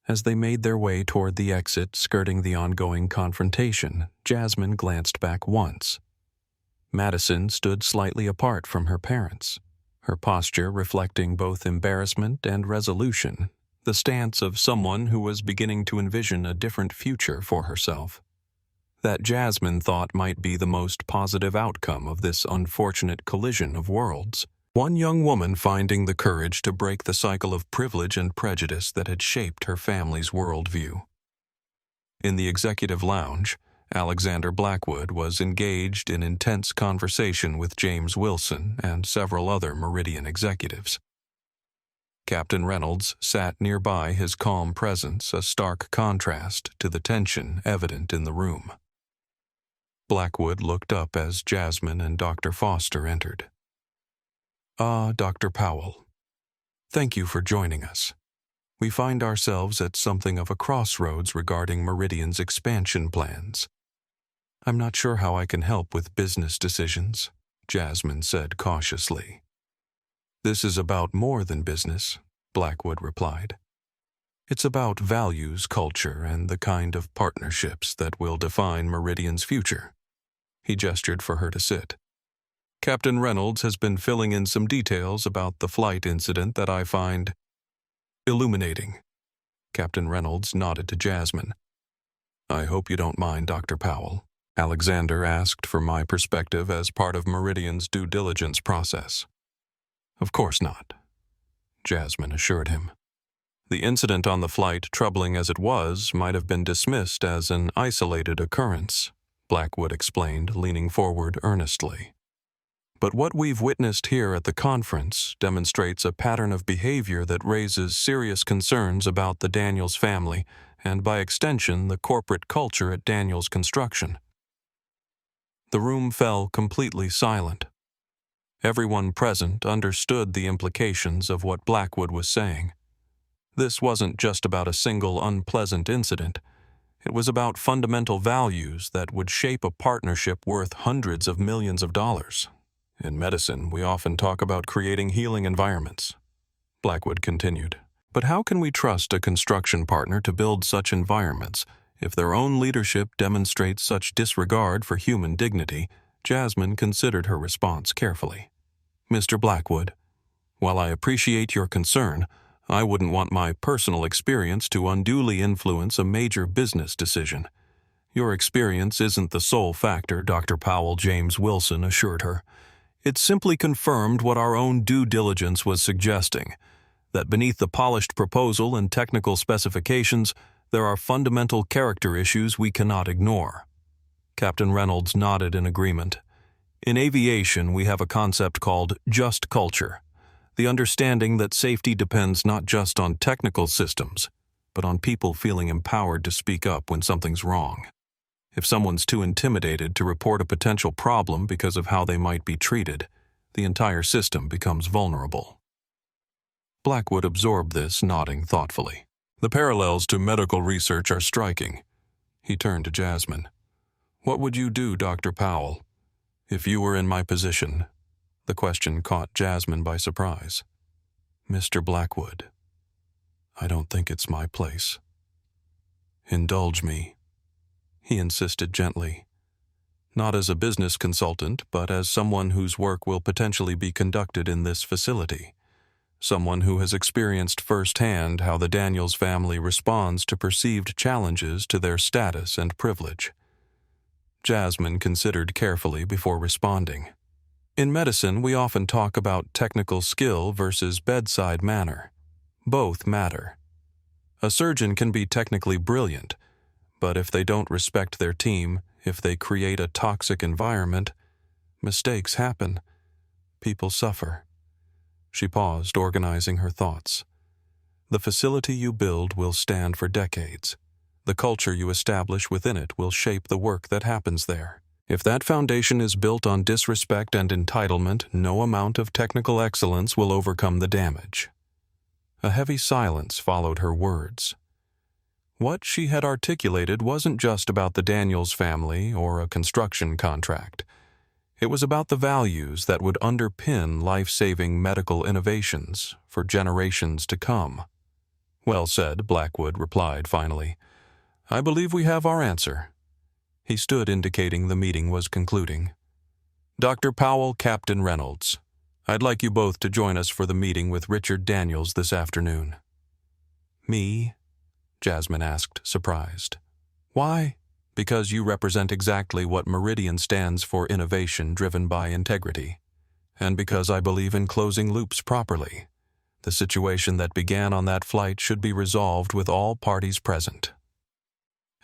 As they made their way toward the exit, skirting the ongoing confrontation, Jasmine glanced back once. Madison stood slightly apart from her parents, her posture reflecting both embarrassment and resolution, the stance of someone who was beginning to envision a different future for herself. That Jasmine thought might be the most positive outcome of this unfortunate collision of worlds. One young woman finding the courage to break the cycle of privilege and prejudice that had shaped her family's worldview. In the executive lounge, Alexander Blackwood was engaged in intense conversation with James Wilson and several other Meridian executives. Captain Reynolds sat nearby, his calm presence a stark contrast to the tension evident in the room. Blackwood looked up as Jasmine and Dr. Foster entered. "Ah, Dr. Powell. Thank you for joining us. We find ourselves at something of a crossroads regarding Meridian's expansion plans. I'm not sure how I can help with business decisions," Jasmine said cautiously. "This is about more than business," Blackwood replied. "It's about values, culture, and the kind of partnerships that will define Meridian's future." He gestured for her to sit. "Captain Reynolds has been filling in some details about the flight incident that I find illuminating." Captain Reynolds nodded to Jasmine. "I hope you don't mind, Dr. Powell. Alexander asked for my perspective as part of Meridian's due diligence process." "Of course not," Jasmine assured him. "The incident on the flight, troubling as it was, might have been dismissed as an isolated occurrence," Blackwood explained, leaning forward earnestly. "But what we've witnessed here at the conference demonstrates a pattern of behavior that raises serious concerns about the Daniels family and, by extension, the corporate culture at Daniels Construction." The room fell completely silent. Everyone present understood the implications of what Blackwood was saying. This wasn't just about a single unpleasant incident. It was about fundamental values that would shape a partnership worth hundreds of millions of dollars. "In medicine, we often talk about creating healing environments," Blackwood continued. "But how can we trust a construction partner to build such environments if their own leadership demonstrates such disregard for human dignity?" Jasmine considered her response carefully. "Mr. Blackwood, while I appreciate your concern, I wouldn't want my personal experience to unduly influence a major business decision." "Your experience isn't the sole factor," Dr. Powell James Wilson assured her. "It simply confirmed what our own due diligence was suggesting, that beneath the polished proposal and technical specifications, there are fundamental character issues we cannot ignore." Captain Reynolds nodded in agreement. "In aviation, we have a concept called just culture, the understanding that safety depends not just on technical systems, but on people feeling empowered to speak up when something's wrong. If someone's too intimidated to report a potential problem because of how they might be treated, the entire system becomes vulnerable." Blackwood absorbed this, nodding thoughtfully. "The parallels to medical research are striking." He turned to Jasmine. "What would you do, Dr. Powell, if you were in my position?" The question caught Jasmine by surprise. "Mr. Blackwood, I don't think it's my place." "Indulge me," he insisted gently. "Not as a business consultant, but as someone whose work will potentially be conducted in this facility. Someone who has experienced firsthand how the Daniels family responds to perceived challenges to their status and privilege." Jasmine considered carefully before responding. "In medicine, we often talk about technical skill versus bedside manner. Both matter. A surgeon can be technically brilliant, but if they don't respect their team, if they create a toxic environment, mistakes happen. People suffer." She paused, organizing her thoughts. "The facility you build will stand for decades. The culture you establish within it will shape the work that happens there. If that foundation is built on disrespect and entitlement, no amount of technical excellence will overcome the damage." A heavy silence followed her words. What she had articulated wasn't just about the Daniels family or a construction contract. It was about the values that would underpin life-saving medical innovations for generations to come. "Well said," Blackwood replied finally. "I believe we have our answer." He stood, indicating the meeting was concluding. "Dr. Powell, Captain Reynolds, I'd like you both to join us for the meeting with Richard Daniels this afternoon." "Me?" Jasmine asked, surprised. "Why?" "Because you represent exactly what Meridian stands for: innovation driven by integrity. And because I believe in closing loops properly. The situation that began on that flight should be resolved with all parties present."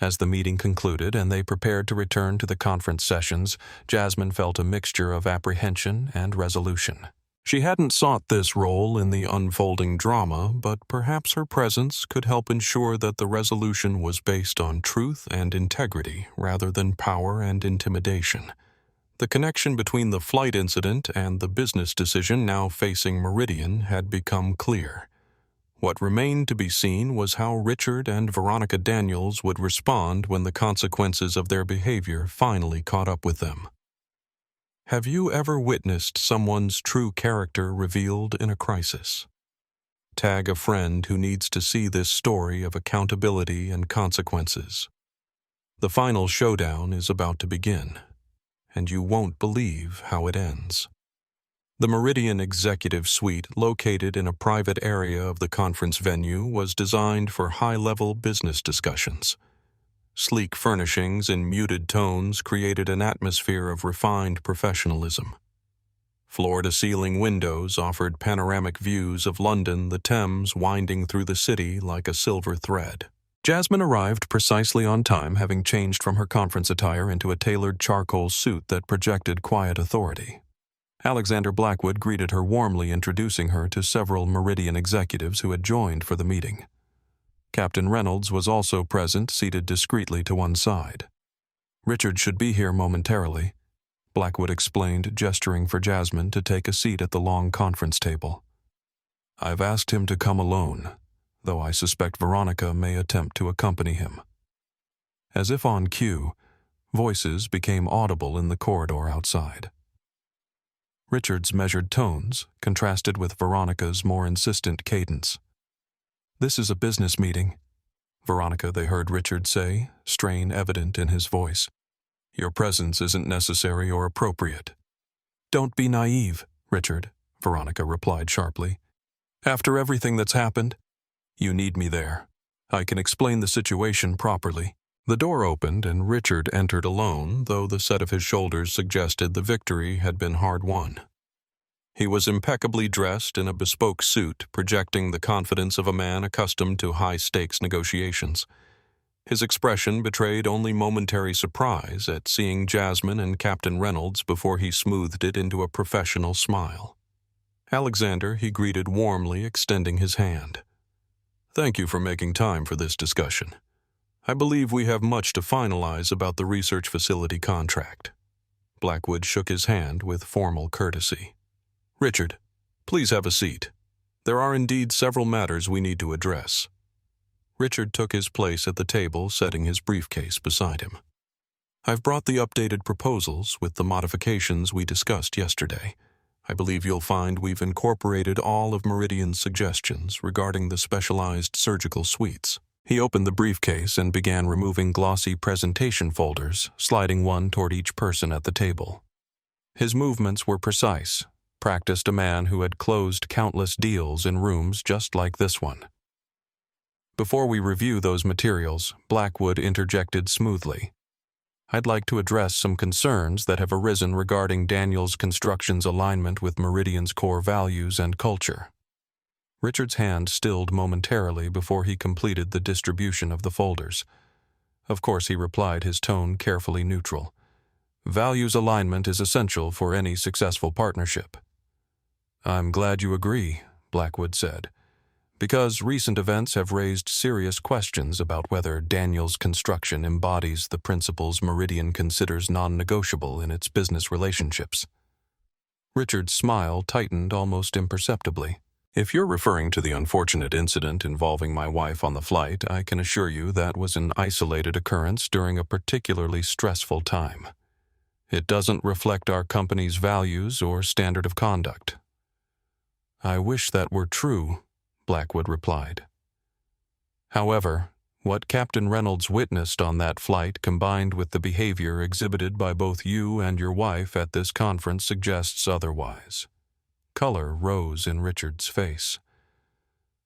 As the meeting concluded and they prepared to return to the conference sessions, Jasmine felt a mixture of apprehension and resolution. She hadn't sought this role in the unfolding drama, but perhaps her presence could help ensure that the resolution was based on truth and integrity rather than power and intimidation. The connection between the flight incident and the business decision now facing Meridian had become clear. What remained to be seen was how Richard and Veronica Daniels would respond when the consequences of their behavior finally caught up with them. Have you ever witnessed someone's true character revealed in a crisis? Tag a friend who needs to see this story of accountability and consequences. The final showdown is about to begin, and you won't believe how it ends. The Meridian Executive Suite, located in a private area of the conference venue, was designed for high-level business discussions. Sleek furnishings in muted tones created an atmosphere of refined professionalism. Floor-to-ceiling windows offered panoramic views of London, the Thames winding through the city like a silver thread. Jasmine arrived precisely on time, having changed from her conference attire into a tailored charcoal suit that projected quiet authority. Alexander Blackwood greeted her warmly, introducing her to several Meridian executives who had joined for the meeting. Captain Reynolds was also present, seated discreetly to one side. "Richard should be here momentarily," Blackwood explained, gesturing for Jasmine to take a seat at the long conference table. "I've asked him to come alone, though I suspect Veronica may attempt to accompany him." As if on cue, voices became audible in the corridor outside. Richard's measured tones contrasted with Veronica's more insistent cadence. "This is a business meeting," Veronica, they heard Richard say, strain evident in his voice. "Your presence isn't necessary or appropriate." "Don't be naive, Richard," Veronica replied sharply. "After everything that's happened, you need me there. I can explain the situation properly." The door opened and Richard entered alone, though the set of his shoulders suggested the victory had been hard won. He was impeccably dressed in a bespoke suit, projecting the confidence of a man accustomed to high-stakes negotiations. His expression betrayed only momentary surprise at seeing Jasmine and Captain Reynolds before he smoothed it into a professional smile. Alexander he greeted warmly, extending his hand. "Thank you for making time for this discussion. I believe we have much to finalize about the research facility contract." Blackwood shook his hand with formal courtesy. "Richard, please have a seat. There are indeed several matters we need to address." Richard took his place at the table, setting his briefcase beside him. "I've brought the updated proposals with the modifications we discussed yesterday. I believe you'll find we've incorporated all of Meridian's suggestions regarding the specialized surgical suites." He opened the briefcase and began removing glossy presentation folders, sliding one toward each person at the table. His movements were precise, practiced a man who had closed countless deals in rooms just like this one. "Before we review those materials," Blackwood interjected smoothly, "I'd like to address some concerns that have arisen regarding Daniels Construction's alignment with Meridian's core values and culture." Richard's hand stilled momentarily before he completed the distribution of the folders. Of course, he replied, his tone carefully neutral. "Values alignment is essential for any successful partnership." "I'm glad you agree," Blackwood said, "because recent events have raised serious questions about whether Daniels Construction embodies the principles Meridian considers non-negotiable in its business relationships." Richard's smile tightened almost imperceptibly. "If you're referring to the unfortunate incident involving my wife on the flight, I can assure you that was an isolated occurrence during a particularly stressful time. It doesn't reflect our company's values or standard of conduct." "I wish that were true," Blackwood replied. "However, what Captain Reynolds witnessed on that flight, combined with the behavior exhibited by both you and your wife at this conference, suggests otherwise." Color rose in Richard's face.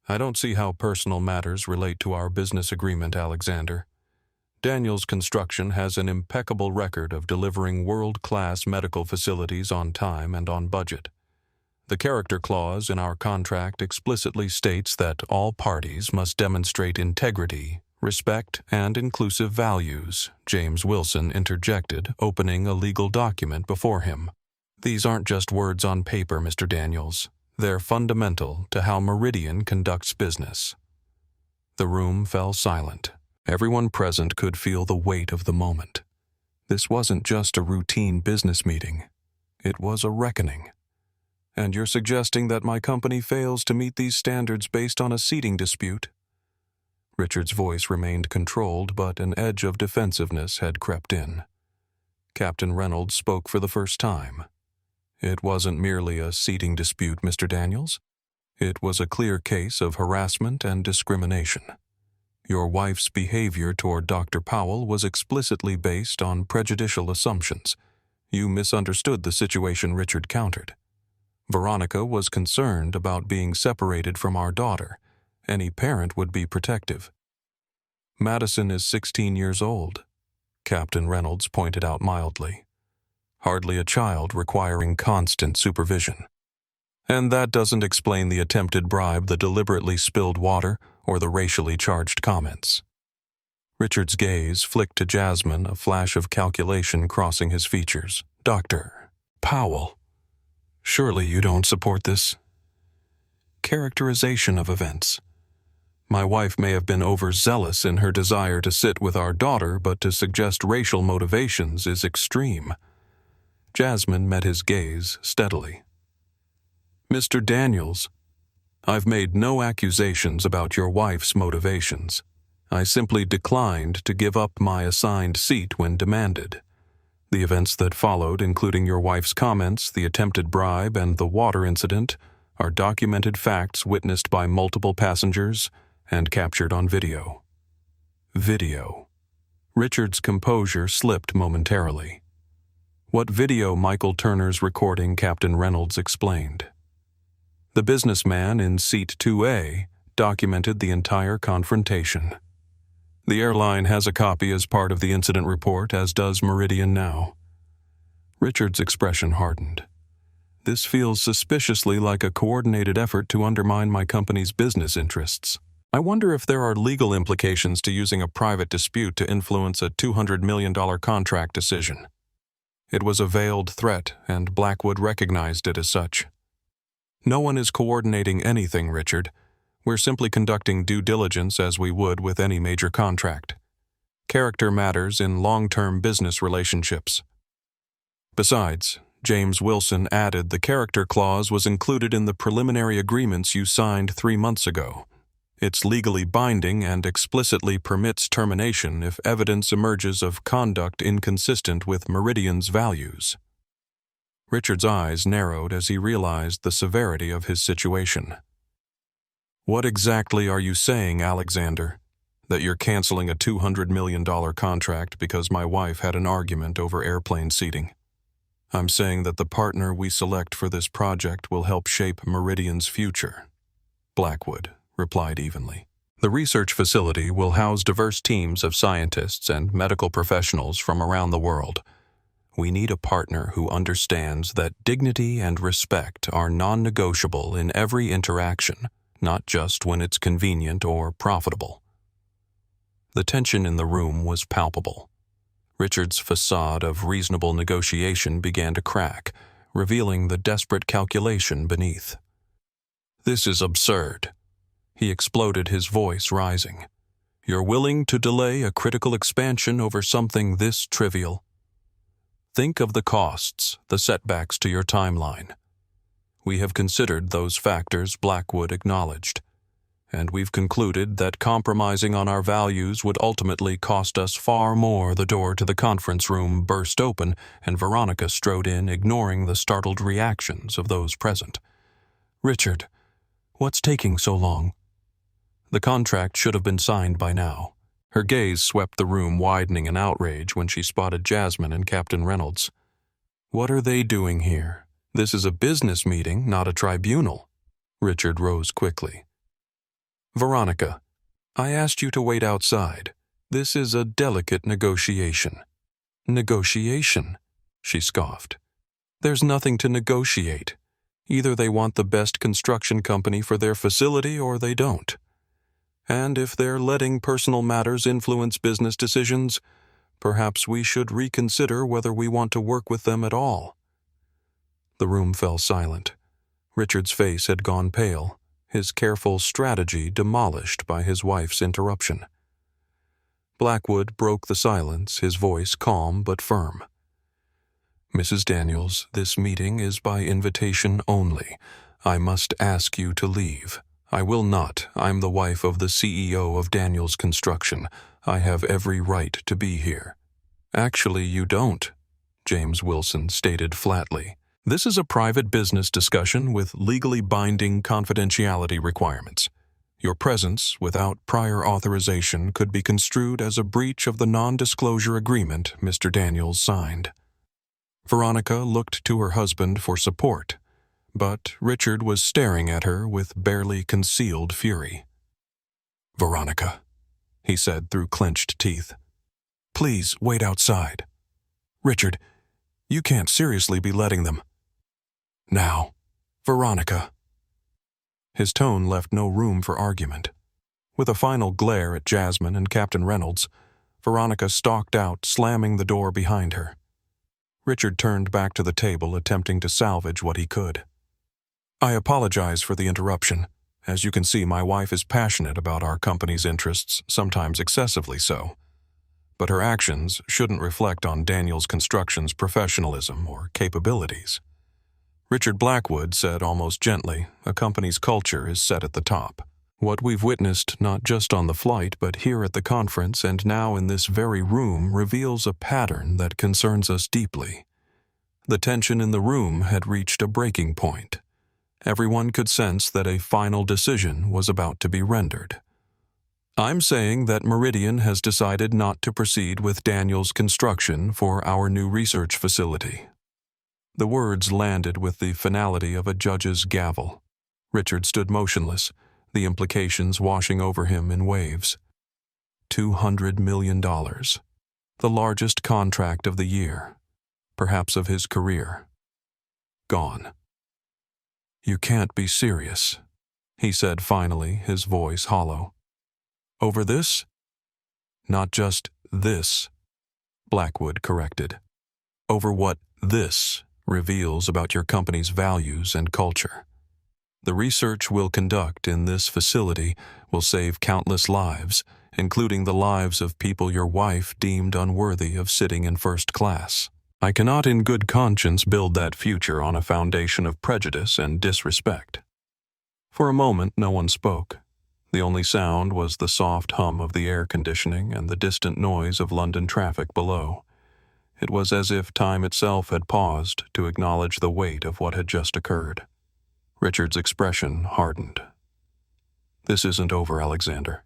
"I don't see how personal matters relate to our business agreement, Alexander. Daniels Construction has an impeccable record of delivering world-class medical facilities on time and on budget. The character clause in our contract explicitly states that all parties must demonstrate integrity, respect, and inclusive values," James Wilson interjected, opening a legal document before him. These aren't just words on paper, Mr. Daniels. They're fundamental to how Meridian conducts business. The room fell silent. Everyone present could feel the weight of the moment. This wasn't just a routine business meeting. It was a reckoning. And you're suggesting that my company fails to meet these standards based on a seating dispute? Richard's voice remained controlled, but an edge of defensiveness had crept in. Captain Reynolds spoke for the first time. It wasn't merely a seating dispute, Mr. Daniels. It was a clear case of harassment and discrimination. Your wife's behavior toward Dr. Powell was explicitly based on prejudicial assumptions. You misunderstood the situation, Richard countered. Veronica was concerned about being separated from our daughter. Any parent would be protective. Madison is 16 years old, Captain Reynolds pointed out mildly. Hardly a child requiring constant supervision. And that doesn't explain the attempted bribe, the deliberately spilled water, or the racially charged comments. Richard's gaze flicked to Jasmine, a flash of calculation crossing his features. Dr. Powell, surely you don't support this characterization of events. My wife may have been overzealous in her desire to sit with our daughter, but to suggest racial motivations is extreme. Jasmine met his gaze steadily. Mr. Daniels, I've made no accusations about your wife's motivations. I simply declined to give up my assigned seat when demanded. The events that followed, including your wife's comments, the attempted bribe, and the water incident, are documented facts witnessed by multiple passengers and captured on video. Video. Richard's composure slipped momentarily. What video Michael Turner's recording, Captain Reynolds explained. The businessman in seat 2A documented the entire confrontation. The airline has a copy as part of the incident report, as does Meridian now. Richard's expression hardened. This feels suspiciously like a coordinated effort to undermine my company's business interests. I wonder if there are legal implications to using a private dispute to influence a $200 million contract decision. It was a veiled threat, and Blackwood recognized it as such. No one is coordinating anything, Richard. We're simply conducting due diligence as we would with any major contract. Character matters in long-term business relationships. Besides, James Wilson added the character clause was included in the preliminary agreements you signed 3 months ago. It's legally binding and explicitly permits termination if evidence emerges of conduct inconsistent with Meridian's values. Richard's eyes narrowed as he realized the severity of his situation. What exactly are you saying, Alexander? That you're canceling a $200 million contract because my wife had an argument over airplane seating? I'm saying that the partner we select for this project will help shape Meridian's future. Blackwood replied evenly. The research facility will house diverse teams of scientists and medical professionals from around the world. We need a partner who understands that dignity and respect are non-negotiable in every interaction, not just when it's convenient or profitable. The tension in the room was palpable. Richard's facade of reasonable negotiation began to crack, revealing the desperate calculation beneath. This is absurd. He exploded, his voice rising. You're willing to delay a critical expansion over something this trivial? Think of the costs, the setbacks to your timeline. We have considered those factors, Blackwood acknowledged, and we've concluded that compromising on our values would ultimately cost us far more. The door to the conference room burst open, and Veronica strode in, ignoring the startled reactions of those present. Richard, what's taking so long? The contract should have been signed by now. Her gaze swept the room, widening in outrage when she spotted Jasmine and Captain Reynolds. What are they doing here? This is a business meeting, not a tribunal. Richard rose quickly. Veronica, I asked you to wait outside. This is a delicate negotiation. Negotiation? She scoffed. There's nothing to negotiate. Either they want the best construction company for their facility or they don't. And if they're letting personal matters influence business decisions, perhaps we should reconsider whether we want to work with them at all. The room fell silent. Richard's face had gone pale, his careful strategy demolished by his wife's interruption. Blackwood broke the silence, his voice calm but firm. "Mrs. Daniels, this meeting is by invitation only. I must ask you to leave. I will not. I'm the wife of the CEO of Daniels Construction. I have every right to be here." "Actually, you don't," James Wilson stated flatly. "This is a private business discussion with legally binding confidentiality requirements. Your presence, without prior authorization, could be construed as a breach of the non-disclosure agreement Mr. Daniels signed." Veronica looked to her husband for support, but Richard was staring at her with barely concealed fury. "Veronica," he said through clenched teeth, "please wait outside. Richard, you can't seriously be letting them. Now, Veronica." His tone left no room for argument. With a final glare at Jasmine and Captain Reynolds, Veronica stalked out, slamming the door behind her. Richard turned back to the table, attempting to salvage what he could. "I apologize for the interruption. As you can see, my wife is passionate about our company's interests, sometimes excessively so. But her actions shouldn't reflect on Daniels Construction's professionalism or capabilities." Richard Blackwood said almost gently, "A company's culture is set at the top. What we've witnessed not just on the flight but here at the conference and now in this very room reveals a pattern that concerns us deeply." The tension in the room had reached a breaking point. Everyone could sense that a final decision was about to be rendered. "I'm saying that Meridian has decided not to proceed with Daniels Construction for our new research facility." The words landed with the finality of a judge's gavel. Richard stood motionless, the implications washing over him in waves. $200 million. The largest contract of the year, perhaps of his career. Gone. "You can't be serious," he said finally, his voice hollow. "Over this?" "Not just this," Blackwood corrected. "Over what this reveals about your company's values and culture. The research we'll conduct in this facility will save countless lives, including the lives of people your wife deemed unworthy of sitting in first class. I cannot in good conscience build that future on a foundation of prejudice and disrespect." For a moment, no one spoke. The only sound was the soft hum of the air conditioning and the distant noise of London traffic below. It was as if time itself had paused to acknowledge the weight of what had just occurred. Richard's expression hardened. "This isn't over, Alexander."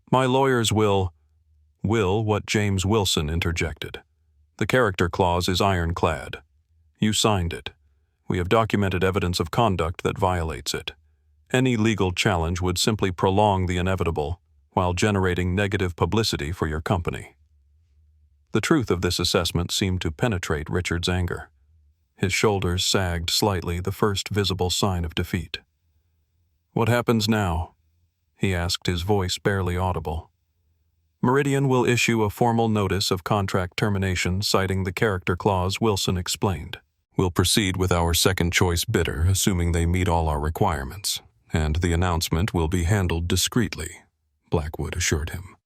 "My lawyers will what James Wilson interjected. The character clause is ironclad. You signed it. We have documented evidence of conduct that violates it. Any legal challenge would simply prolong the inevitable while generating negative publicity for your company." The truth of this assessment seemed to penetrate Richard's anger. His shoulders sagged slightly, the first visible sign of defeat. "What happens now?" he asked, his voice barely audible. "Meridian will issue a formal notice of contract termination citing the character clause Wilson explained. We'll proceed with our second-choice bidder, assuming they meet all our requirements, and the announcement will be handled discreetly," Blackwood assured him.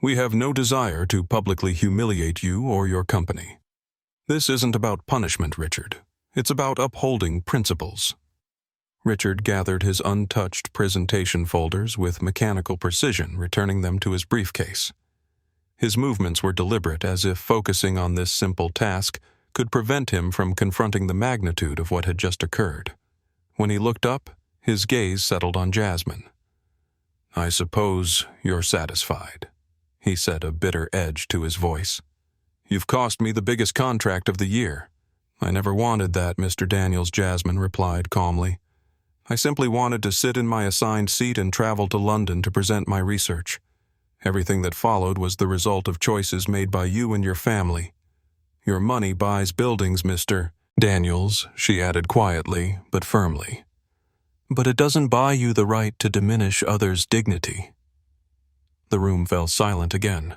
"We have no desire to publicly humiliate you or your company. This isn't about punishment, Richard. It's about upholding principles." Richard gathered his untouched presentation folders with mechanical precision, returning them to his briefcase. His movements were deliberate, as if focusing on this simple task could prevent him from confronting the magnitude of what had just occurred. When he looked up, his gaze settled on Jasmine. "I suppose you're satisfied," he said, a bitter edge to his voice. "You've cost me the biggest contract of the year." "I never wanted that, Mr. Daniels," Jasmine replied calmly. "I simply wanted to sit in my assigned seat and travel to London to present my research. Everything that followed was the result of choices made by you and your family. Your money buys buildings, Mr. Daniels," she added quietly but firmly. "But it doesn't buy you the right to diminish others' dignity." The room fell silent again.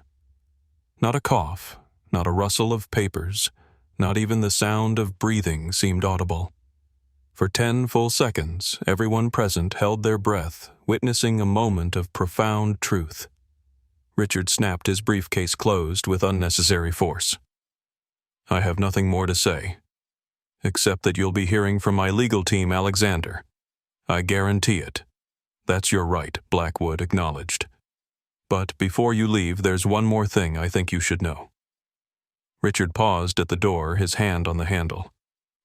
Not a cough, not a rustle of papers, Not even the sound of breathing seemed audible. For 10 full seconds, everyone present held their breath, witnessing a moment of profound truth. Richard snapped his briefcase closed with unnecessary force. I have nothing more to say, except that you'll be hearing from my legal team, Alexander. I guarantee it. That's your right, Blackwood acknowledged. But before you leave, there's one more thing I think you should know. Richard paused at the door, his hand on the handle.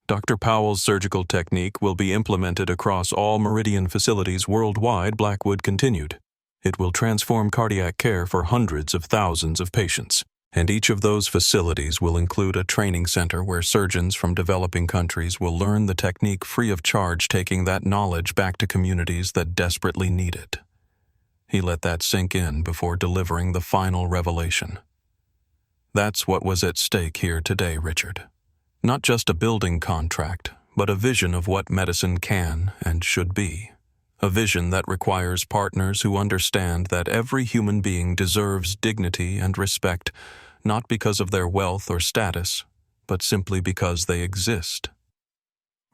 Dr. Powell's surgical technique will be implemented across all Meridian facilities worldwide, Blackwood continued. It will transform cardiac care for hundreds of thousands of patients, and each of those facilities will include a training center where surgeons from developing countries will learn the technique free of charge, taking that knowledge back to communities that desperately need it. He let that sink in before delivering the final revelation. That's what was at stake here today, Richard. Not just a building contract, but a vision of what medicine can and should be. A vision that requires partners who understand that every human being deserves dignity and respect, not because of their wealth or status, but simply because they exist.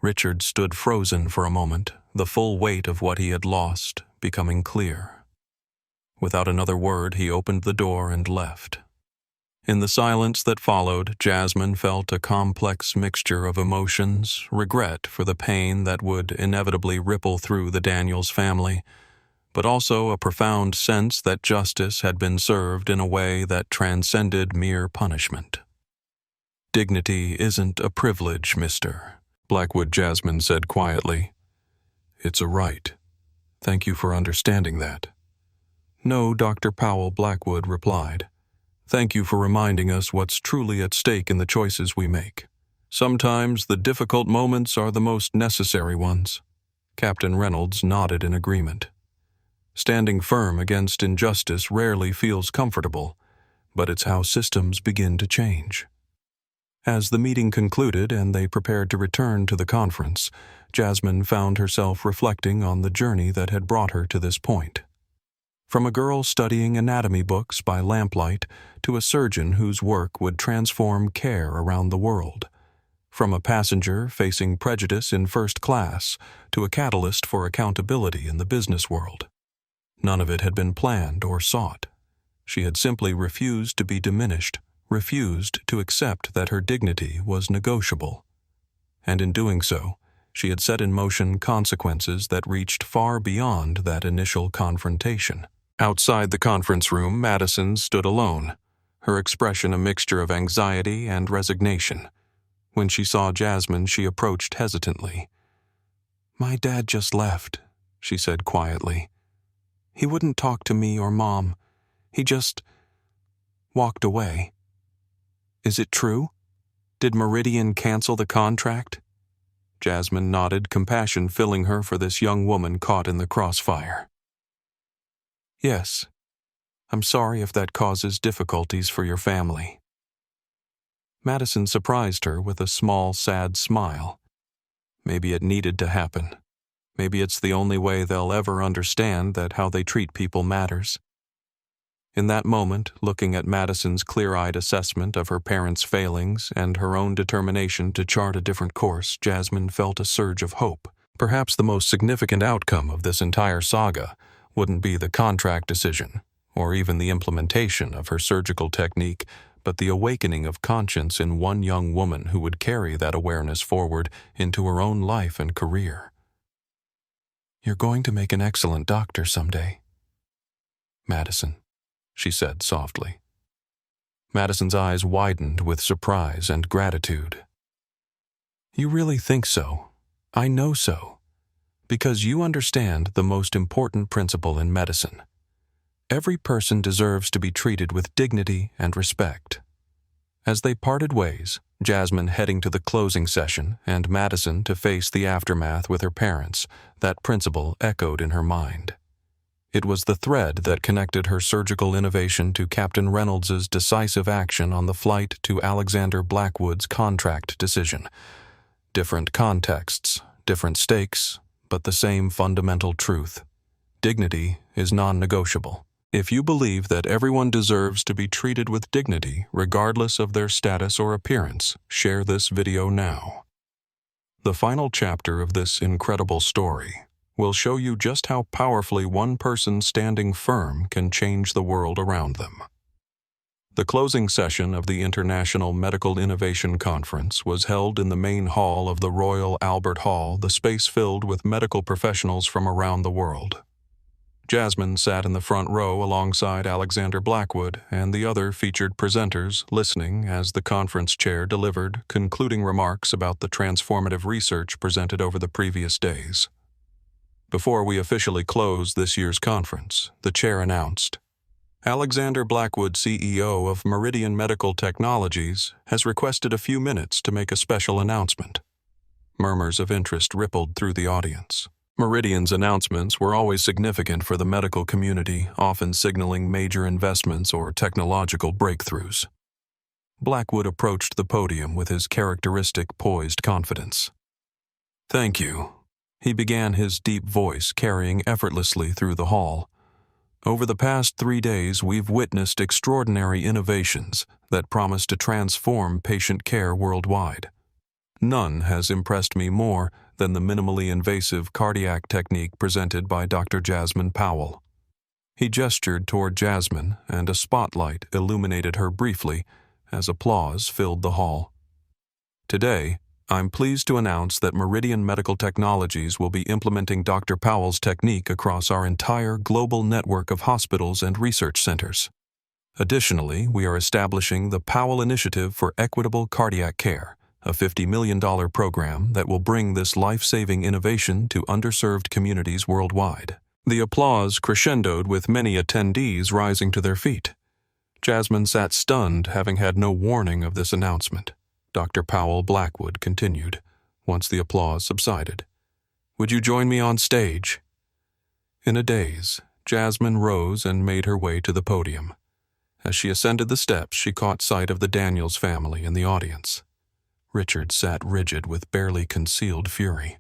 Richard stood frozen for a moment, the full weight of what he had lost becoming clear. Without another word, he opened the door and left. In the silence that followed, Jasmine felt a complex mixture of emotions, regret for the pain that would inevitably ripple through the Daniels family, but also a profound sense that justice had been served in a way that transcended mere punishment. Dignity isn't a privilege, mister, Blackwood Jasmine said quietly. It's a right. Thank you for understanding that. No, Dr. Powell, Blackwood replied. Thank you for reminding us what's truly at stake in the choices we make. Sometimes the difficult moments are the most necessary ones. Captain Reynolds nodded in agreement. Standing firm against injustice rarely feels comfortable, but it's how systems begin to change. As the meeting concluded and they prepared to return to the conference, Jasmine found herself reflecting on the journey that had brought her to this point. From a girl studying anatomy books by lamplight to a surgeon whose work would transform care around the world. From a passenger facing prejudice in first class to a catalyst for accountability in the business world. None of it had been planned or sought. She had simply refused to be diminished, refused to accept that her dignity was negotiable. And in doing so, she had set in motion consequences that reached far beyond that initial confrontation. Outside the conference room, Madison stood alone, her expression a mixture of anxiety and resignation. When she saw Jasmine, she approached hesitantly. "My dad just left," she said quietly. "He wouldn't talk to me or Mom. He just walked away. Is it true? Did Meridian cancel the contract?" Jasmine nodded, compassion filling her for this young woman caught in the crossfire. "Yes. I'm sorry if that causes difficulties for your family." Madison surprised her with a small, sad smile. Maybe it needed to happen. Maybe it's the only way they'll ever understand that how they treat people matters. In that moment, looking at Madison's clear-eyed assessment of her parents' failings and her own determination to chart a different course, Jasmine felt a surge of hope. Perhaps the most significant outcome of this entire saga wouldn't be the contract decision, or even the implementation of her surgical technique, but the awakening of conscience in one young woman who would carry that awareness forward into her own life and career. "You're going to make an excellent doctor someday, Madison," she said softly. Madison's eyes widened with surprise and gratitude. "You really think so? I know so. Because you understand the most important principle in medicine. Every person deserves to be treated with dignity and respect." As they parted ways, Jasmine heading to the closing session and Madison to face the aftermath with her parents, that principle echoed in her mind. It was the thread that connected her surgical innovation to Captain Reynolds' decisive action on the flight to Alexander Blackwood's contract decision. Different contexts, different stakes, but the same fundamental truth. Dignity is non-negotiable. If you believe that everyone deserves to be treated with dignity, regardless of their status or appearance, share this video now. The final chapter of this incredible story will show you just how powerfully one person standing firm can change the world around them. The closing session of the International Medical Innovation Conference was held in the main hall of the Royal Albert Hall, the space filled with medical professionals from around the world. Jasmine sat in the front row alongside Alexander Blackwood and the other featured presenters, listening as the conference chair delivered concluding remarks about the transformative research presented over the previous days. Before we officially close this year's conference, the chair announced, Alexander Blackwood, CEO of Meridian Medical Technologies, has requested a few minutes to make a special announcement. Murmurs of interest rippled through the audience. Meridian's announcements were always significant for the medical community, often signaling major investments or technological breakthroughs. Blackwood approached the podium with his characteristic poised confidence. "Thank you," he began, his deep voice carrying effortlessly through the hall. "Over the past 3 days, we've witnessed extraordinary innovations that promise to transform patient care worldwide. None has impressed me more than the minimally invasive cardiac technique presented by Dr. Jasmine Powell." He gestured toward Jasmine, and a spotlight illuminated her briefly as applause filled the hall. "Today, I'm pleased to announce that Meridian Medical Technologies will be implementing Dr. Powell's technique across our entire global network of hospitals and research centers. Additionally, we are establishing the Powell Initiative for Equitable Cardiac Care, a $50 million program that will bring this life-saving innovation to underserved communities worldwide." The applause crescendoed, with many attendees rising to their feet. Jasmine sat stunned, having had no warning of this announcement. Dr. Powell Blackwood continued, once the applause subsided. "Would you join me on stage?" In a daze, Jasmine rose and made her way to the podium. As she ascended the steps, she caught sight of the Daniels family in the audience. Richard sat rigid with barely concealed fury.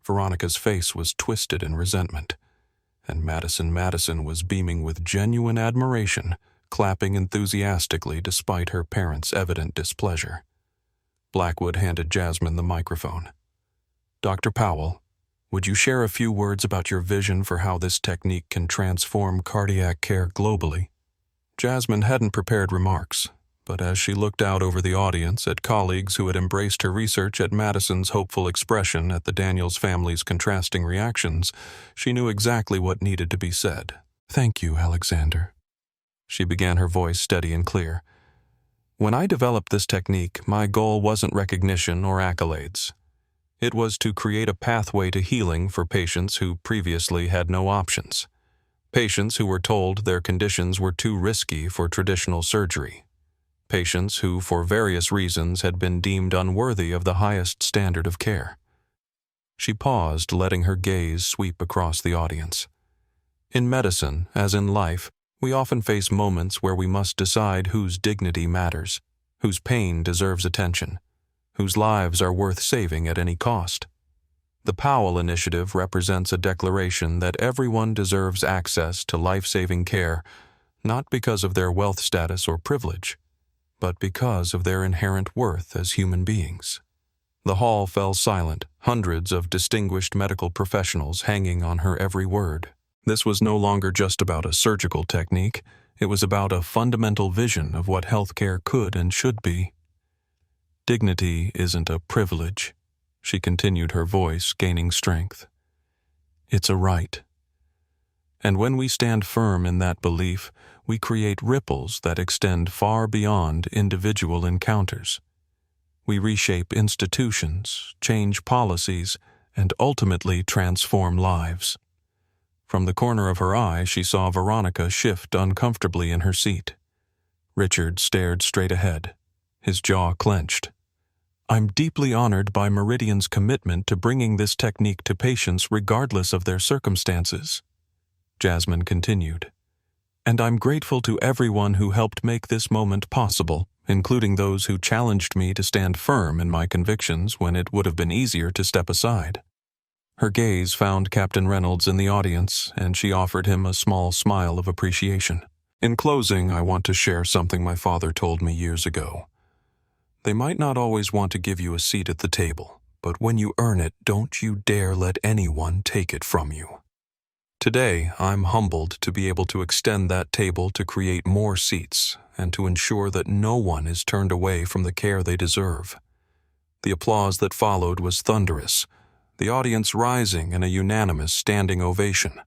Veronica's face was twisted in resentment, and Madison was beaming with genuine admiration, clapping enthusiastically despite her parents' evident displeasure. Blackwood handed Jasmine the microphone. "Dr. Powell, would you share a few words about your vision for how this technique can transform cardiac care globally?" Jasmine hadn't prepared remarks, but as she looked out over the audience at colleagues who had embraced her research, at Madison's hopeful expression, at the Daniels family's contrasting reactions, she knew exactly what needed to be said. "Thank you, Alexander." She began, her voice steady and clear. "When I developed this technique, my goal wasn't recognition or accolades. It was to create a pathway to healing for patients who previously had no options. Patients who were told their conditions were too risky for traditional surgery. Patients who, for various reasons, had been deemed unworthy of the highest standard of care." She paused, letting her gaze sweep across the audience. In medicine, as in life, we often face moments where we must decide whose dignity matters, whose pain deserves attention, whose lives are worth saving at any cost. The Powell Initiative represents a declaration that everyone deserves access to life-saving care, not because of their wealth status or privilege, but because of their inherent worth as human beings. The hall fell silent, hundreds of distinguished medical professionals hanging on her every word. This was no longer just about a surgical technique, it was about a fundamental vision of what healthcare could and should be. "Dignity isn't a privilege," she continued, her voice gaining strength. "It's a right. And when we stand firm in that belief, we create ripples that extend far beyond individual encounters. We reshape institutions, change policies, and ultimately transform lives." From the corner of her eye, she saw Veronica shift uncomfortably in her seat. Richard stared straight ahead, his jaw clenched. "I'm deeply honored by Meridian's commitment to bringing this technique to patients regardless of their circumstances," Jasmine continued. "And I'm grateful to everyone who helped make this moment possible, including those who challenged me to stand firm in my convictions when it would have been easier to step aside." Her gaze found Captain Reynolds in the audience, and she offered him a small smile of appreciation. In closing, I want to share something my father told me years ago. They might not always want to give you a seat at the table, but when you earn it, don't you dare let anyone take it from you. Today, I'm humbled to be able to extend that table to create more seats and to ensure that no one is turned away from the care they deserve. The applause that followed was thunderous, the audience rising in a unanimous standing ovation.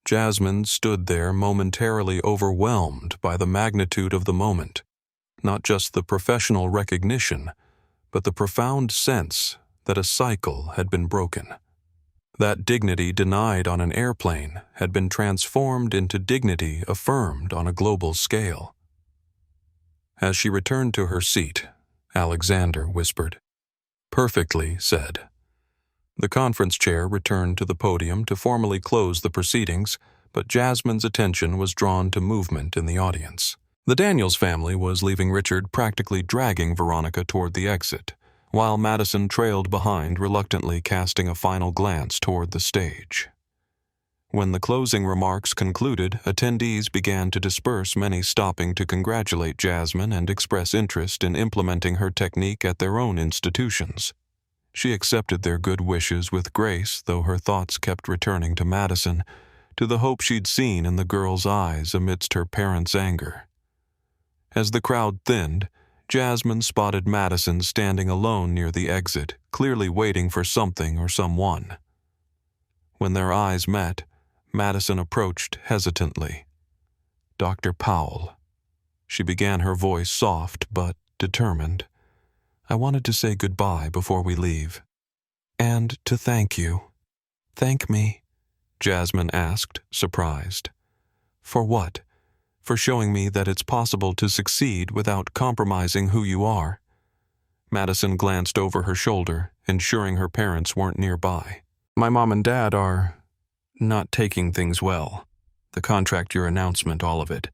Jasmine stood there momentarily overwhelmed by the magnitude of the moment, not just the professional recognition, but the profound sense that a cycle had been broken. That dignity denied on an airplane had been transformed into dignity affirmed on a global scale. As she returned to her seat, Alexander whispered, "Perfectly said." The conference chair returned to the podium to formally close the proceedings, but Jasmine's attention was drawn to movement in the audience. The Daniels family was leaving Richard practically dragging Veronica toward the exit, while Madison trailed behind, reluctantly casting a final glance toward the stage. When the closing remarks concluded, attendees began to disperse, many stopping to congratulate Jasmine and express interest in implementing her technique at their own institutions. She accepted their good wishes with grace, though her thoughts kept returning to Madison, to the hope she'd seen in the girl's eyes amidst her parents' anger. As the crowd thinned, Jasmine spotted Madison standing alone near the exit, clearly waiting for something or someone. When their eyes met, Madison approached hesitantly. "Dr. Powell." She began, her voice soft but determined. "I wanted to say goodbye before we leave. And to thank you." "Thank me?" Jasmine asked, surprised. "For what? For showing me that it's possible to succeed without compromising who you are." Madison glanced over her shoulder, ensuring her parents weren't nearby. "My mom and dad are not taking things well. The contract, your announcement, all of it.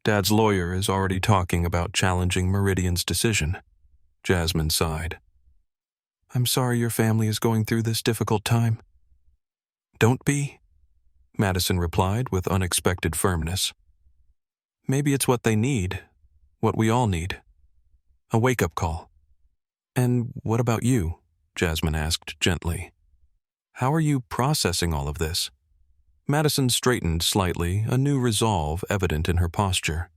Dad's lawyer is already talking about challenging Meridian's decision." Jasmine sighed. "I'm sorry your family is going through this difficult time." "Don't be," Madison replied with unexpected firmness. "Maybe it's what they need, what we all need. A wake-up call." "And what about you?" Jasmine asked gently. "How are you processing all of this?" Madison straightened slightly, a new resolve evident in her posture.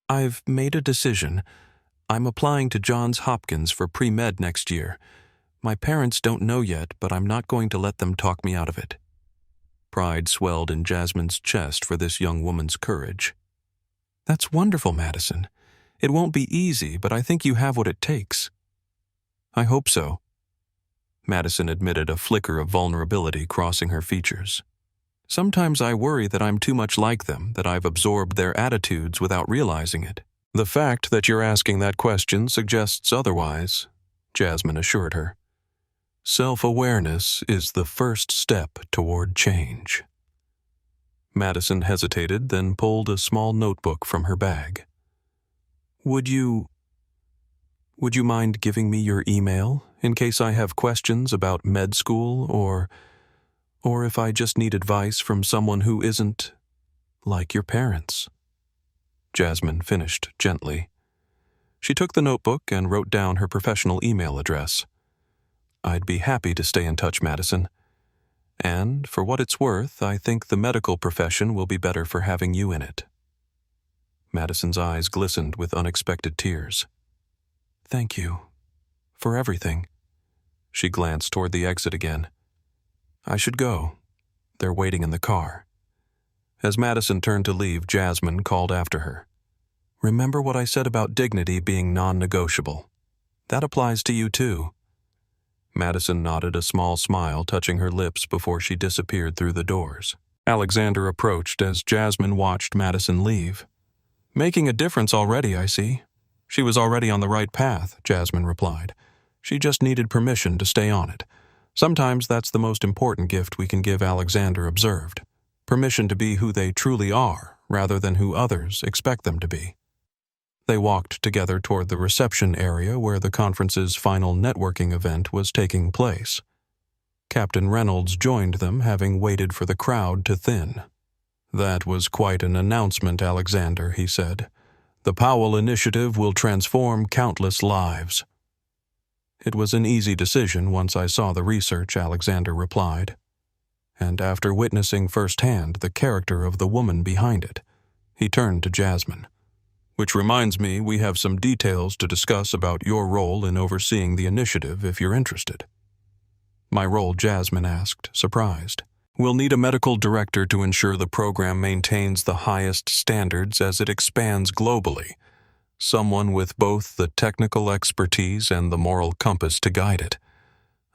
"I've made a decision. I'm applying to Johns Hopkins for pre-med next year. My parents don't know yet, but I'm not going to let them talk me out of it." Pride swelled in Jasmine's chest for this young woman's courage. "That's wonderful, Madison. It won't be easy, but I think you have what it takes." "I hope so." Madison admitted, a flicker of vulnerability crossing her features. "Sometimes I worry that I'm too much like them, that I've absorbed their attitudes without realizing it." "The fact that you're asking that question suggests otherwise," Jasmine assured her. "Self-awareness is the first step toward change." Madison hesitated, then pulled a small notebook from her bag. Would you mind giving me your email in case I have questions about med school or if I just need advice from someone who isn't like your parents?" Jasmine finished gently. She took the notebook and wrote down her professional email address. "I'd be happy to stay in touch, Madison. And, for what it's worth, I think the medical profession will be better for having you in it." Madison's eyes glistened with unexpected tears. "Thank you. For everything." She glanced toward the exit again. "I should go. They're waiting in the car." As Madison turned to leave, Jasmine called after her. "Remember what I said about dignity being non-negotiable. That applies to you too." Madison nodded, a small smile touching her lips before she disappeared through the doors. Alexander approached as Jasmine watched Madison leave. "Making a difference already, I see." "She was already on the right path," Jasmine replied. "She just needed permission to stay on it. Sometimes that's the most important gift we can give," Alexander observed. "Permission to be who they truly are, rather than who others expect them to be." They walked together toward the reception area where the conference's final networking event was taking place. Captain Reynolds joined them, having waited for the crowd to thin. "That was quite an announcement, Alexander," he said. "The Powell Initiative will transform countless lives." "It was an easy decision once I saw the research," Alexander replied. "And after witnessing firsthand the character of the woman behind it," he turned to Jasmine. "Which reminds me, we have some details to discuss about your role in overseeing the initiative if you're interested." "My role?" Jasmine asked, surprised. "We'll need a medical director to ensure the program maintains the highest standards as it expands globally. Someone with both the technical expertise and the moral compass to guide it.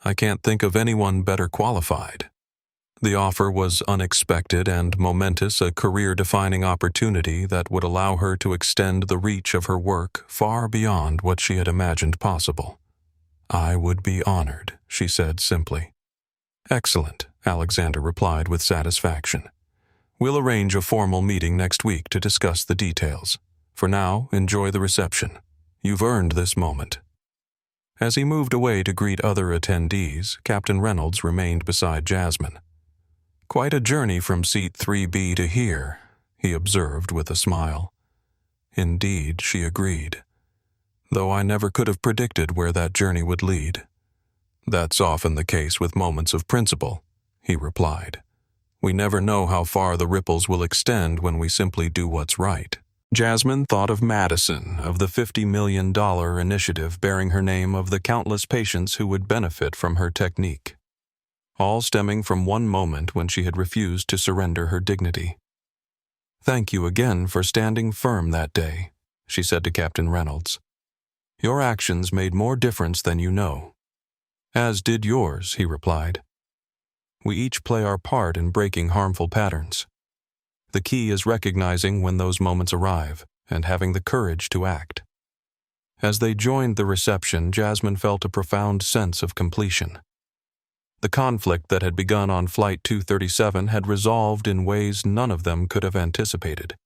I can't think of anyone better qualified." The offer was unexpected and momentous, a career-defining opportunity that would allow her to extend the reach of her work far beyond what she had imagined possible. "I would be honored," she said simply. "Excellent," Alexander replied with satisfaction. "We'll arrange a formal meeting next week to discuss the details. For now, enjoy the reception. You've earned this moment." As he moved away to greet other attendees, Captain Reynolds remained beside Jasmine. "Quite a journey from seat 3B to here," he observed with a smile. "Indeed," she agreed. "Though I never could have predicted where that journey would lead." "That's often the case with moments of principle," he replied. "We never know how far the ripples will extend when we simply do what's right." Jasmine thought of Madison, of the $50 million initiative bearing her name, of the countless patients who would benefit from her technique. All stemming from one moment when she had refused to surrender her dignity. "Thank you again for standing firm that day," she said to Captain Reynolds. "Your actions made more difference than you know." "As did yours," he replied. "We each play our part in breaking harmful patterns. The key is recognizing when those moments arrive and having the courage to act." As they joined the reception, Jasmine felt a profound sense of completion. The conflict that had begun on Flight 237 had resolved in ways none of them could have anticipated.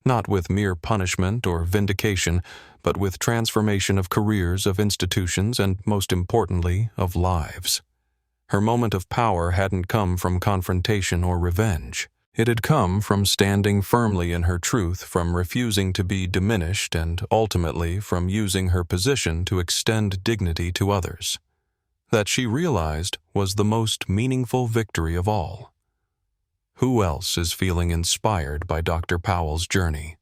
Not with mere punishment or vindication, but with transformation of careers, of institutions, and, most importantly, of lives. Her moment of power hadn't come from confrontation or revenge. It had come from standing firmly in her truth, from refusing to be diminished, and ultimately from using her position to extend dignity to others. That she realized was the most meaningful victory of all. Who else is feeling inspired by Dr. Powell's journey?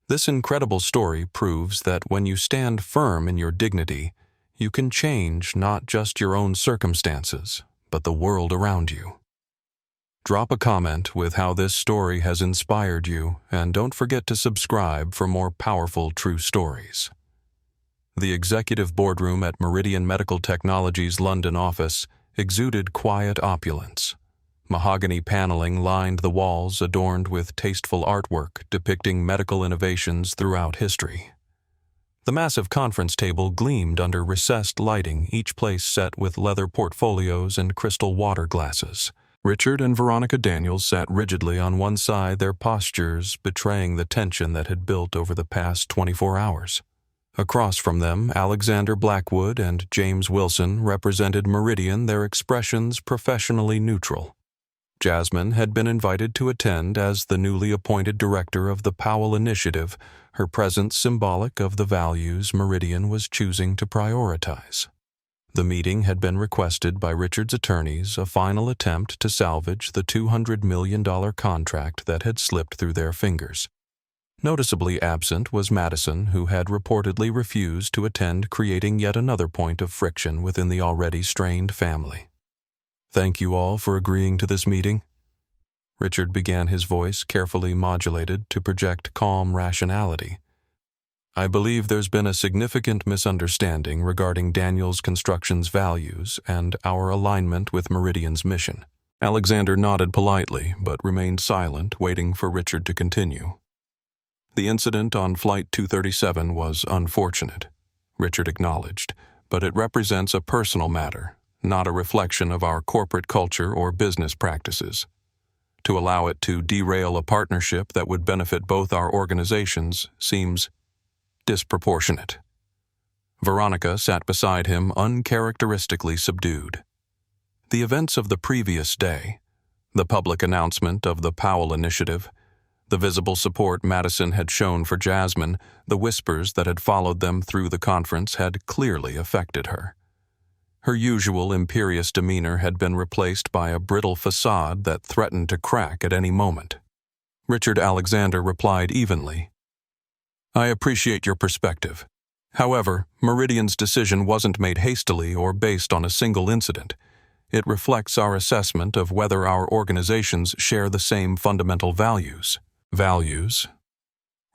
This incredible story proves that when you stand firm in your dignity, you can change not just your own circumstances, but the world around you. Drop a comment with how this story has inspired you, and don't forget to subscribe for more powerful true stories. The executive boardroom at Meridian Medical Technologies' London office exuded quiet opulence. Mahogany paneling lined the walls, adorned with tasteful artwork depicting medical innovations throughout history. The massive conference table gleamed under recessed lighting, each place set with leather portfolios and crystal water glasses. Richard and Veronica Daniels sat rigidly on one side, their postures betraying the tension that had built over the past 24 hours. Across from them, Alexander Blackwood and James Wilson represented Meridian, their expressions professionally neutral. Jasmine had been invited to attend as the newly appointed director of the Powell Initiative, her presence symbolic of the values Meridian was choosing to prioritize. The meeting had been requested by Richard's attorneys, a final attempt to salvage the $200 million contract that had slipped through their fingers. Noticeably absent was Madison, who had reportedly refused to attend, creating yet another point of friction within the already strained family. "Thank you all for agreeing to this meeting." Richard began, his voice carefully modulated to project calm rationality. "I believe there's been a significant misunderstanding regarding Daniels Construction's values and our alignment with Meridian's mission." Alexander nodded politely, but remained silent, waiting for Richard to continue. "The incident on Flight 237 was unfortunate," Richard acknowledged, "but it represents a personal matter, not a reflection of our corporate culture or business practices. To allow it to derail a partnership that would benefit both our organizations seems disproportionate." Veronica sat beside him, uncharacteristically subdued. The events of the previous day, the public announcement of the Powell Initiative, the visible support Madison had shown for Jasmine, the whispers that had followed them through the conference had clearly affected her. Her usual imperious demeanor had been replaced by a brittle facade that threatened to crack at any moment. Richard Alexander replied evenly, "I appreciate your perspective. However, Meridian's decision wasn't made hastily or based on a single incident. It reflects our assessment of whether our organizations share the same fundamental values." Values?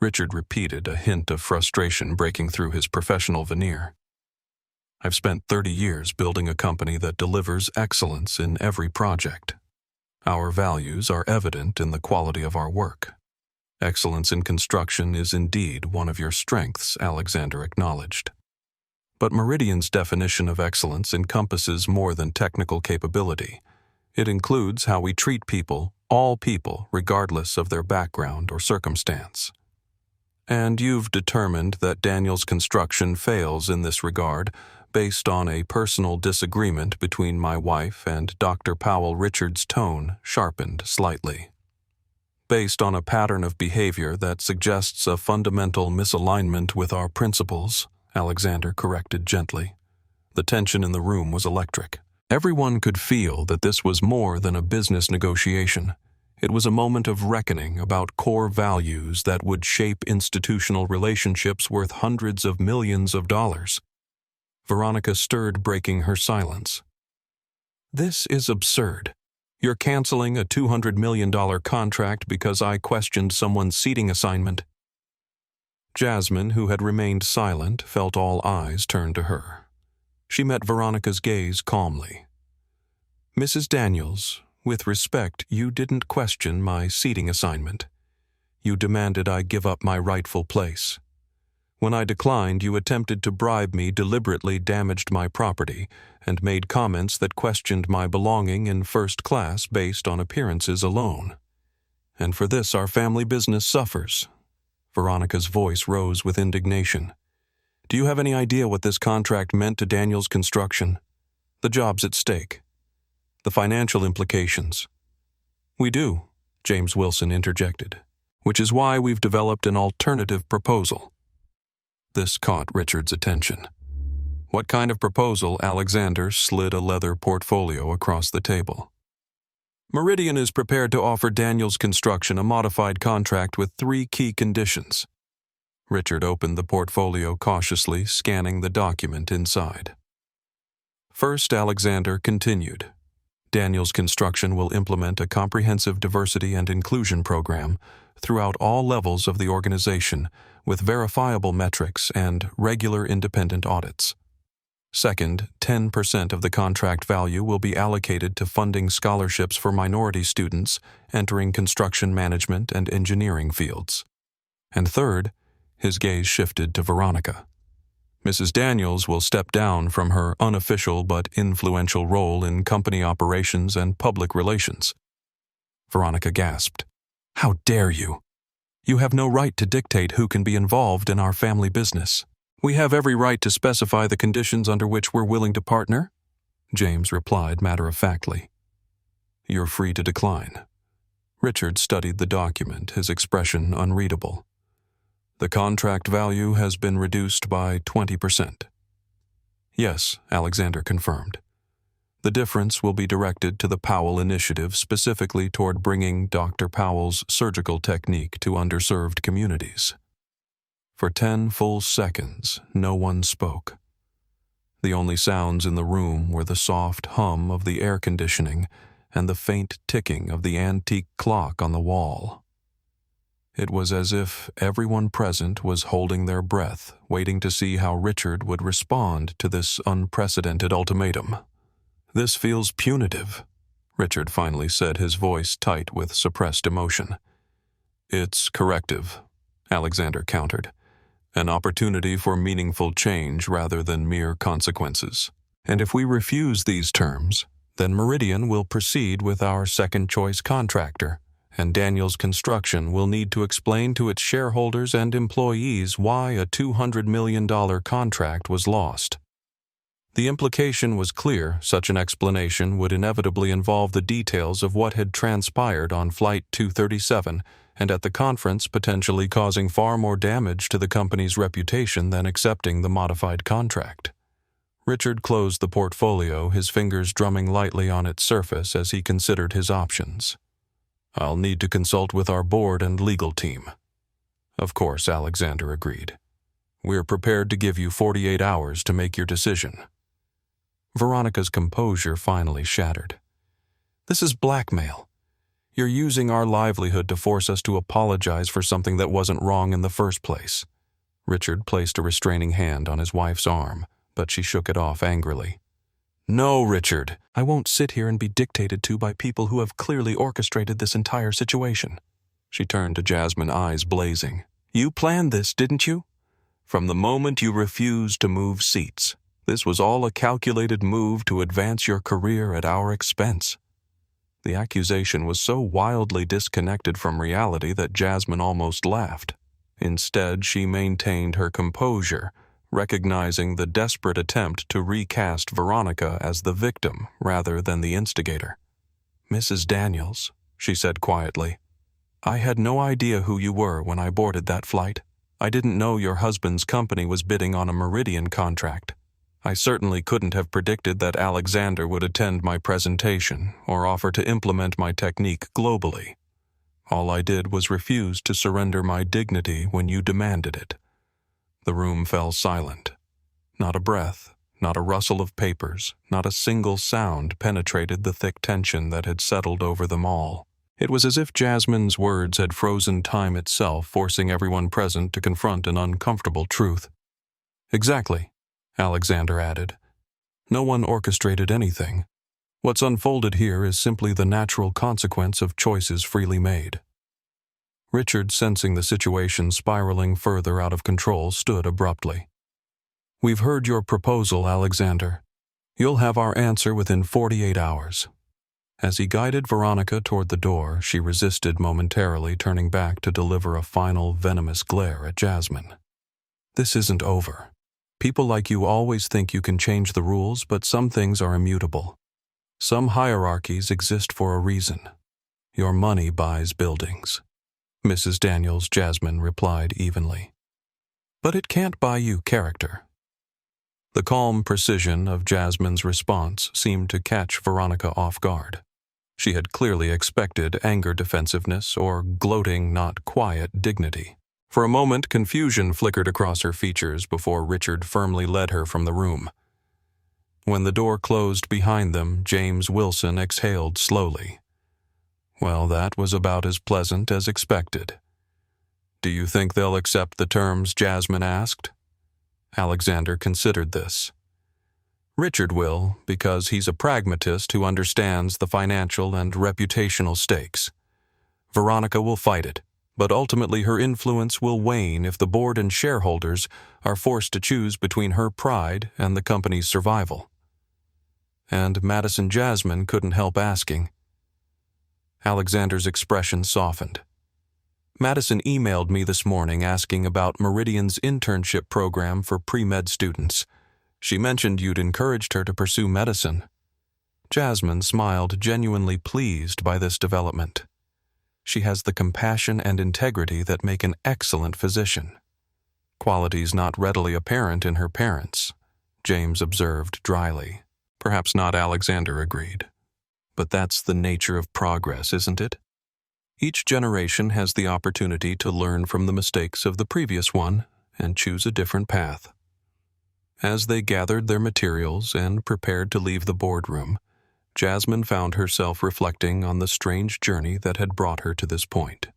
Richard repeated, a hint of frustration breaking through his professional veneer. "I've spent 30 years building a company that delivers excellence in every project. Our values are evident in the quality of our work. Excellence in construction is indeed one of your strengths," Alexander acknowledged. "But Meridian's definition of excellence encompasses more than technical capability. It includes how we treat people, all people, regardless of their background or circumstance. And you've determined that Daniels Construction fails in this regard based on a personal disagreement between my wife and Dr. Powell." Richard's tone sharpened slightly. "Based on a pattern of behavior that suggests a fundamental misalignment with our principles," Alexander corrected gently. The tension in the room was electric. Everyone could feel that this was more than a business negotiation. It was a moment of reckoning about core values that would shape institutional relationships worth hundreds of millions of dollars. Veronica stirred, breaking her silence. "This is absurd. You're canceling a $200 million contract because I questioned someone's seating assignment." Jasmine, who had remained silent, felt all eyes turn to her. She met Veronica's gaze calmly. "Mrs. Daniels, with respect, you didn't question my seating assignment. You demanded I give up my rightful place. When I declined, you attempted to bribe me, deliberately damaged my property, and made comments that questioned my belonging in first class based on appearances alone. And for this our family business suffers." Veronica's voice rose with indignation. "Do you have any idea what this contract meant to Daniels Construction? The jobs at stake? The financial implications?" "We do," James Wilson interjected, "which is why we've developed an alternative proposal." This caught Richard's attention. "What kind of proposal?" Alexander slid a leather portfolio across the table. "Meridian is prepared to offer Daniels Construction a modified contract with 3 key conditions." Richard opened the portfolio cautiously, scanning the document inside. First, Alexander continued, "Daniels Construction will implement a comprehensive diversity and inclusion program throughout all levels of the organization with verifiable metrics and regular independent audits. Second, 10% of the contract value will be allocated to funding scholarships for minority students entering construction management and engineering fields. And third," his gaze shifted to Veronica, "Mrs. Daniels will step down from her unofficial but influential role in company operations and public relations." Veronica gasped. "How dare you? You have no right to dictate who can be involved in our family business." "We have every right to specify the conditions under which we're willing to partner," James replied matter-of-factly. "You're free to decline." Richard studied the document, his expression unreadable. "The contract value has been reduced by 20%. "Yes," Alexander confirmed. "The difference will be directed to the Powell Initiative, specifically toward bringing Dr. Powell's surgical technique to underserved communities." For 10 full seconds, no one spoke. The only sounds in the room were the soft hum of the air conditioning and the faint ticking of the antique clock on the wall. It was as if everyone present was holding their breath, waiting to see how Richard would respond to this unprecedented ultimatum. "This feels punitive," Richard finally said, his voice tight with suppressed emotion. "It's corrective," Alexander countered. "An opportunity for meaningful change rather than mere consequences. And if we refuse these terms, then Meridian will proceed with our second-choice contractor, and Daniels Construction will need to explain to its shareholders and employees why a $200 million contract was lost." The implication was clear. Such an explanation would inevitably involve the details of what had transpired on Flight 237 and at the conference, potentially causing far more damage to the company's reputation than accepting the modified contract. Richard closed the portfolio, his fingers drumming lightly on its surface as he considered his options. "I'll need to consult with our board and legal team." "Of course," Alexander agreed. "We're prepared to give you 48 hours to make your decision." Veronica's composure finally shattered. "This is blackmail. You're using our livelihood to force us to apologize for something that wasn't wrong in the first place." Richard placed a restraining hand on his wife's arm, but she shook it off angrily. "No, Richard, I won't sit here and be dictated to by people who have clearly orchestrated this entire situation." She turned to Jasmine, eyes blazing. "You planned this, didn't you? From the moment you refused to move seats. This was all a calculated move to advance your career at our expense." The accusation was so wildly disconnected from reality that Jasmine almost laughed. Instead, she maintained her composure, recognizing the desperate attempt to recast Veronica as the victim rather than the instigator. "Mrs. Daniels," she said quietly, "I had no idea who you were when I boarded that flight. I didn't know your husband's company was bidding on a Meridian contract. I certainly couldn't have predicted that Alexander would attend my presentation or offer to implement my technique globally. All I did was refuse to surrender my dignity when you demanded it." The room fell silent. Not a breath, not a rustle of papers, not a single sound penetrated the thick tension that had settled over them all. It was as if Jasmine's words had frozen time itself, forcing everyone present to confront an uncomfortable truth. "Exactly," Alexander added. "No one orchestrated anything. What's unfolded here is simply the natural consequence of choices freely made." Richard, sensing the situation spiraling further out of control, stood abruptly. "We've heard your proposal, Alexander. You'll have our answer within 48 hours. As he guided Veronica toward the door, she resisted momentarily, turning back to deliver a final venomous glare at Jasmine. "This isn't over. People like you always think you can change the rules, but some things are immutable. Some hierarchies exist for a reason. Your money buys buildings." "Mrs. Daniels," Jasmine replied evenly. "But it can't buy you character." The calm precision of Jasmine's response seemed to catch Veronica off guard. She had clearly expected anger defensiveness or gloating, not quiet dignity. For a moment, confusion flickered across her features before Richard firmly led her from the room. When the door closed behind them, James Wilson exhaled slowly. "Well, that was about as pleasant as expected." "Do you think they'll accept the terms?" Jasmine asked. Alexander considered this. "Richard will, because he's a pragmatist who understands the financial and reputational stakes. Veronica will fight it, but ultimately her influence will wane if the board and shareholders are forced to choose between her pride and the company's survival." And Madison Jasmine couldn't help asking. Alexander's expression softened. "Madison emailed me this morning asking about Meridian's internship program for pre-med students. She mentioned you'd encouraged her to pursue medicine." Jasmine smiled, genuinely pleased by this development. "She has the compassion and integrity that make an excellent physician. Qualities not readily apparent in her parents," James observed dryly. "Perhaps not," Alexander agreed. "But that's the nature of progress, isn't it? Each generation has the opportunity to learn from the mistakes of the previous one and choose a different path." As they gathered their materials and prepared to leave the boardroom, Jasmine found herself reflecting on the strange journey that had brought her to this point.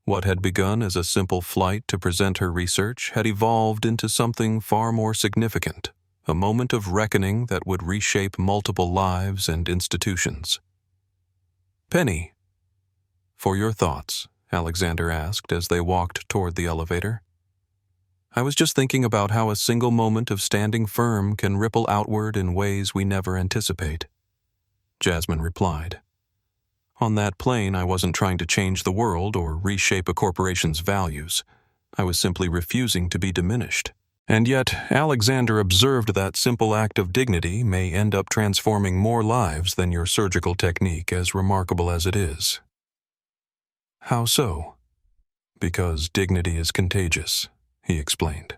What had begun as a simple flight to present her research had evolved into something far more significant, a moment of reckoning that would reshape multiple lives and institutions. "Penny, for your thoughts," Alexander asked as they walked toward the elevator. "I was just thinking about how a single moment of standing firm can ripple outward in ways we never anticipate." Jasmine replied. "On that plane, I wasn't trying to change the world or reshape a corporation's values. I was simply refusing to be diminished. And yet, Alexander observed that simple act of dignity may end up transforming more lives than your surgical technique, as remarkable as it is. How so? Because dignity is contagious, he explained.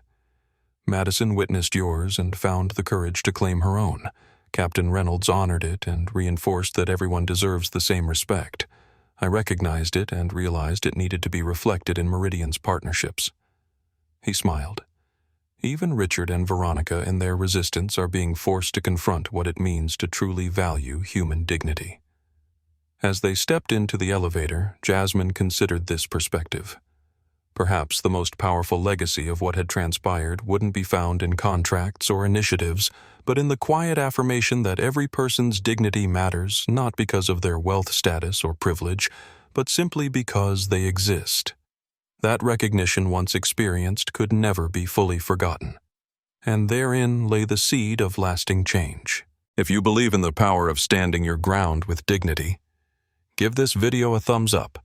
Madison witnessed yours and found the courage to claim her own. Captain Reynolds honored it and reinforced that everyone deserves the same respect. I recognized it and realized it needed to be reflected in Meridian's partnerships. He smiled. Even Richard and Veronica in their resistance are being forced to confront what it means to truly value human dignity. As they stepped into the elevator, Jasmine considered this perspective. Perhaps the most powerful legacy of what had transpired wouldn't be found in contracts or initiatives, but in the quiet affirmation that every person's dignity matters not because of their wealth status or privilege, but simply because they exist. That recognition once experienced could never be fully forgotten. And therein lay the seed of lasting change. If you believe in the power of standing your ground with dignity, give this video a thumbs up.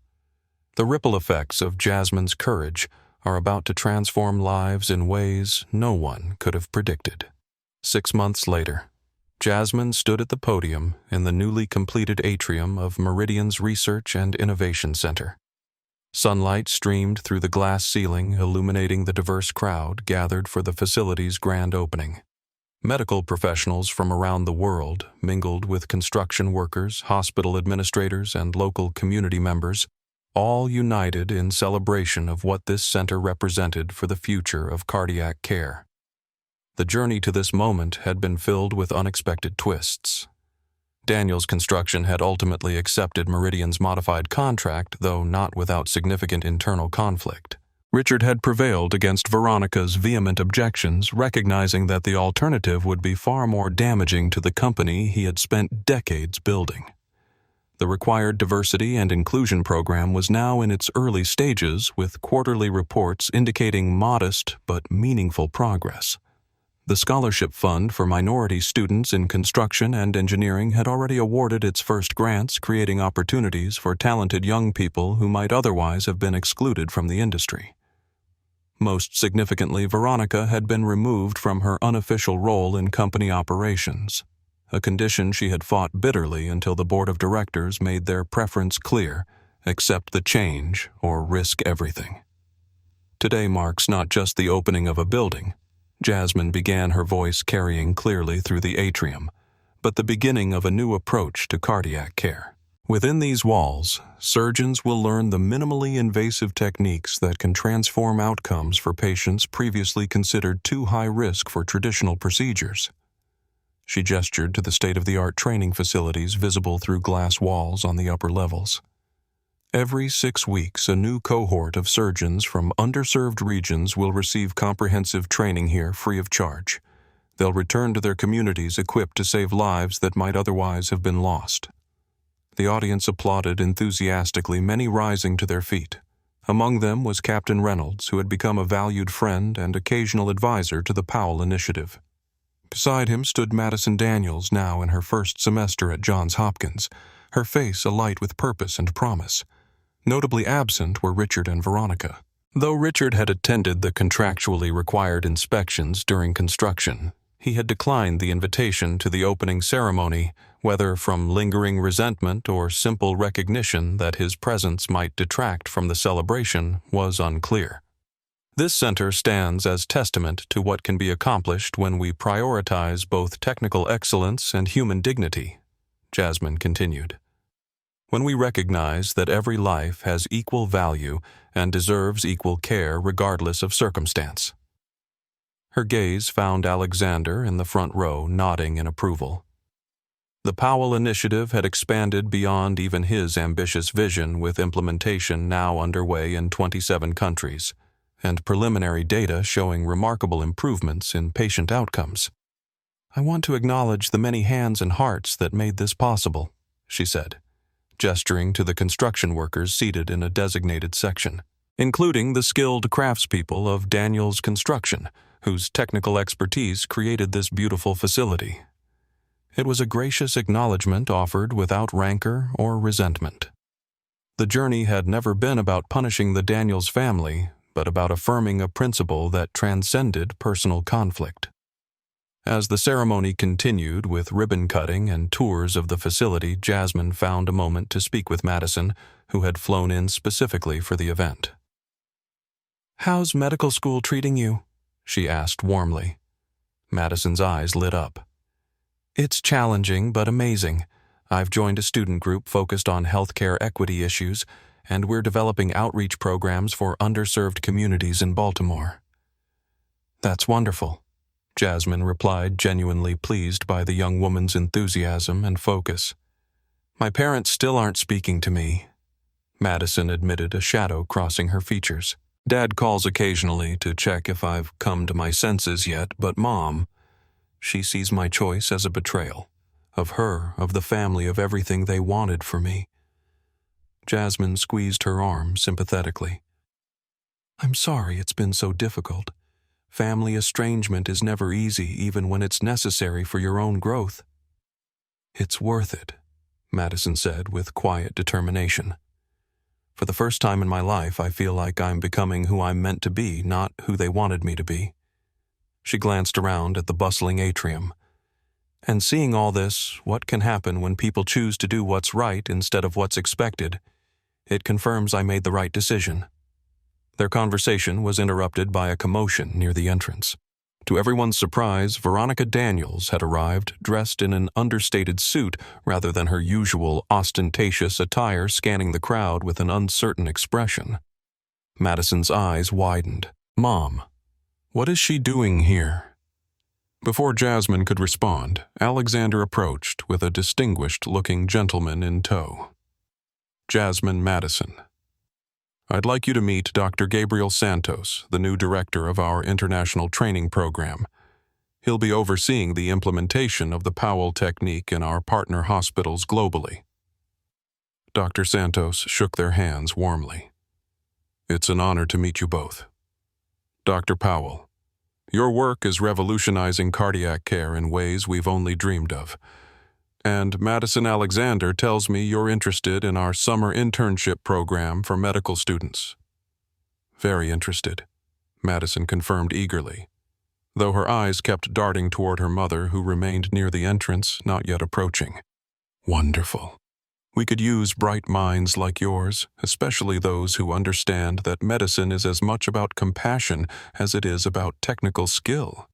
The ripple effects of Jasmine's courage are about to transform lives in ways no one could have predicted. 6 months later, Jasmine stood at the podium in the newly completed atrium of Meridian's Research and Innovation Center. Sunlight streamed through the glass ceiling, illuminating the diverse crowd gathered for the facility's grand opening. Medical professionals from around the world mingled with construction workers, hospital administrators, and local community members, all united in celebration of what this center represented for the future of cardiac care. The journey to this moment had been filled with unexpected twists. Daniels Construction had ultimately accepted Meridian's modified contract, though not without significant internal conflict. Richard had prevailed against Veronica's vehement objections, recognizing that the alternative would be far more damaging to the company he had spent decades building. The required diversity and inclusion program was now in its early stages, with quarterly reports indicating modest but meaningful progress. The scholarship fund for minority students in construction and engineering had already awarded its first grants, creating opportunities for talented young people who might otherwise have been excluded from the industry. Most significantly, Veronica had been removed from her unofficial role in company operations, a condition she had fought bitterly until the board of directors made their preference clear: accept the change or risk everything. Today marks not just the opening of a building, Jasmine began, her voice carrying clearly through the atrium, but the beginning of a new approach to cardiac care. Within these walls, surgeons will learn the minimally invasive techniques that can transform outcomes for patients previously considered too high risk for traditional procedures. She gestured to the state-of-the-art training facilities visible through glass walls on the upper levels. Every 6 weeks, a new cohort of surgeons from underserved regions will receive comprehensive training here free of charge. They'll return to their communities equipped to save lives that might otherwise have been lost. The audience applauded enthusiastically, many rising to their feet. Among them was Captain Reynolds, who had become a valued friend and occasional advisor to the Powell Initiative. Beside him stood Madison Daniels, now in her first semester at Johns Hopkins, her face alight with purpose and promise. Notably absent were Richard and Veronica. Though Richard had attended the contractually required inspections during construction, he had declined the invitation to the opening ceremony, whether from lingering resentment or simple recognition that his presence might detract from the celebration was unclear. This center stands as testament to what can be accomplished when we prioritize both technical excellence and human dignity, Jasmine continued. When we recognize that every life has equal value and deserves equal care regardless of circumstance. Her gaze found Alexander in the front row, nodding in approval. The Powell Initiative had expanded beyond even his ambitious vision, with implementation now underway in 27 countries, and preliminary data showing remarkable improvements in patient outcomes. "I want to acknowledge the many hands and hearts that made this possible," she said, gesturing to the construction workers seated in a designated section, including the skilled craftspeople of Daniels Construction, whose technical expertise created this beautiful facility. It was a gracious acknowledgement offered without rancor or resentment. The journey had never been about punishing the Daniels family, but about affirming a principle that transcended personal conflict. As the ceremony continued with ribbon cutting and tours of the facility, Jasmine found a moment to speak with Madison, who had flown in specifically for the event. "How's medical school treating you?" she asked warmly. Madison's eyes lit up. "It's challenging but amazing. I've joined a student group focused on healthcare equity issues, and we're developing outreach programs for underserved communities in Baltimore." "That's wonderful," Jasmine replied, genuinely pleased by the young woman's enthusiasm and focus. "My parents still aren't speaking to me," Madison admitted, a shadow crossing her features. "Dad calls occasionally to check if I've come to my senses yet, but Mom, she sees my choice as a betrayal. Of her, of the family, of everything they wanted for me." Jasmine squeezed her arm sympathetically. "I'm sorry it's been so difficult. Family estrangement is never easy, even when it's necessary for your own growth." "It's worth it," Madison said with quiet determination. "For the first time in my life, I feel like I'm becoming who I'm meant to be, not who they wanted me to be." She glanced around at the bustling atrium. "And seeing all this, what can happen when people choose to do what's right instead of what's expected? It confirms I made the right decision." Their conversation was interrupted by a commotion near the entrance. To everyone's surprise, Veronica Daniels had arrived, dressed in an understated suit rather than her usual ostentatious attire, scanning the crowd with an uncertain expression. Madison's eyes widened. "Mom, what is she doing here?" Before Jasmine could respond, Alexander approached with a distinguished-looking gentleman in tow. "Jasmine Madison, I'd like you to meet Dr. Gabriel Santos, the new director of our international training program. He'll be overseeing the implementation of the Powell technique in our partner hospitals globally." Dr. Santos shook their hands warmly. "It's an honor to meet you both. Dr. Powell, your work is revolutionizing cardiac care in ways we've only dreamed of. And Madison Alexander tells me you're interested in our summer internship program for medical students." "Very interested," Madison confirmed eagerly, though her eyes kept darting toward her mother, who remained near the entrance, not yet approaching. "Wonderful. We could use bright minds like yours, especially those who understand that medicine is as much about compassion as it is about technical skill."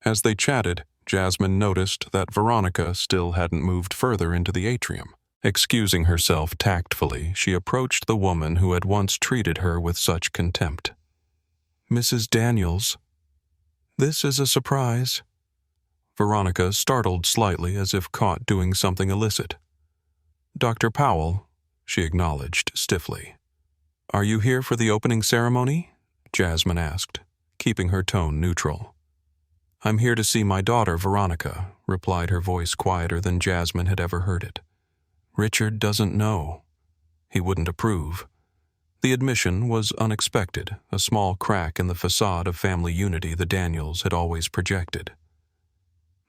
As they chatted, Jasmine noticed that Veronica still hadn't moved further into the atrium. Excusing herself tactfully, she approached the woman who had once treated her with such contempt. "Mrs. Daniels, this is a surprise." Veronica startled slightly as if caught doing something illicit. "Dr. Powell," she acknowledged stiffly. "Are you here for the opening ceremony?" Jasmine asked, keeping her tone neutral. "I'm here to see my daughter, Veronica," replied her voice quieter than Jasmine had ever heard it. "Richard doesn't know. He wouldn't approve." The admission was unexpected, a small crack in the facade of family unity the Daniels had always projected.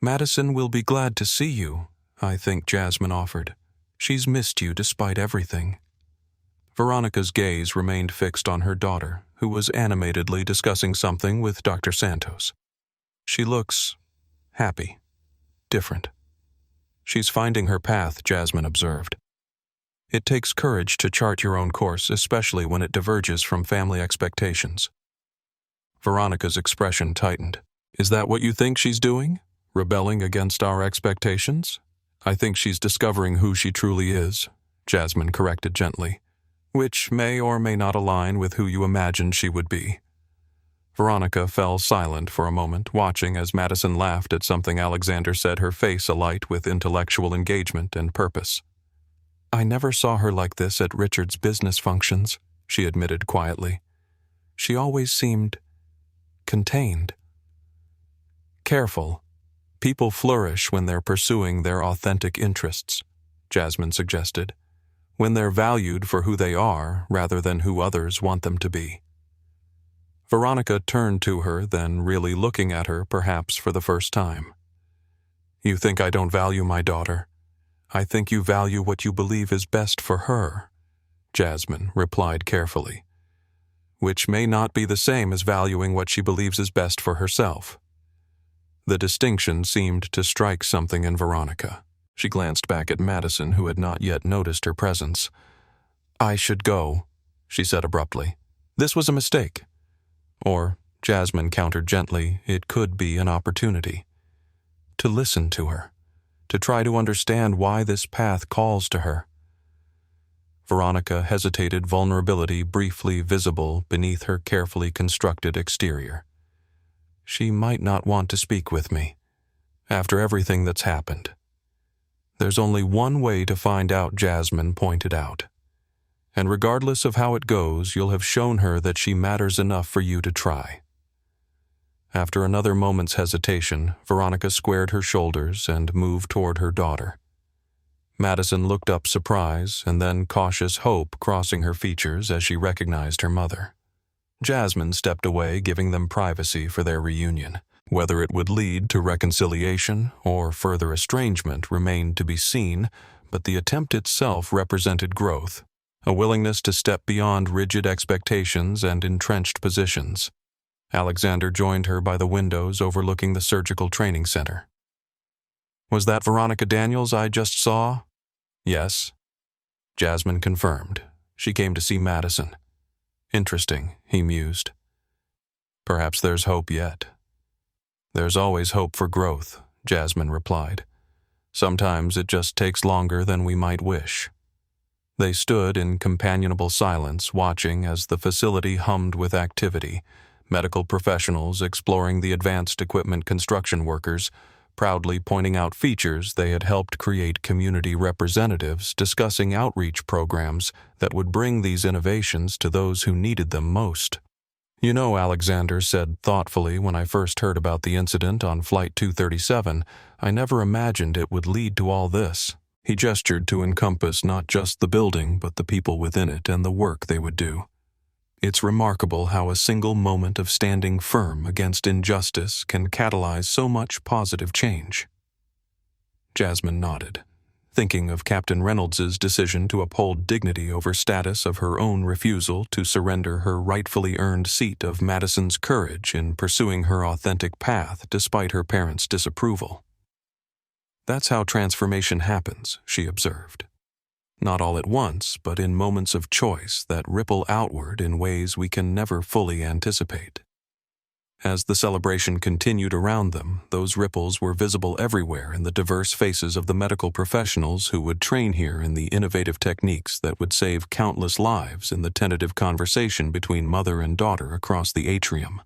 "Madison will be glad to see you," I think Jasmine offered. "She's missed you despite everything." Veronica's gaze remained fixed on her daughter, who was animatedly discussing something with Dr. Santos. "She looks happy, different. She's finding her path," Jasmine observed. "It takes courage to chart your own course, especially when it diverges from family expectations." Veronica's expression tightened. "Is that what you think she's doing? Rebelling against our expectations?" "I think she's discovering who she truly is," Jasmine corrected gently, "which may or may not align with who you imagined she would be." Veronica fell silent for a moment, watching as Madison laughed at something Alexander said, her face alight with intellectual engagement and purpose. "I never saw her like this at Richard's business functions," she admitted quietly. "She always seemed contained." "Careful. People flourish when they're pursuing their authentic interests," Jasmine suggested, "when they're valued for who they are rather than who others want them to be." Veronica turned to her, then really looking at her perhaps for the first time. "You think I don't value my daughter? I think you value what you believe is best for her," Jasmine replied carefully. which may not be the same as valuing what she believes is best for herself. The distinction seemed to strike something in Veronica. She glanced back at Madison, who had not yet noticed her presence. "I should go," she said abruptly. "This was a mistake." Or, Jasmine countered gently, it could be an opportunity. To listen to her, to try to understand why this path calls to her. Veronica hesitated, vulnerability briefly visible beneath her carefully constructed exterior. She might not want to speak with me, after everything that's happened. There's only one way to find out, Jasmine pointed out. And regardless of how it goes, you'll have shown her that she matters enough for you to try. After another moment's hesitation, Veronica squared her shoulders and moved toward her daughter. Madison looked up, surprise and then cautious hope crossing her features as she recognized her mother. Jasmine stepped away, giving them privacy for their reunion. Whether it would lead to reconciliation or further estrangement remained to be seen, but the attempt itself represented growth, a willingness to step beyond rigid expectations and entrenched positions. Alexander joined her by the windows overlooking the surgical training center. "Was that Veronica Daniels I just saw?" "Yes," Jasmine confirmed. She came to see Madison. "Interesting," he mused. "Perhaps there's hope yet." "There's always hope for growth," Jasmine replied. "Sometimes it just takes longer than we might wish." They stood in companionable silence, watching as the facility hummed with activity, medical professionals exploring the advanced equipment, construction workers proudly pointing out features they had helped create, community representatives discussing outreach programs that would bring these innovations to those who needed them most. "You know," Alexander said thoughtfully, "when I first heard about the incident on Flight 237, I never imagined it would lead to all this." He gestured to encompass not just the building, but the people within it and the work they would do. "It's remarkable how a single moment of standing firm against injustice can catalyze so much positive change." Jasmine nodded, thinking of Captain Reynolds' decision to uphold dignity over status, of her own refusal to surrender her rightfully earned seat, of Madison's courage in pursuing her authentic path despite her parents' disapproval. "That's how transformation happens," she observed. "Not all at once, but in moments of choice that ripple outward in ways we can never fully anticipate." As the celebration continued around them, those ripples were visible everywhere in the diverse faces of the medical professionals who would train here in the innovative techniques that would save countless lives, in the tentative conversation between mother and daughter across the atrium.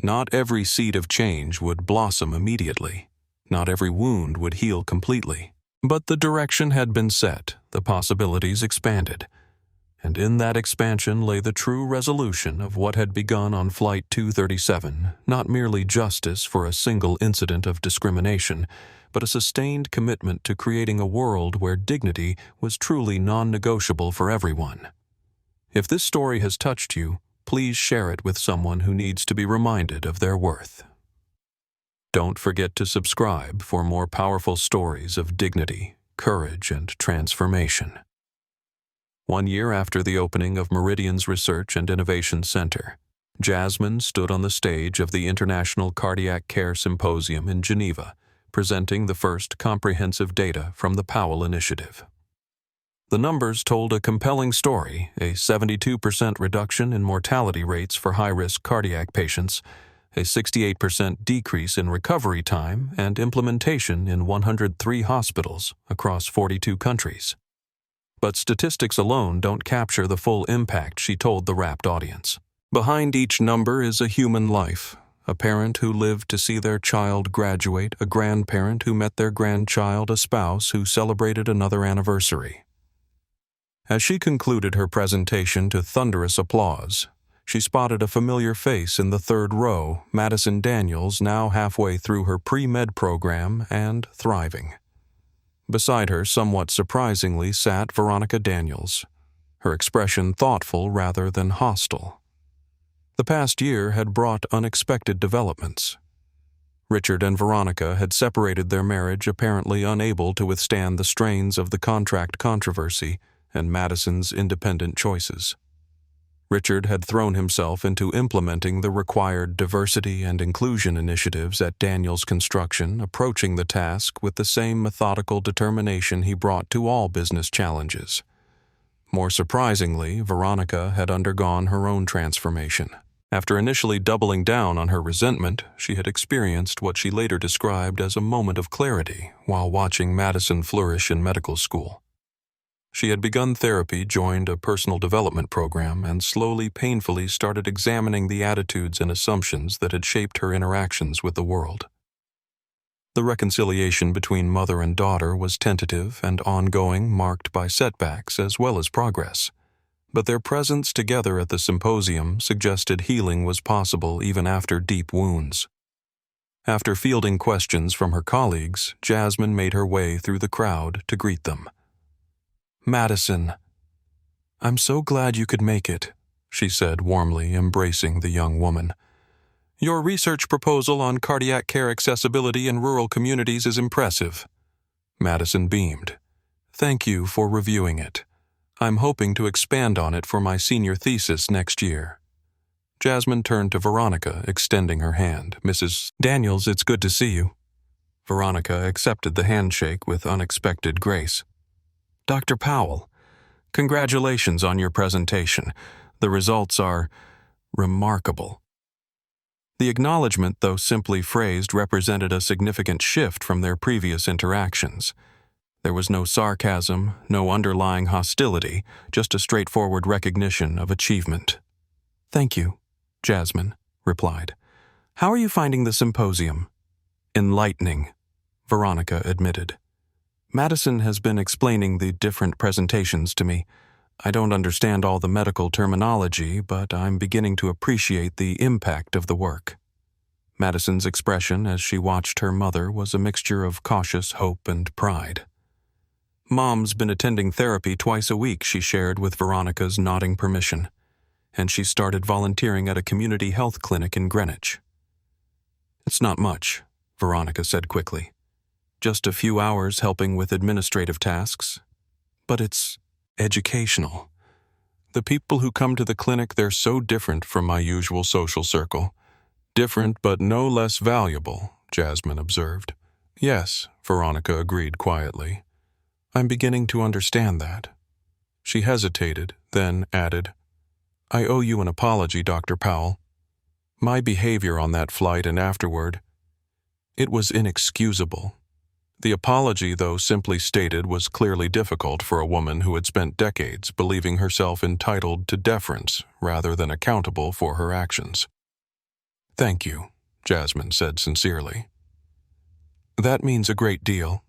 Not every seed of change would blossom immediately. Not every wound would heal completely. But the direction had been set, the possibilities expanded, and in that expansion lay the true resolution of what had begun on Flight 237, not merely justice for a single incident of discrimination, but a sustained commitment to creating a world where dignity was truly non-negotiable for everyone. If this story has touched you, please share it with someone who needs to be reminded of their worth. Don't forget to subscribe for more powerful stories of dignity, courage, and transformation. 1 year after the opening of Meridian's Research and Innovation Center, Jasmine stood on the stage of the International Cardiac Care Symposium in Geneva, presenting the first comprehensive data from the Powell Initiative. The numbers told a compelling story: a 72% reduction in mortality rates for high-risk cardiac patients, a 68% decrease in recovery time, and implementation in 103 hospitals across 42 countries. But statistics alone don't capture the full impact, she told the rapt audience. Behind each number is a human life, a parent who lived to see their child graduate, a grandparent who met their grandchild, a spouse who celebrated another anniversary. As she concluded her presentation to thunderous applause, she spotted a familiar face in the third row, Madison Daniels, now halfway through her pre-med program and thriving. Beside her, somewhat surprisingly, sat Veronica Daniels, her expression thoughtful rather than hostile. The past year had brought unexpected developments. Richard and Veronica had separated their marriage, apparently unable to withstand the strains of the contract controversy and Madison's independent choices. Richard had thrown himself into implementing the required diversity and inclusion initiatives at Daniels Construction, approaching the task with the same methodical determination he brought to all business challenges. More surprisingly, Veronica had undergone her own transformation. After initially doubling down on her resentment, she had experienced what she later described as a moment of clarity while watching Madison flourish in medical school. She had begun therapy, joined a personal development program, and slowly, painfully started examining the attitudes and assumptions that had shaped her interactions with the world. The reconciliation between mother and daughter was tentative and ongoing, marked by setbacks as well as progress. But their presence together at the symposium suggested healing was possible even after deep wounds. After fielding questions from her colleagues, Jasmine made her way through the crowd to greet them. "Madison, I'm so glad you could make it," she said warmly, embracing the young woman. "Your research proposal on cardiac care accessibility in rural communities is impressive." Madison beamed. "Thank you for reviewing it. I'm hoping to expand on it for my senior thesis next year." Jasmine turned to Veronica, extending her hand. "Mrs. Daniels, it's good to see you." Veronica accepted the handshake with unexpected grace. "Dr. Powell, congratulations on your presentation. The results are remarkable." The acknowledgement, though simply phrased, represented a significant shift from their previous interactions. There was no sarcasm, no underlying hostility, just a straightforward recognition of achievement. "Thank you," Jasmine replied. "How are you finding the symposium?" "Enlightening," Veronica admitted. "Madison has been explaining the different presentations to me. I don't understand all the medical terminology, but I'm beginning to appreciate the impact of the work." Madison's expression as she watched her mother was a mixture of cautious hope and pride. "Mom's been attending therapy twice a week," she shared with Veronica's nodding permission, "and she started volunteering at a community health clinic in Greenwich." "It's not much," Veronica said quickly. "Just a few hours helping with administrative tasks. But it's educational. The people who come to the clinic, they're so different from my usual social circle. Different but no less valuable," Jasmine observed. "Yes," Veronica agreed quietly. "I'm beginning to understand that." She hesitated, then added, "I owe you an apology, Dr. Powell. My behavior on that flight and afterward, it was inexcusable." The apology, though simply stated, was clearly difficult for a woman who had spent decades believing herself entitled to deference rather than accountable for her actions. "Thank you," Jasmine said sincerely. "That means a great deal."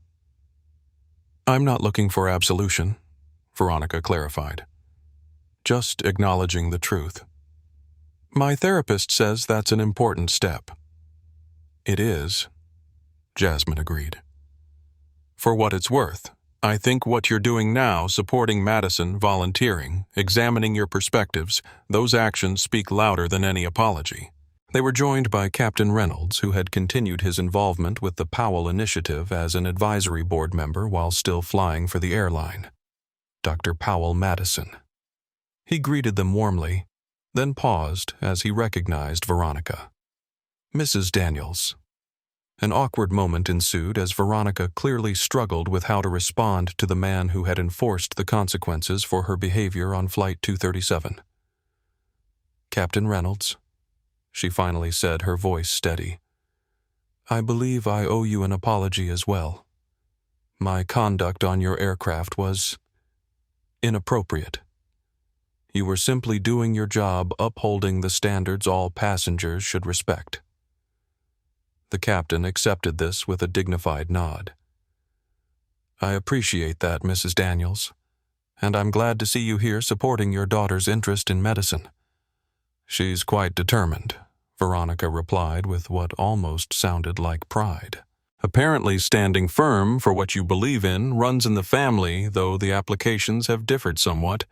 "I'm not looking for absolution," Veronica clarified. "Just acknowledging the truth. My therapist says that's an important step." "It is," Jasmine agreed. "For what it's worth, I think what you're doing now, supporting Madison, volunteering, examining your perspectives, those actions speak louder than any apology." They were joined by Captain Reynolds, who had continued his involvement with the Powell Initiative as an advisory board member while still flying for the airline. Dr. Powell Madison. He greeted them warmly, then paused as he recognized Veronica. "Mrs. Daniels." An awkward moment ensued as Veronica clearly struggled with how to respond to the man who had enforced the consequences for her behavior on Flight 237. "Captain Reynolds," she finally said, her voice steady. "I believe I owe you an apology as well. My conduct on your aircraft was inappropriate. You were simply doing your job, upholding the standards all passengers should respect." The captain accepted this with a dignified nod. "I appreciate that, Mrs. Daniels, and I'm glad to see you here supporting your daughter's interest in medicine." "She's quite determined," Veronica replied with what almost sounded like pride. "Apparently standing firm for what you believe in runs in the family, though the applications have differed somewhat."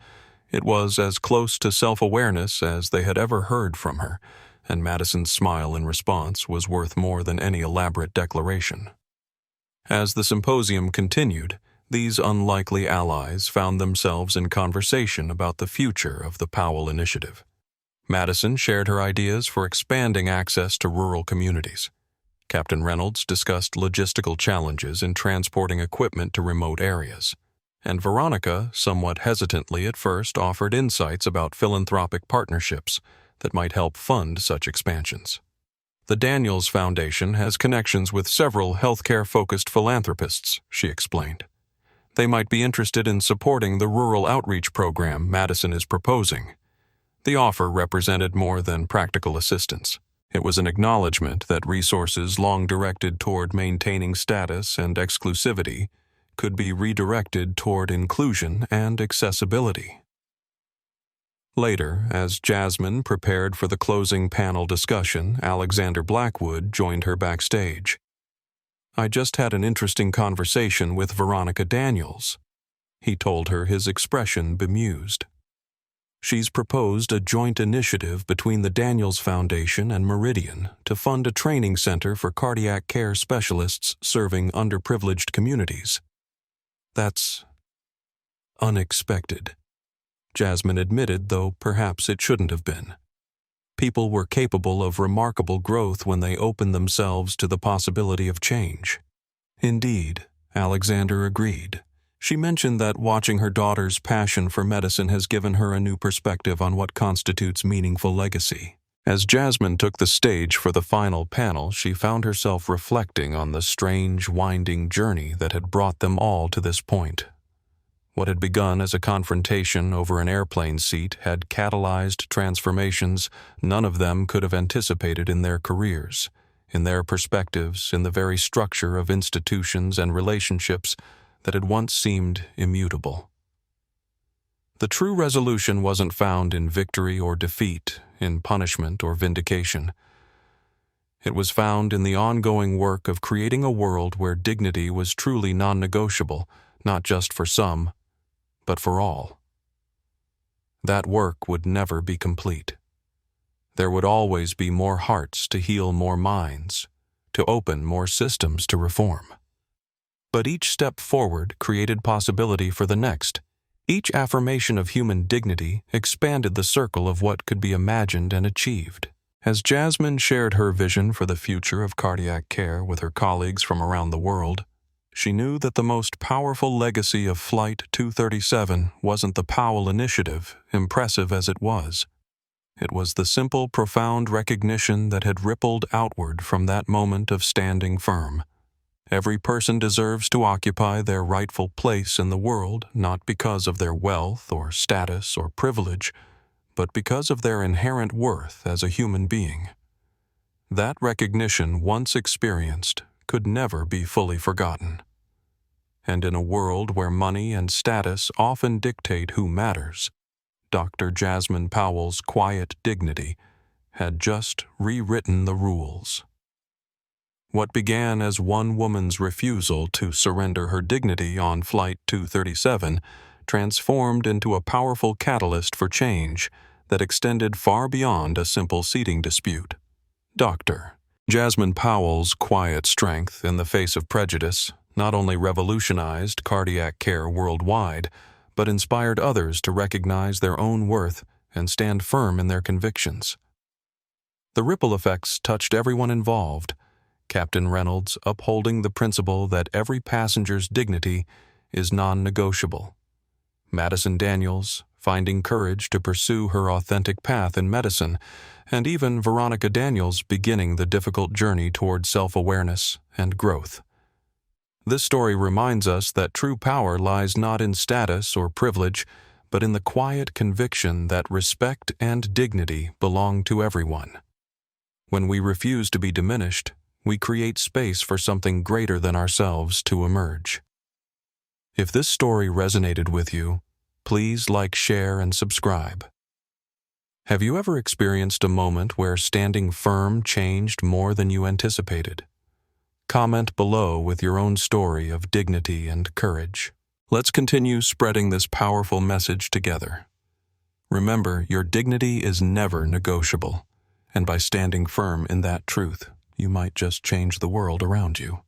It was as close to self-awareness as they had ever heard from her, and Madison's smile in response was worth more than any elaborate declaration. As the symposium continued, These unlikely allies found themselves in conversation about the future of the Powell Initiative. Madison shared her ideas for expanding access to rural communities. Captain Reynolds discussed logistical challenges in transporting equipment to remote areas. And Veronica, somewhat hesitantly at first, offered insights about philanthropic partnerships that might help fund such expansions. The Daniels Foundation has connections with several healthcare-focused philanthropists, she explained. They might be interested in supporting the rural outreach program Madison is proposing. The offer represented more than practical assistance. It was an acknowledgement that resources long directed toward maintaining status and exclusivity could be redirected toward inclusion and accessibility. Later, as Jasmine prepared for the closing panel discussion, Alexander Blackwood joined her backstage. "I just had an interesting conversation with Veronica Daniels," he told her, his expression bemused. "She's proposed a joint initiative between the Daniels Foundation and Meridian to fund a training center for cardiac care specialists serving underprivileged communities." "That's unexpected," Jasmine admitted, though perhaps it shouldn't have been. People were capable of remarkable growth when they opened themselves to the possibility of change. Indeed, Alexander agreed. She mentioned that watching her daughter's passion for medicine has given her a new perspective on what constitutes meaningful legacy. As Jasmine took the stage for the final panel, she found herself reflecting on the strange, winding journey that had brought them all to this point. What had begun as a confrontation over an airplane seat had catalyzed transformations none of them could have anticipated in their careers, in their perspectives, in the very structure of institutions and relationships that had once seemed immutable. The true resolution wasn't found in victory or defeat, in punishment or vindication. It was found in the ongoing work of creating a world where dignity was truly non-negotiable, not just for some, but for all. That work would never be complete. There would always be more hearts to heal more minds, to open more systems to reform. But each step forward created possibility for the next. Each affirmation of human dignity expanded the circle of what could be imagined and achieved. As Jasmine shared her vision for the future of cardiac care with her colleagues from around the world, she knew that the most powerful legacy of Flight 237 wasn't the Powell Initiative, impressive as it was. It was the simple, profound recognition that had rippled outward from that moment of standing firm. Every person deserves to occupy their rightful place in the world, not because of their wealth or status or privilege, but because of their inherent worth as a human being. That recognition, once experienced, could never be fully forgotten. And in a world where money and status often dictate who matters, Dr. Jasmine Powell's quiet dignity had just rewritten the rules. What began as one woman's refusal to surrender her dignity on Flight 237 transformed into a powerful catalyst for change that extended far beyond a simple seating dispute. Dr. Jasmine Powell's quiet strength in the face of prejudice not only revolutionized cardiac care worldwide, but inspired others to recognize their own worth and stand firm in their convictions. The ripple effects touched everyone involved. Captain Reynolds upholding the principle that every passenger's dignity is non-negotiable. Madison Daniels finding courage to pursue her authentic path in medicine, and even Veronica Daniels beginning the difficult journey toward self-awareness and growth. This story reminds us that true power lies not in status or privilege, but in the quiet conviction that respect and dignity belong to everyone. When we refuse to be diminished, we create space for something greater than ourselves to emerge. If this story resonated with you, please like, share, and subscribe. Have you ever experienced a moment where standing firm changed more than you anticipated? Comment below with your own story of dignity and courage. Let's continue spreading this powerful message together. Remember, your dignity is never negotiable, and by standing firm in that truth, you might just change the world around you.